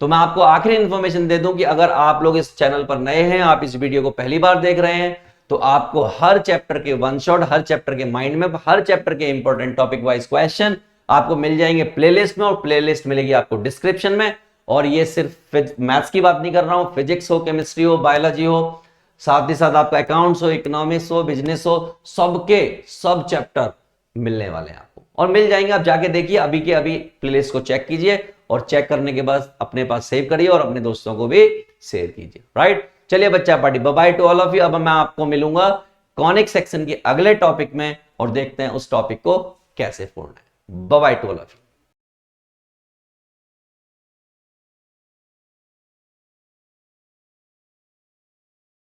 तो मैं आपको आखिरी इंफॉर्मेशन दे दूं कि अगर आप लोग इस चैनल पर नए हैं, आप इस वीडियो को पहली बार देख रहे हैं, तो आपको हर चैप्टर के वन शॉट, हर चैप्टर के माइंड में, हर चैप्टर के इंपॉर्टेंट टॉपिक वाइज क्वेश्चन आपको मिल जाएंगे प्लेलिस्ट में, और प्लेलिस्ट मिलेगी आपको डिस्क्रिप्शन में। और ये सिर्फ मैथ्स की बात नहीं कर रहा हूं, फिजिक्स हो, केमिस्ट्री हो, बायोलॉजी हो, साथ ही साथ आपका अकाउंट्स हो, इकोनॉमिक्स हो, बिजनेस हो, सबके सब चैप्टर मिलने वाले हैं आपको, और मिल जाएंगे। आप जाके देखिए, अभी के अभी प्लेलिस्ट को चेक कीजिए, और चेक करने के बाद अपने पास सेव करिए और अपने दोस्तों को भी शेयर कीजिए। राइट, चलिए बच्चा party, bye bye to all of you. अब मैं आपको मिलूंगा कॉनिक सेक्शन के अगले टॉपिक में, और देखते हैं उस टॉपिक को कैसे फोड़ना है। Bye bye to all of you.